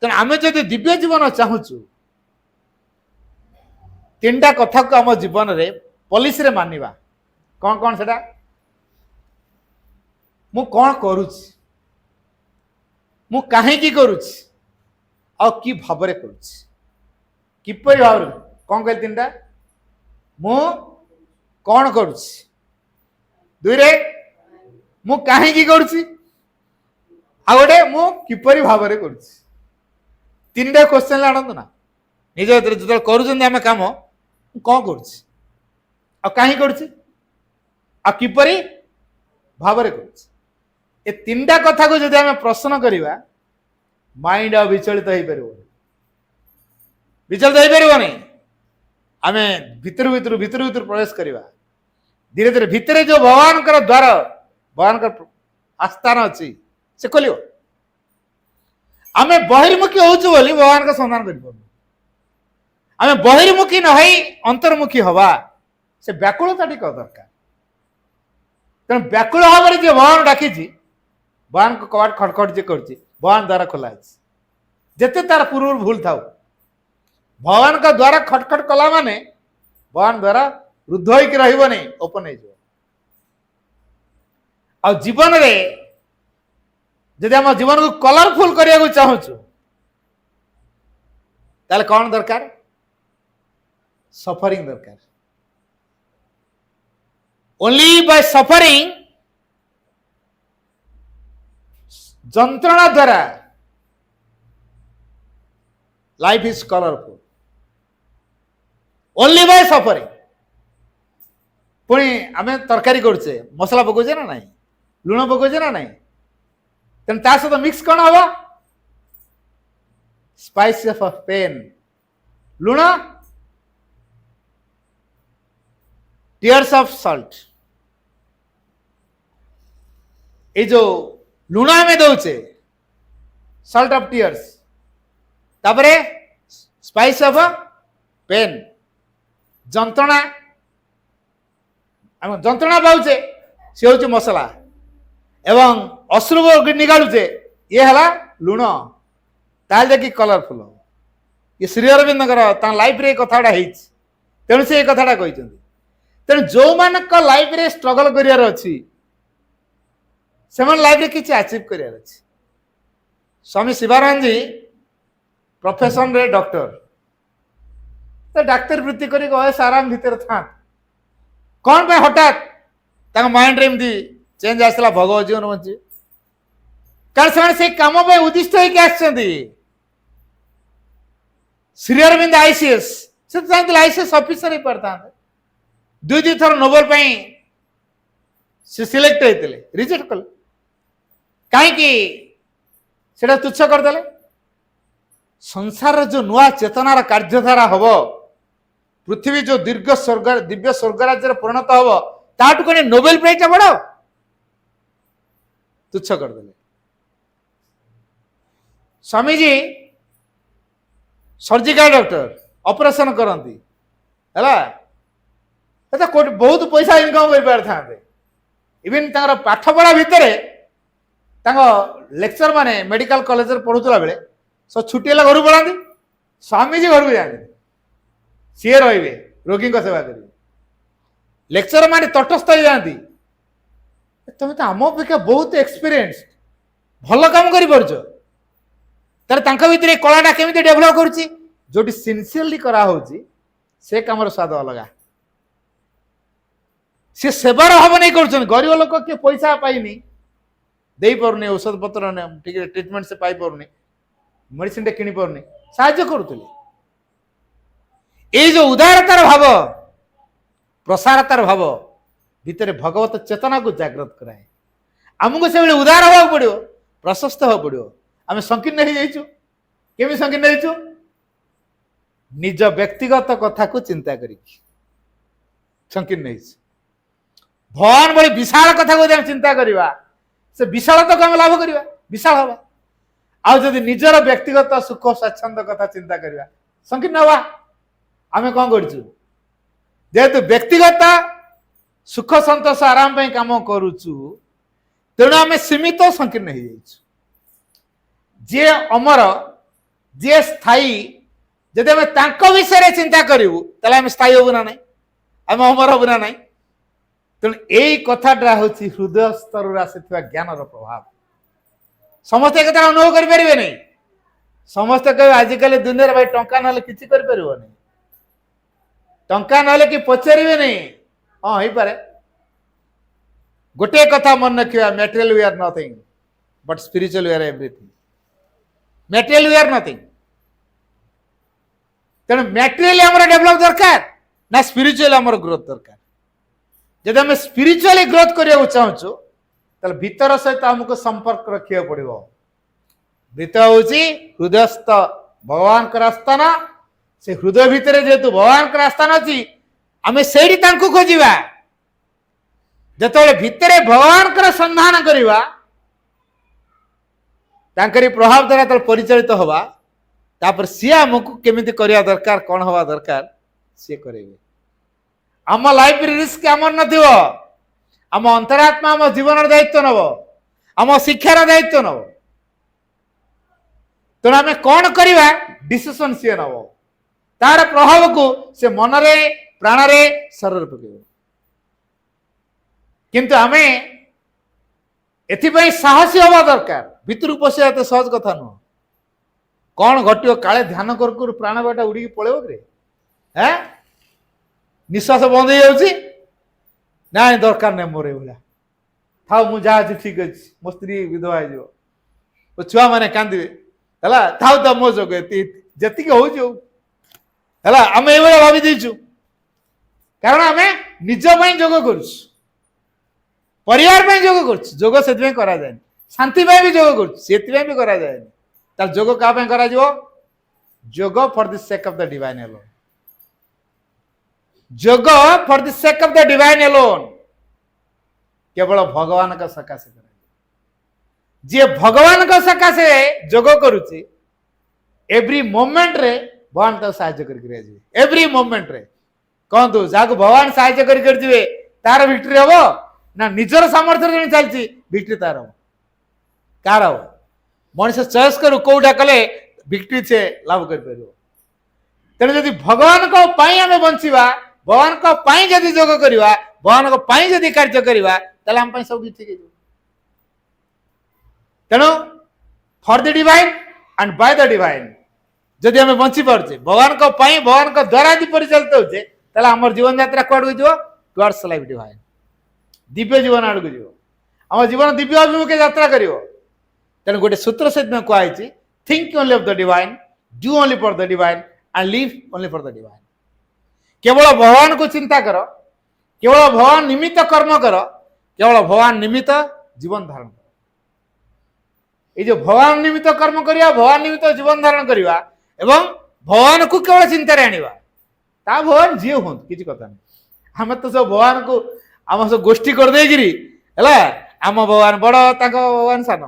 A: तेणु आमे जदि दिव्य जीवन चाहूचु तीनटा कथा को आम जीवन रे पॉलिस रे मानिबा कौन कौन सेटा मु कौन करूछि मु काहे की करूछि आ की भाव रे करूछि किपरि भाव रे कौन कहल तीनटा मु कौन करूछि दुई रे मु काहे की करूछि आ गोटे मु किपरि भाव रे करूछि तीनटा क्वेश्चन जानतु ना निज जो करूछन आमे काम कौन करूछि आ काहे करूछि आ किपरि भाव रे करूछि ए तीनटा कथा को जदि आमे प्रश्न करिवा माइंड विचलित हो पार विचलित हो पार नहीं आमे भितर भितर भितर भितर प्रवेश करिवा धीरे धीरे भितर जो भगवान का द्वार भगवान का आस्थान अच्छी से खोलियो आमे बहिर्मुखी होचु बोली भगवान का संधान कर आमे बहिर्मुखी न हई अंतर्मुखी हवा से व्याकुलता टिक दरकार तेणु व्याकुल भाव में जो भगवान डाकी भगवान को कबाट खटखट जे कर भगवान द्वारा खोला जिते तार पूर्व भूल था भगवान का द्वारा खटखट कला माने भगवान द्वारा रुद्ध होकर रहिबो नहीं ओपन हो आ जीवन रे जदि आम जीवन को कलरफुल करने को चाहूँ ताले कौन दरकार सफरिंग दरकार ओनली बाय सफरिंग जंत्रणा द्वारा life is colourful only by suffering पुणी आम तरकारी करुचे मसला पकाउे ना नहीं लुण पकाउे ना नहीं तेन ता सहित मिक्स कौन हम स्पाइस ऑफ पेन लुण टीयर्स ऑफ सॉल्ट ये जो लुण आम दौचे सॉल्ट ऑफ टीयर्स तापरे स्पाइस ऑफ पेन जंत्रणा आम जंत्रणा पाऊे सी हूँ मसला एवं अश्रु निगाड़ुचे ये है लुण ताल देखिए कलरफुल ये श्री अरविंद लाइफ रे कथाटा तेणु से कथाटा कहते तेणु जो मान लाइफ रे स्ट्रगल करियार अच्छी से लाइफ रे किसी अचीव करियार अच्छी स्वामी शिवानंद जी प्रोफेशन रे डॉक्टर तो डाक्तर वृत्ति करी वयस आराम भीतर था कौन पे हठात माइंड रे एमती चेंज आसला भगवत जीवन बंची कारण से कम पे उद्दिष्ट होकर श्री अरविंद आईसीएस से चाहते आईसीएस ऑफिसर हो पारता दुई दुई थर नोबेल से सिलेक्ट होते रिजेक्ट कले कहीं तुच्छ करदे संसार जो नुआ चेतनार कार्यधारा हम पृथ्वी जो दीर्घ स्वर्ग दिव्य स्वर्गराज्य परिणत हम ताठू कौन नोबेल प्राइज बड़ तुच्छ करदे स्वामीजी सर्जिकल डॉक्टर ऑपरेशन करती है बहुत पैसा इनकम कर पार था इवन पाठ पढ़ा भितर लेक्चर माने मेडिकल कॉलेज पढ़ुला बेले सब छुट्टी है घर पढ़ाती स्वामीजी घर को जाते सी रे रोगी सेवा करेंगे लेक्चर माने तटस्थ हो जाती तुम तो आम अपेक्षा बहुत एक्सपीरियंस भल काम कर भीतर कलाटा केमी डेभलप करुच्ची जो सिनसीयरली करा से कम स्वाद अलग सी सेवार हम नहीं कर गरीब लोक किए पैसा पाइनी ଦେଇ ପାରୁନି ଔଷଧ ପତ୍ର ଟିକେ ଟ୍ରିଟମେଣ୍ଟ ସେ ପାଇ ପାରୁନି ମେଡିସିନ ଟେ କିଣି ପାରୁନି ସାହାଯ୍ୟ କରୁଥିଲେ। ଏଇ ଯୋଉ ଉଦାରତାର ଭାବ ପ୍ରସାରତାର ଭାବ ଭିତରେ ଭଗବତ ଚେତନାକୁ ଜାଗ୍ରତ କରାଏ। ଆମକୁ ସେଭଳି ଉଦାର ହେବାକୁ ପଡିବ, ପ୍ରଶସ୍ତ ହେବାକୁ ପଡିବ। ଆମେ ସଂକୀର୍ଣ୍ଣ ହେଇଯାଇଛୁ। କେମିତି ସଂକୀର୍ଣ୍ଣ ହେଇଛୁ? ନିଜ ବ୍ୟକ୍ତିଗତ କଥାକୁ ଚିନ୍ତା କରିକି ସଂକୀର୍ଣ୍ଣ ହେଇଛୁ। ଭଗବାନ ଭଳି ବିଶାଳ କଥାକୁ ଯଦି ଆମେ ଚିନ୍ତା କରିବା, ସେ ବିଶାଳତାକୁ ଆମେ ଲାଭ କରିବା, ବିଶାଳ ହବା। ଆଉ ଯଦି ନିଜର ବ୍ୟକ୍ତିଗତ ସୁଖ ସ୍ୱାଚ୍ଛନ୍ଦ୍ୟ କଥା ଚିନ୍ତା କରିବା, ସଂକୀର୍ଣ୍ଣ ହବା। ଆମେ କଣ କରୁଛୁ? ଯେହେତୁ ବ୍ୟକ୍ତିଗତ ସୁଖ ସନ୍ତୋଷ ଆରାମ ପାଇଁ କାମ କରୁଛୁ, ତେଣୁ ଆମେ ସୀମିତ ସଂକୀର୍ଣ୍ଣ ହେଇଯାଇଛୁ। ଯିଏ ଅମର, ଯିଏ ସ୍ଥାୟୀ, ଯଦି ଆମେ ତାଙ୍କ ବିଷୟରେ ଚିନ୍ତା କରିବୁ ତାହେଲେ ଆମେ ସ୍ଥାୟୀ ହବୁ ନା ନାହିଁ, ଆମେ ଅମର ହବୁ ନା ନାହିଁ। ତେଣୁ ଏଇ କଥାଟା ହଉଛି ହୃଦୟ ସ୍ତରରୁ ଆସିଥିବା ଜ୍ଞାନର ପ୍ରଭାବ। ସମସ୍ତେ ଏ କଥା ଅନୁଭବ କରିପାରିବେ ନାହିଁ। ସମସ୍ତେ କହିବେ ଆଜିକାଲି ଦୁନିଆରେ ଭାଇ ଟଙ୍କା ନହେଲେ କିଛି କରିପାରିବନି, ଟଙ୍କା ନହେଲେ କି ପଚାରିବେ ନାହିଁ। ହଁ ହେଇପାରେ। ଗୋଟିଏ କଥା ମନେ ରଖିବା, material we are Nothing but spiritual we are everything. Material we are Nothing. ତେଣୁ ମ୍ୟାଟେରିଆଲି ଆମର ଡେଭଲପ ଦରକାର ନା ସ୍ପିରିଚୁଆଲି ଆମର ଗ୍ରୋଥ ଦରକାର? ଯଦି ଆମେ ସ୍ପିରିଚୁଆଲି ଗ୍ରୋଥ କରିବାକୁ ଚାହୁଁଛୁ ତାହେଲେ ଭିତର ସହିତ ଆମକୁ ସମ୍ପର୍କ ରଖିବାକୁ ପଡିବ। ଭିତର ହଉଛି ହୃଦୟସ୍ଥ ଭଗବାନଙ୍କର ସ୍ଥାନ। ସେ ହୃଦୟ ଭିତରେ ଯେହେତୁ ଭଗବାନଙ୍କର ସ୍ଥାନ ଅଛି, ଆମେ ସେଇଠି ତାଙ୍କୁ ଖୋଜିବା। ଯେତେବେଳେ ଭିତରେ ଭଗବାନଙ୍କର ସନ୍ଧାନ କରିବା, ତାଙ୍କରି ପ୍ରଭାବ ଦ୍ୱାରା ଯେତେବେଳେ ପରିଚାଳିତ ହବା, ତାପରେ ସିଏ ଆମକୁ କେମିତି କରିବା ଦରକାର, କଣ ହବା ଦରକାର ସିଏ କରେଇବେ। ଆମ ଲାଇଫରେ ରିସ୍କ ଆମର ନଥିବ। ଆମ ଅନ୍ତରାତ୍ମା ଆମ ଜୀବନର ଦାୟିତ୍ୱ ନବ, ଆମ ଶିକ୍ଷାର ଦାୟିତ୍ୱ ନବ। ତେଣୁ ଆମେ କଣ କରିବା ଡିସିସନ ସିଏ ନବ। ତାର ପ୍ରଭାବକୁ ସେ ମନରେ, ପ୍ରାଣରେ, ଶରୀରରେ ପକେଇବ। କିନ୍ତୁ ଆମେ ଏଥିପାଇଁ ସାହସୀ ହବା ଦରକାର। ଭିତରକୁ ପଶିବା ଏତେ ସହଜ କଥା ନୁହଁ। କଣ ଘଟିବ କାଳେ ଧ୍ୟାନ କରୁ କରୁ ପ୍ରାଣ ବାଟା ଉଡ଼ିକି ପଳେଇବ କି? ନିଶ୍ୱାସ ବନ୍ଦ ହେଇଯାଉଛି, ନାଇଁ ଦରକାର ନାହିଁ ମୋର ଏଇଭଳିଆ, ଥାଉ ମୁଁ ଯାହା ଅଛି ଠିକ ଅଛି, ମୋ ସ୍ତ୍ରୀ ବିଧବା ହେଇଯିବ, ମୋ ଛୁଆମାନେ କାନ୍ଦିବେ, ହେଲା ଥାଉ ତ ମୋ ଯୋଗ ଯେତିକି ହଉଛି ହଉ, ହେଲା ଆମେ ଏଇଭଳିଆ ଭାବି ଦେଇଛୁ। କାରଣ ଆମେ ନିଜ ପାଇଁ ଯୋଗ କରୁଛୁ, ପରିବାର ପାଇଁ ଯୋଗ କରୁଛୁ। ଯୋଗ ସେଥିପାଇଁ କରାଯାଏନି। ଶାନ୍ତି ପାଇଁ ବି ଯୋଗ କରୁଛୁ, ସେଥିପାଇଁ ବି କରାଯାଏନି। ତାହେଲେ ଯୋଗ କାହା ପାଇଁ କରାଯିବ? Yoga for the sake of the divine alone. Yoga for the sake of the divine alone. କେବଳ ଭଗବାନଙ୍କ ସକାଶେ କରାଯିବ। ଯିଏ ଭଗବାନଙ୍କ ସକାଶେ ଯୋଗ କରୁଛି, ଏଭ୍ରି ମୋମେଣ୍ଟରେ ଭଗବାନ ତାକୁ ସାହାଯ୍ୟ କରିକି ଆସିବେ। ଏଭ୍ରି ମୋମେଣ୍ଟରେ କହନ୍ତୁ, ଯାହାକୁ ଭଗବାନ ସାହାଯ୍ୟ କରିଯିବେ ତାର ଭିକ୍ଟ୍ରି ହବ ନା ନିଜର ସାମର୍ଥ୍ୟରେ ଜଣେ ଚାଲିଛି ଭିକ୍ଟ୍ରି ତାର ହବ? କାହାର ହବ? ମଣିଷ ଚଏସ୍ କରୁ କୋଉଟା କଲେ ଭିକ୍ଟ୍ରି ସେ ଲାଭ କରିପାରିବ। ତେଣୁ ଯଦି ଭଗବାନଙ୍କ ପାଇଁ ଆମେ ବଞ୍ଚିବା, ଭଗବାନଙ୍କ ପାଇଁ ଯଦି ଯୋଗ କରିବା, ଭଗବାନଙ୍କ ପାଇଁ ଯଦି କାର୍ଯ୍ୟ କରିବା, ତାହେଲେ ଆମ ପାଇଁ ସବୁ କିଛି ଠିକ ହେଇଯିବ। ତେଣୁ for the divine and by the divine ଯଦି ଆମେ ବଞ୍ଚି ପାରୁଛେ, ଭଗବାନଙ୍କ ପାଇଁ, ଭଗବାନଙ୍କ ଦ୍ୱାରା ଯଦି ପରିଚାଳିତ ହଉଛେ, ତାହେଲେ ଆମର ଜୀବନ ଯାତ୍ରା କୁଆଡକୁ ଯିବ? ଟୁୱାର୍ଡସ ଲାଇଫ ଡିଭାଇନ, ଦିବ୍ୟ ଜୀବନ ଆଡକୁ ଯିବ। ଆମ ଜୀବନ ଦିବ୍ୟ ଅଭିମୁଖେ ଯାତ୍ରା କରିବ। ତେଣୁ ଗୋଟେ ସୂତ୍ର ସେଥିପାଇଁ କୁହାଯାଇଛି, think only of the divine, do only for the divine and live only for the divine. କେବଳ ଭଗବାନକୁ ଚିନ୍ତା କର, କେବଳ ଭଗବାନ ନିମିତ୍ତ କର୍ମ କର, କେବଳ ଭଗବାନ ନିମିତ୍ତ ଜୀବନ ଧାରଣ କର। এই যে ভগবান নিমিত্ত কর্ম করিয়া, ভগবান নিমিত্ত জীবন ধারণ করিবা এবং ভগবানକୁ କେବଳ ଚିନ୍ତାରେ ଆଣିବା, ତା ଭଗବାନ ଯିଏ ହୁଅନ୍ତୁ କିଛି କଥା ନାହିଁ। ଆମେ ତ ସବୁ ଭଗବାନକୁ ଆମ ସବୁ ଗୋଷ୍ଠୀ କରିଦେଇକିରି, ହେଲା ଆମ ଭଗବାନ ବଡ, ତାଙ୍କ ଭଗବାନ ସାନ,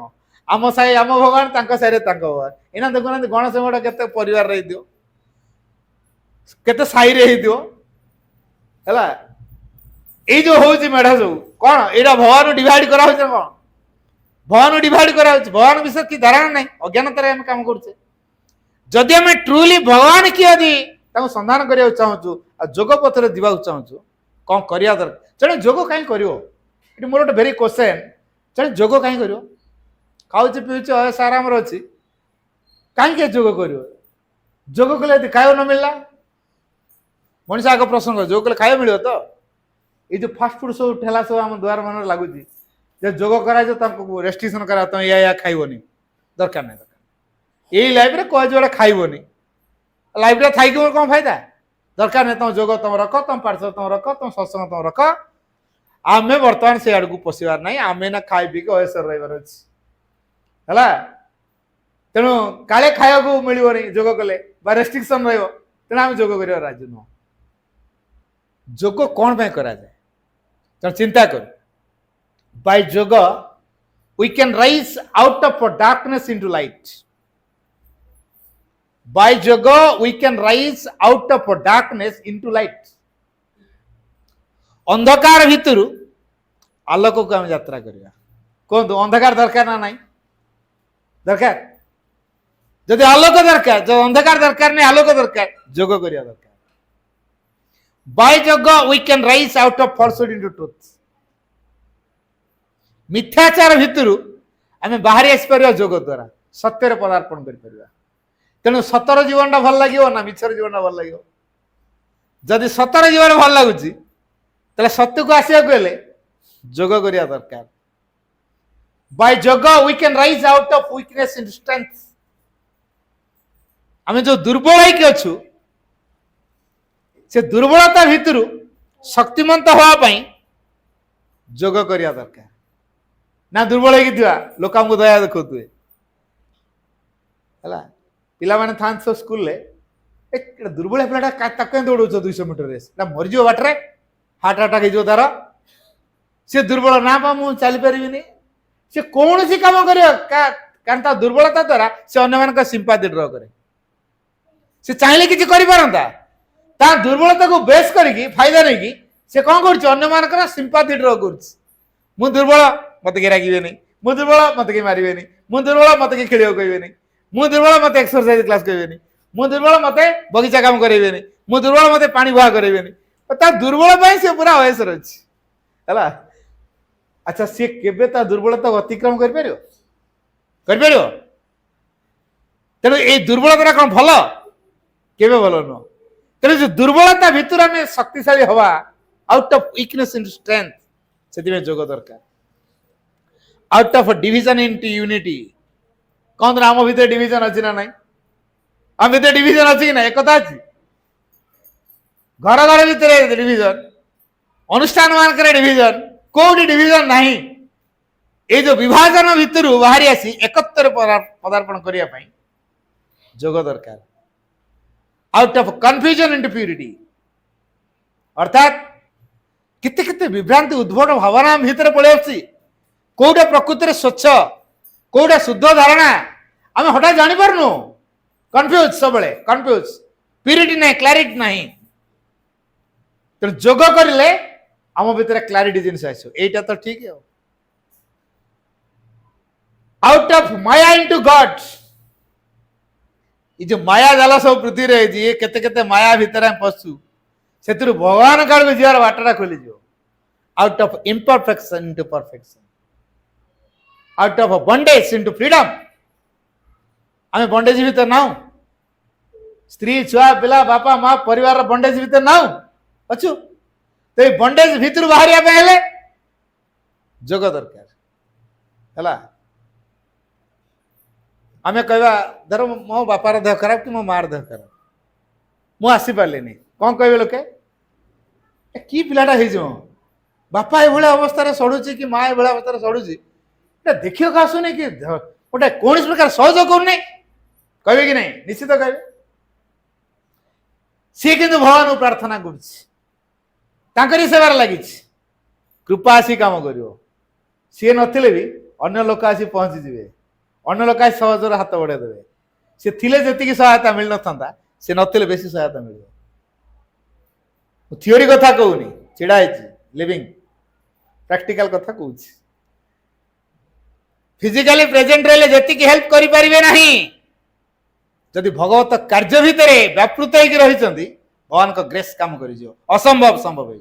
A: ଆମ ସାହି ଆମ ଭଗବାନ, ତାଙ୍କ ସାହିରେ ତାଙ୍କ ଭଗବାନ। ଏଇନା ଦେଖୁନାହାନ୍ତି ଗଣେଶ ମେଢ କେତେ ପରିବାରରେ ହେଇଥିବ, କେତେ ସାହିରେ ହେଇଥିବ, ହେଲା। ଏଇ ଯୋଉ ହଉଛି ମେଢ ସବୁ କଣ, ଏଇଟା ଭଗବାନ ଡିଭାଇଡ କରାହଉଛି ନା କଣ? ଭଗବାନ ଡିଭାଇଡ କରାଯାଉଛି। ଭଗବାନ ବିଷୟରେ କି ଧାରଣା ନାହିଁ, ଅଜ୍ଞାନତାରେ ଆମେ କାମ କରୁଛେ। ଯଦି ଆମେ ଟ୍ରୁଲି ଭଗବାନ କିଏ ଯଦି ତାଙ୍କୁ ସନ୍ଧାନ କରିବାକୁ ଚାହୁଁଛୁ, ଆଉ ଯୋଗ ପଥରେ ଯିବାକୁ ଚାହୁଁଛୁ, କଣ କରିବା ଦରକାର? ଜଣେ ଯୋଗ କାହିଁ କରିବ? ଏଠି ମୋର ଗୋଟେ ଭେରି କ୍ୱେଶ୍ଚନ, ଜଣେ ଯୋଗ କାହିଁ କରିବ? ଖାଉଛି ପିଉଛି ଅୟସ ଆରାମରେ ଅଛି, କାହିଁକି ଯୋଗ କରିବ? ଯୋଗ କଲେ ଯଦି ଖାଇବା ନ ମିଳିଲା, ମଣିଷ ଆଗ ପ୍ରଶ୍ନ କରେ ଯୋଗ କଲେ ଖାଇବା ମିଳିବ ତ? ଏଇ ଯୋଉ ଫାଷ୍ଟ ଫୁଡ ସବୁ ଠେଲା ସବୁ ଆମ ଦୁଆର ମାନଙ୍କରେ ଲାଗୁଛି, যে যোগ କରାଯିବ ତାଙ୍କୁ ରେଷ୍ଟ୍ରିକ୍ସନ କରା ତମେ ୟା ଖାଇବନି ଦରକାର ନାହିଁ ଦରକାର ଏଇ ଲାଇଫରେ କହେ ଯୋଉଟା ଖାଇବନି ଲାଇଫରେ ଥାଇକି ମୋର କ'ଣ ଫାଇଦା ଦରକାର ନାହିଁ ତମ ଯୋଗ ତମ ରଖ ତମ ପାର୍ଶ୍ୱ ତମ ରଖ ତମ ସତ୍ସଙ୍ଗ ତମ ରଖ ଆମେ ବର୍ତ୍ତମାନ ସେ ଆଡକୁ ପଶିବାର ନାହିଁ ଆମେ ନା ଖାଇ ପିଇକି ଅୟସର ରହିବାର ଅଛି ହେଲା ତେଣୁ କାଳେ ଖାଇବାକୁ ମିଳିବନି ଯୋଗ କଲେ ବା ରେଷ୍ଟ୍ରିକ୍ସନ ରହିବ ତେଣୁ ଆମେ ଯୋଗ କରିବା ରାଜି ନୁହଁ ଯୋଗ କ'ଣ ପାଇଁ କରାଯାଏ ତେଣୁ ଚିନ୍ତା କରୁ ବାଇ ଯୋଗ we can rise out of darkness into light by yoga we can rise out of darkness into light अंधकार भितर आलोक को आम यात्रा करवा कहतु अंधकार दरकार ना नहीं दरकार जदि आलोक दरकार जो अंधकार दरकार नहीं आलोक दरकार जोग करिया दरकार बाय जोग we can rise out of falsehood into truth मिथ्याचार भितर आम बाहरी आसपर जोग द्वारा सत्यर पदार्पण कर तेणु सतर जीवन भल लगे ना मिछर जीवन भल लगे जदि सतर जीवन भल लगुच ताले सत्य को आसवाक हेले जोग करिया दरकार बाय जोग we can rise out of weakness in strength आम जो दुर्बल होइके अछु से दुर्बलता भितर शक्तिमंत होवा पई जोग करिया दरकार ना दुर्बल होइके थिबा लोक हमको दया देखौतुए हला पिला माने थान सब स्कूल ले एक दुर्बल पिलाटा ताके दौड़ो 200 मीटर रेस ना मरजियो बाटरे हार्ट अटैक हो तार सी दुर्बल ना पा मु चली पारिनी से कौन सी काम कर कारण दुर्बलता द्वारा से अन्य सिंपाथी ड्र करे से चाहिए किसी कर दुर्बलता को बेस करके फायदा नहीं कि से कौन कर सिंपाथी ड्र कर दुर्बल मत के रागे नहीं मु दुर्बल मत के मारे नहीं मु दुर्बल मत के खेल कहे नहीं मु दुर्बल मत एक्सरसाइज क्लास कहे नहीं मु दुर्बल मत बगीचा काम करेबे नहीं मु दुर्बल मत पानी बुहा करेबे नहीं दुर्बल से पूरा अयसर अच्छी है अच्छा सी केबे ता दुर्बलता अतिक्रम कर तेणु ये दुर्बलता कौन भल केबे भल नुह तेणु जो दुर्बलता भितर आम शक्तिशाली हवा out of weakness in strength से जोग दरकार out of division into unity कौन आम भीतर डिविजन अच्छी ना ना आम भीतर डिविजन अच्छी कि ना एक अच्छी घर घर भितर डिविजन अनुष्ठान मानक डिविजन कोडी डिविजन नहीं ये जो विभाजन भितर बाहरी आसी एकत्र पदार्पण करने जोग दरकार out of confusion into purity अर्थात किते किते विभ्रांति उद्भट भावना भितर पड़े आसी कोटा प्रकृति स्वच्छ कोटा शुद्ध धारणा आम हठात जानी पारनु कन्फ्यूज सब कन्फ्यूज प्यूरिटी नहीं क्लारिटी नहीं तो जोग करें आम भीतर क्लारिटी जिन आसा तो ठीक है out of Maya into God ये जो माया जाल सब पृथ्वी रही ये केते केते माया भितर पशु से भगवान काल को जीवार बाटा खोली out of imperfection into perfection out of bondage into freedom आम बॉन्डेज भीतर ना स्त्री छुआ पिला बापा माँ परिवार बॉन्डेज भीतर ना अच्छु तो ये बॉन्डेज भितर बाहर जोग दरकार है आम कहवा धर मो बापार देह खराब कि मो मार देह खराब मु आसी पारे कौन कहे लोके कि पिलाटा हो बापा ये अवस्था सड़ुची कि माँ ये अवस्था सड़ुची देखिए आसुनी कि गोटे कौन प्रकार सहयोग करूनी कहे कि नहीं निश्चित कहे सी कि भगवान को प्रार्थना कर सेवार लगी कृपा आसी कम कर सी नथिले भी अन्य लोक आसी पहुंची जाए अन्य लोक आसी सहजर हाथ बढ़ाई देवे सी थिले जी सहायता मिल ना सी नथिले बेसी सहायता मिल थियोरी कथा कहूनी चिड़ा लिविंग प्रैक्टिकल कथा कहूँ फिजिकली प्रेजेंट रहे जी हेल्प करें ना जदि भगवत कार्य भितर व्यापृत होती भगवान को ग्रेस काम कर असंभव संभव हो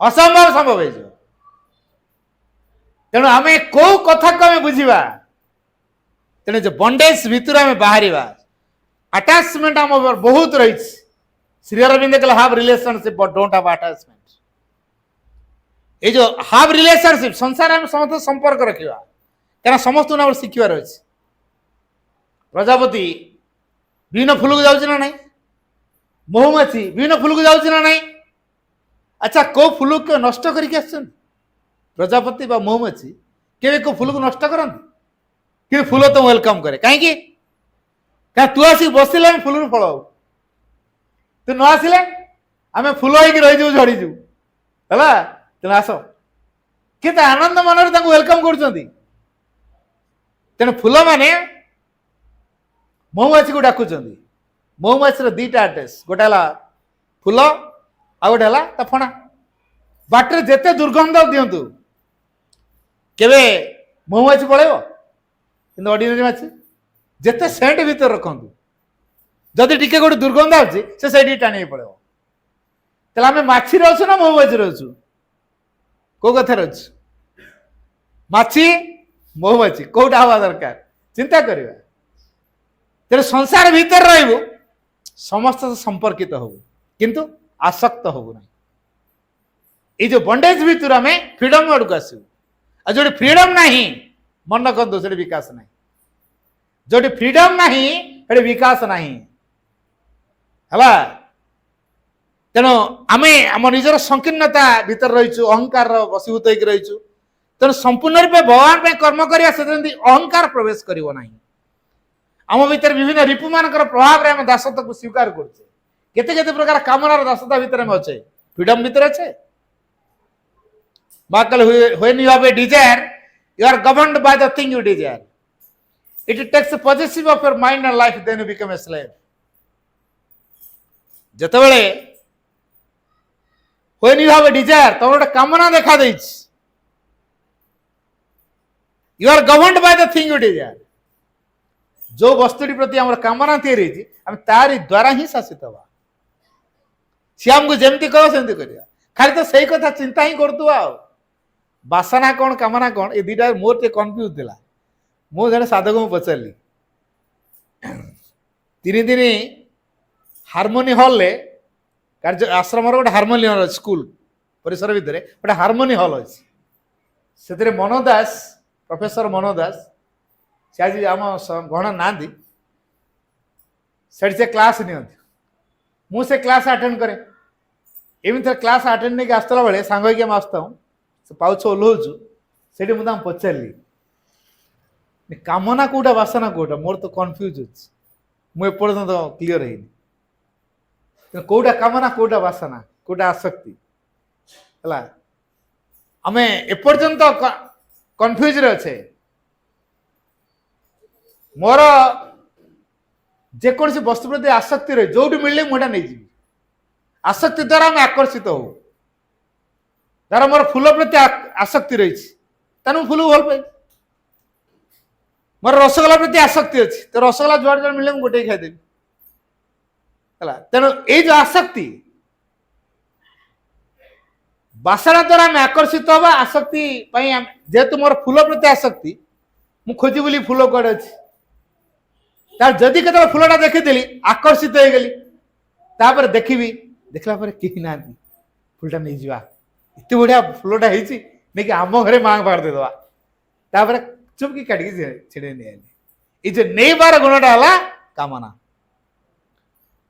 A: असंभव संभव हो तेणु आम कौ कथा को आम बुझा तेणु जो बंडेज भितर आम बाहर अटैचमेंट आम बहुत रही Shri Aurobindo have relationship but don't have attachment ये जो हाव रिलेशनशिप संसार में समस्त संपर्क रखा क्या समस्त शिखबार अच्छे प्रजापति विभिन्न फूल को जाऊँ ना नहीं महुमाछी विभिन्न फूल को जाऊँ ना नहीं अच्छा को फूल को नष्ट करके प्रजापति बा महुमाछी केवे को फूल को नष्ट करती कि फूल तो वेलकम करे कहीं तू आसिक बसले फूल फल तू न आसिले आम फूल हो रही झड़ीजु है तेना आस कि आनंद मन वेलकम कर तेणु फूल माने महुमाछी को डाकुच महुमाछी दीटा आड्रेस गोटे फूल आ गोटे फणा बाटर जिते दुर्गंध दिंतु केवे महुमाछी पलैब कि ऑर्डिनरी माछी जिते सेंट भीतर रखु जदि टिके गोटे दुर्गंध आसी टाणी पड़े तेल आम माछी अच्छु ना महुमाछी अच्छु कौ कथार अच्छु माछी महुमाछी कौटा हवा दरकार चिंता करवा तेरे संसार भीतर रही समस्त संपर्कित हो किंतु आसक्त हो ना ये जो बंडेज भीतर आम फ्रीडम आड़ को आसू आ जो फ्रीडम ना मन रखु से विकास ना जो फ्रीडम ना विकास ना है तेणु आम आम निजर संकीर्णता भीतर रहीचु अहंकार वशीभूत होकर रहीचु तेणु संपूर्ण रूपे भगवान पे कर्म करिया से अहंकार प्रवेश करिवो नाही आम भीतर विभिन्न रिपु मानकर प्रभाव रे हम दासत्व को स्वीकार करछे केते केते प्रकार कामनार दासता भीतर हम अच्छे फ्रीडम भीतर अच्छे बाकल when you have a desire you are governed by the thing you desire it takes positive of your mind and life then you become a slave जतबेले when you have a desire तो गोटे कामना देखा देछि you are governed by the thing you desire जो वस्तुटी प्रति आम कामना तैयारी आम तारी द्वारा ही शासित हवा सी आमको जमती कह सेमती करिया खाली तो सही कथा चिंता ही करतु आ बासना कौन कामना कौन ये दुटा मोर टे कन्फ्यूज थिला मु जने साधक को पचारली 3 दिन हार्मोनी हॉल ले कार्य आश्रम गोटे हार्मोनी हॉल स्कूल परिसर भितर गोटे हार्मोनी हॉल अच्छे से मनोदास प्रोफेसर मनोदास से आज आम गण ना से क्लास नि क्लास अटेंड करे एमती क्लास अटेंड नहीं आसला बेले सांग होगी आसता हूँ से पाउछ ओह्लौचु से मुझे पचारि कामना कौटा बासना कौटा मोर तो कन्फ्यूज अच्छे मुझे क्लीयर है कौटा कामना कौटा बासना कौटा आसक्ति है आम एपर्यंत कन्फ्यूज अच्छे मोर जेकोसी वस्तु प्रति आसक्ति रही जो मिले मुझे नहीं जी आसक्ति द्वारा आम आकर्षित हो तार मोर फूल प्रति आसक्ति रही तेणु फूल भल पाई मोर रसगोला प्रति आसक्ति अच्छी तो रसगोला जुआड़ जुआड़ मिले गोटे खाईदेवी है तेणु ये जो आसक्ति बासना द्वारा आम आकर्षित हवा आसक्ति जेहेतु मोर फूल प्रति आसक्ति मु खोजी बोली फूल कड़े अच्छी तार जदि केत फूलटा देखीदेली आकर्षित हो गली तापर देखी देखला कहीं ना फूलटा नहीं जावा इतने बढ़िया फूलटा नहीं आम घरे मांग बाहर देदवा तापर चुपकी काटिक छिड़े नहीं ये जो नहीं बार गुणटा है कामना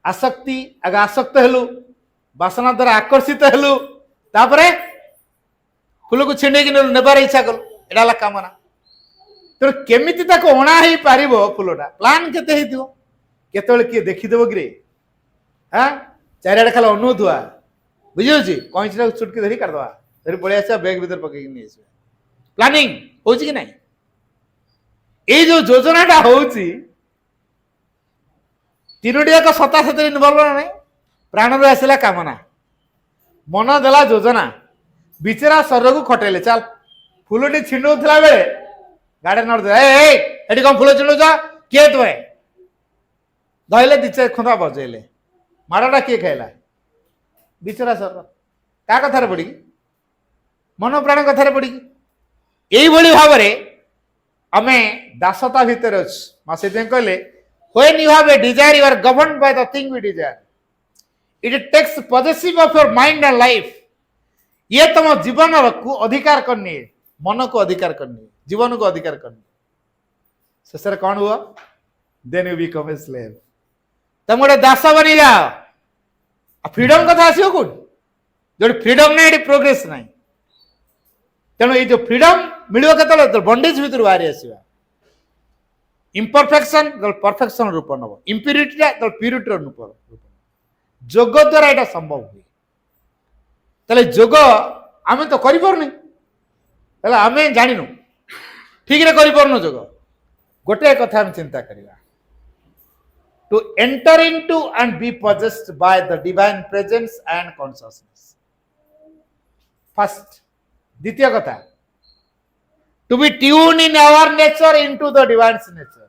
A: आसक्ति आगे आसक्त हेलु बासना द्वारा आकर्षित हेलु तापरे फूल को छिंडे नेबार इच्छा कलु एटा कामना तो केमिति अणा हो पार फूलटा प्लान केते किए देखीदेव कि हाँ चारिड़े खाली अनुवा बुझे कईचा चुटकी धरी काटदवा धरी पलि आसा बैग भर पकई नहीं आस प्लानिंग हो कि नहीं ये जो योजनाटा हो 3टी जाक सता सतरी इनवल्व ना प्राण रू आसला कामना मन देला योजना बिचरा शरीर को खटेले चल फूलटी छिंडुला बेले गाड़ी नड़ी कौन फूल छिड़ुच किए तुए धरले 2-4 खुंदा बजेले माड़टा किए खाइला बिचरा सर क्या कथार पड़ी मन प्राण कथार पड़ी यही भाव में आम दासता भितर अच्छे से कहले when you have a desire you are governed by the thing we desire it takes positive of your mind and life ये तुम जीवन को अधिकार करनी, मन को अधिकार करनी, जीवन को अधिकार करनी। शेष कौन हुआ? Then you become a slave. तुम गोटे दास बनी जाओ। फ्रीडम कथा आसो कौन? जो फ्रीडम ना ये प्रोग्रेस ना। तेणु ये जो फ्रीडम मिल के बंडेज भर बाहर आसवा। इम्परफेक्शन परफेक्शन रूप नब, इम्प्यूरिटी प्यूरिटी रूप जोग द्वारा यहाँ संभव हुए। तेल जोग आम तो करें आम जानू ठीक रे कर जोग। गोटे कथा आम चिंता करवा, to enter into and be possessed by the divine presence and consciousness. First द्वितीय कथा, to be tune in our nature into the divine nature.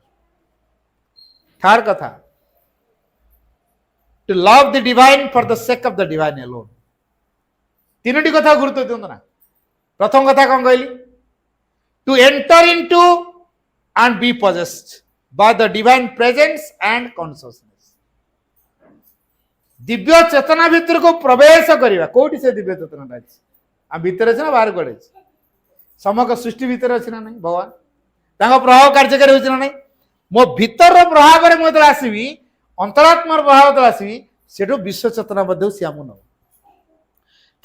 A: Third कथा, to love the divine for the sake of the divine alone. तीनोटी कथा गुरुत्व दिंतु ना। प्रथम कथा कौन कहली? To enter into and be possessed by the divine presence and consciousness. दिव्य चेतना भीतर को प्रवेश करवा। कोठी से दिव्य चेतना अच्छी? आ भीतर अच्छे ना बाहर कड़े? समग्र सृष्टि भीतर अच्छे ना नहीं? भगवान तांको प्रभाव कार्यकारी होछि ना नहीं? मो भीतर प्रभाव रे मो आसबि, अंतरात्मार प्रभाव आसबि, सेठो विश्व चेतना मध्य सी आम नब।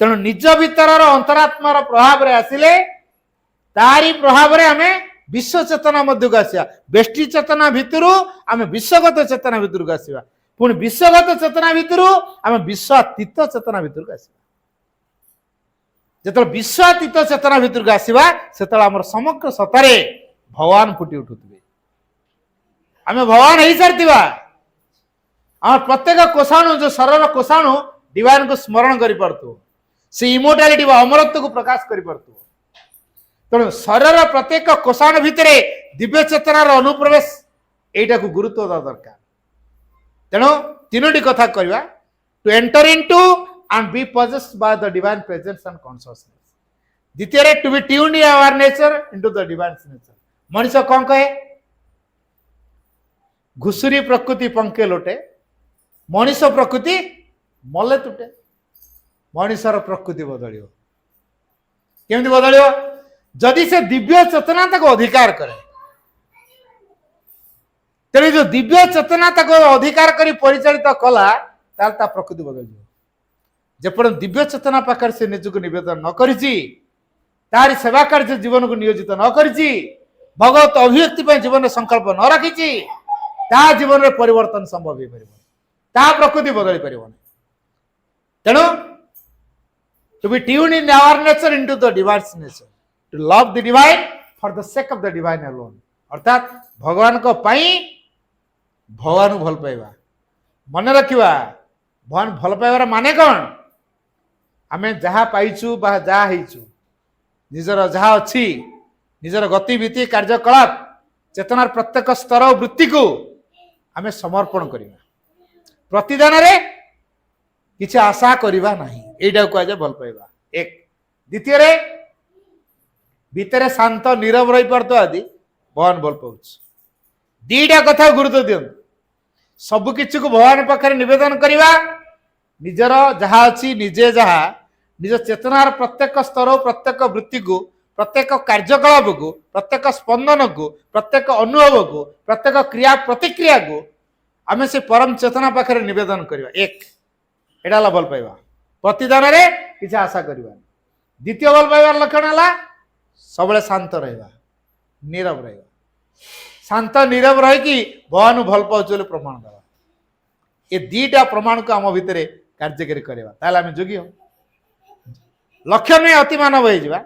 A: तेणु निज भीतर अंतरात्मार प्रभाव रे आसिले तारी प्रभाव रे आमे विश्व चेतना मध्य को आसिया। बेष्टि चेतना भितर आमे विश्वगत चेतना भितर को आसिया। पुणी विश्वगत चेतना भितर आमे विश्वातीत चेतना भितर को आसिया। जिते विश्वातीत चेतना भितर को आसिबा सेते आमर समग्र सतारे भगवान फुटी उठुथिबे। आमे भगवान हो सारथिबा। आम प्रत्येक कोषाणु जो शरीर कोषाणु डिवाइन को स्मरण करि परतु, से इमोर्टालिटी अमरत्व को प्रकाश करि परतु। तेणु शरीर प्रत्येक कोषाणु भितर दिव्य चेतनार अनुप्रवेश एटा को गुरुत्व देवा दरकार। तेणु तीनोटी कथा कहवा, to enter into and be possessed by the divine presence and consciousness. द्वितीय, to be tuned in our nature into the divine nature. मनीष कौन कहे? घुसुरी प्रकृति पंखे लोटे, मनीष प्रकृति मले तुटे। मनीषर प्रकृति बदल केमती बदल? जदि से दिव्य चेतना तक अधिकार करे, तेरे जो दिव्य चेतना तक अधिकार करी परिचालित कला तार ता प्रकृति बदल जाए। जेपर्यंत दिव्य चेतना पाखर से निजक निवेदन न करिछि, तारी सेवा कार्य जीवन को नियोजित न करिछि, भगवत अभिव्यक्ति पर जीवन संकल्प न रखिछि, ता जीवन में परिवर्तन संभव हो पारिबो, ता प्रकृति बदल पारिबो। तेणु to be tuned in our nature into the divine nature, to love the divine for the sake of the divine alone. अर्थात भगवान को पाई भगवान भल पाइबा। मन रखिबा, भगवान भल पाइबार माने कौन? आमे जहा पाइछु बा जहा हेइछु, निजर जहा अछि, निजर गतिविधि कार्यकलाप चेतनार प्रत्येक स्तर वृत्ति को आमे समर्पण करिबा। प्रतिदान रे किछि आशा करिबा नाही, एटा को आज भल पाइबा। एक द्वितीय रे भीतर शांत नीरव रही पारतो आदि भगवान भल पाउछ। दीटा कथा गुरुत्व दियन। सब किछि को भगवान पाखरे निवेदन करिबा, निजर जहा अछि निजे जहा निज चेतनार प्रत्येक स्तर, प्रत्येक वृत्ति को, प्रत्येक कार्यकलाप को, प्रत्येक स्पंदन को, प्रत्येक अनुभव को, प्रत्येक क्रिया प्रतिक्रिया को आमे से परम चेतना पाखरे निवेदन करिबा। एक एडा भल पाइबा। प्रतिदान रे किछि आशा करिबा। द्वितीय भल पाइबार लक्षण हला सबले शांत रहिबा, नीरव रहिबा। शांत नीरव रही कि भगवान भल पाउछ बोली प्रमाण देवा। ये दीटा प्रमाण को आम भितर कार्यकारी करवा, ताले आमे जोगी हो। लक्ष्य नहीं अति मानव हो जावा,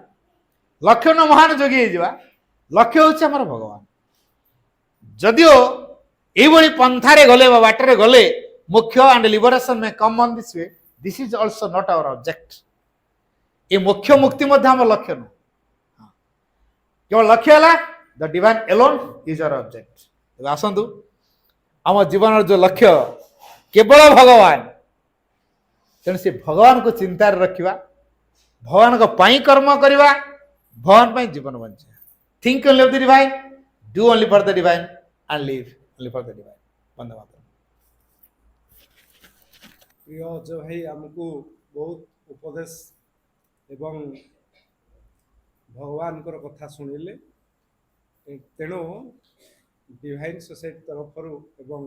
A: लक्ष्य न महान जोगी हो जावा। लक्ष्य होछि हमर भगवान। जदियो एभली पंथारे गले बा बाटरे गले मोक्ष एंड लिबरेशन में come on this way, this is also not our object. ये मोक्ष मुक्ति मध्य हम लक्ष्य न, केवल लक्ष्य है the divine alone is our object. आसतु आम जीवन जो लक्ष्य केवल भगवान, तेणु से भगवान को चिंता रखा, भगवान को पाई कर्म करवा, भगवान पाई जीवन बंचा। Think only of the divine, do only for the divine and live only for the divine. वंदे मातरम।
C: प्रिय अजय भाई आमको बहुत उपदेश ଏବଂ ଭଗବାନଙ୍କର କଥା ଶୁଣିଲେ। ତେଣୁ ଡିଭାଇନ୍ ସୋସାଇଟି ତରଫରୁ ଏବଂ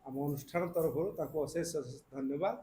C: ଆମ ଅନୁଷ୍ଠାନ ତରଫରୁ ତାଙ୍କୁ ଅଶେଷ ଅଶେଷ ଧନ୍ୟବାଦ।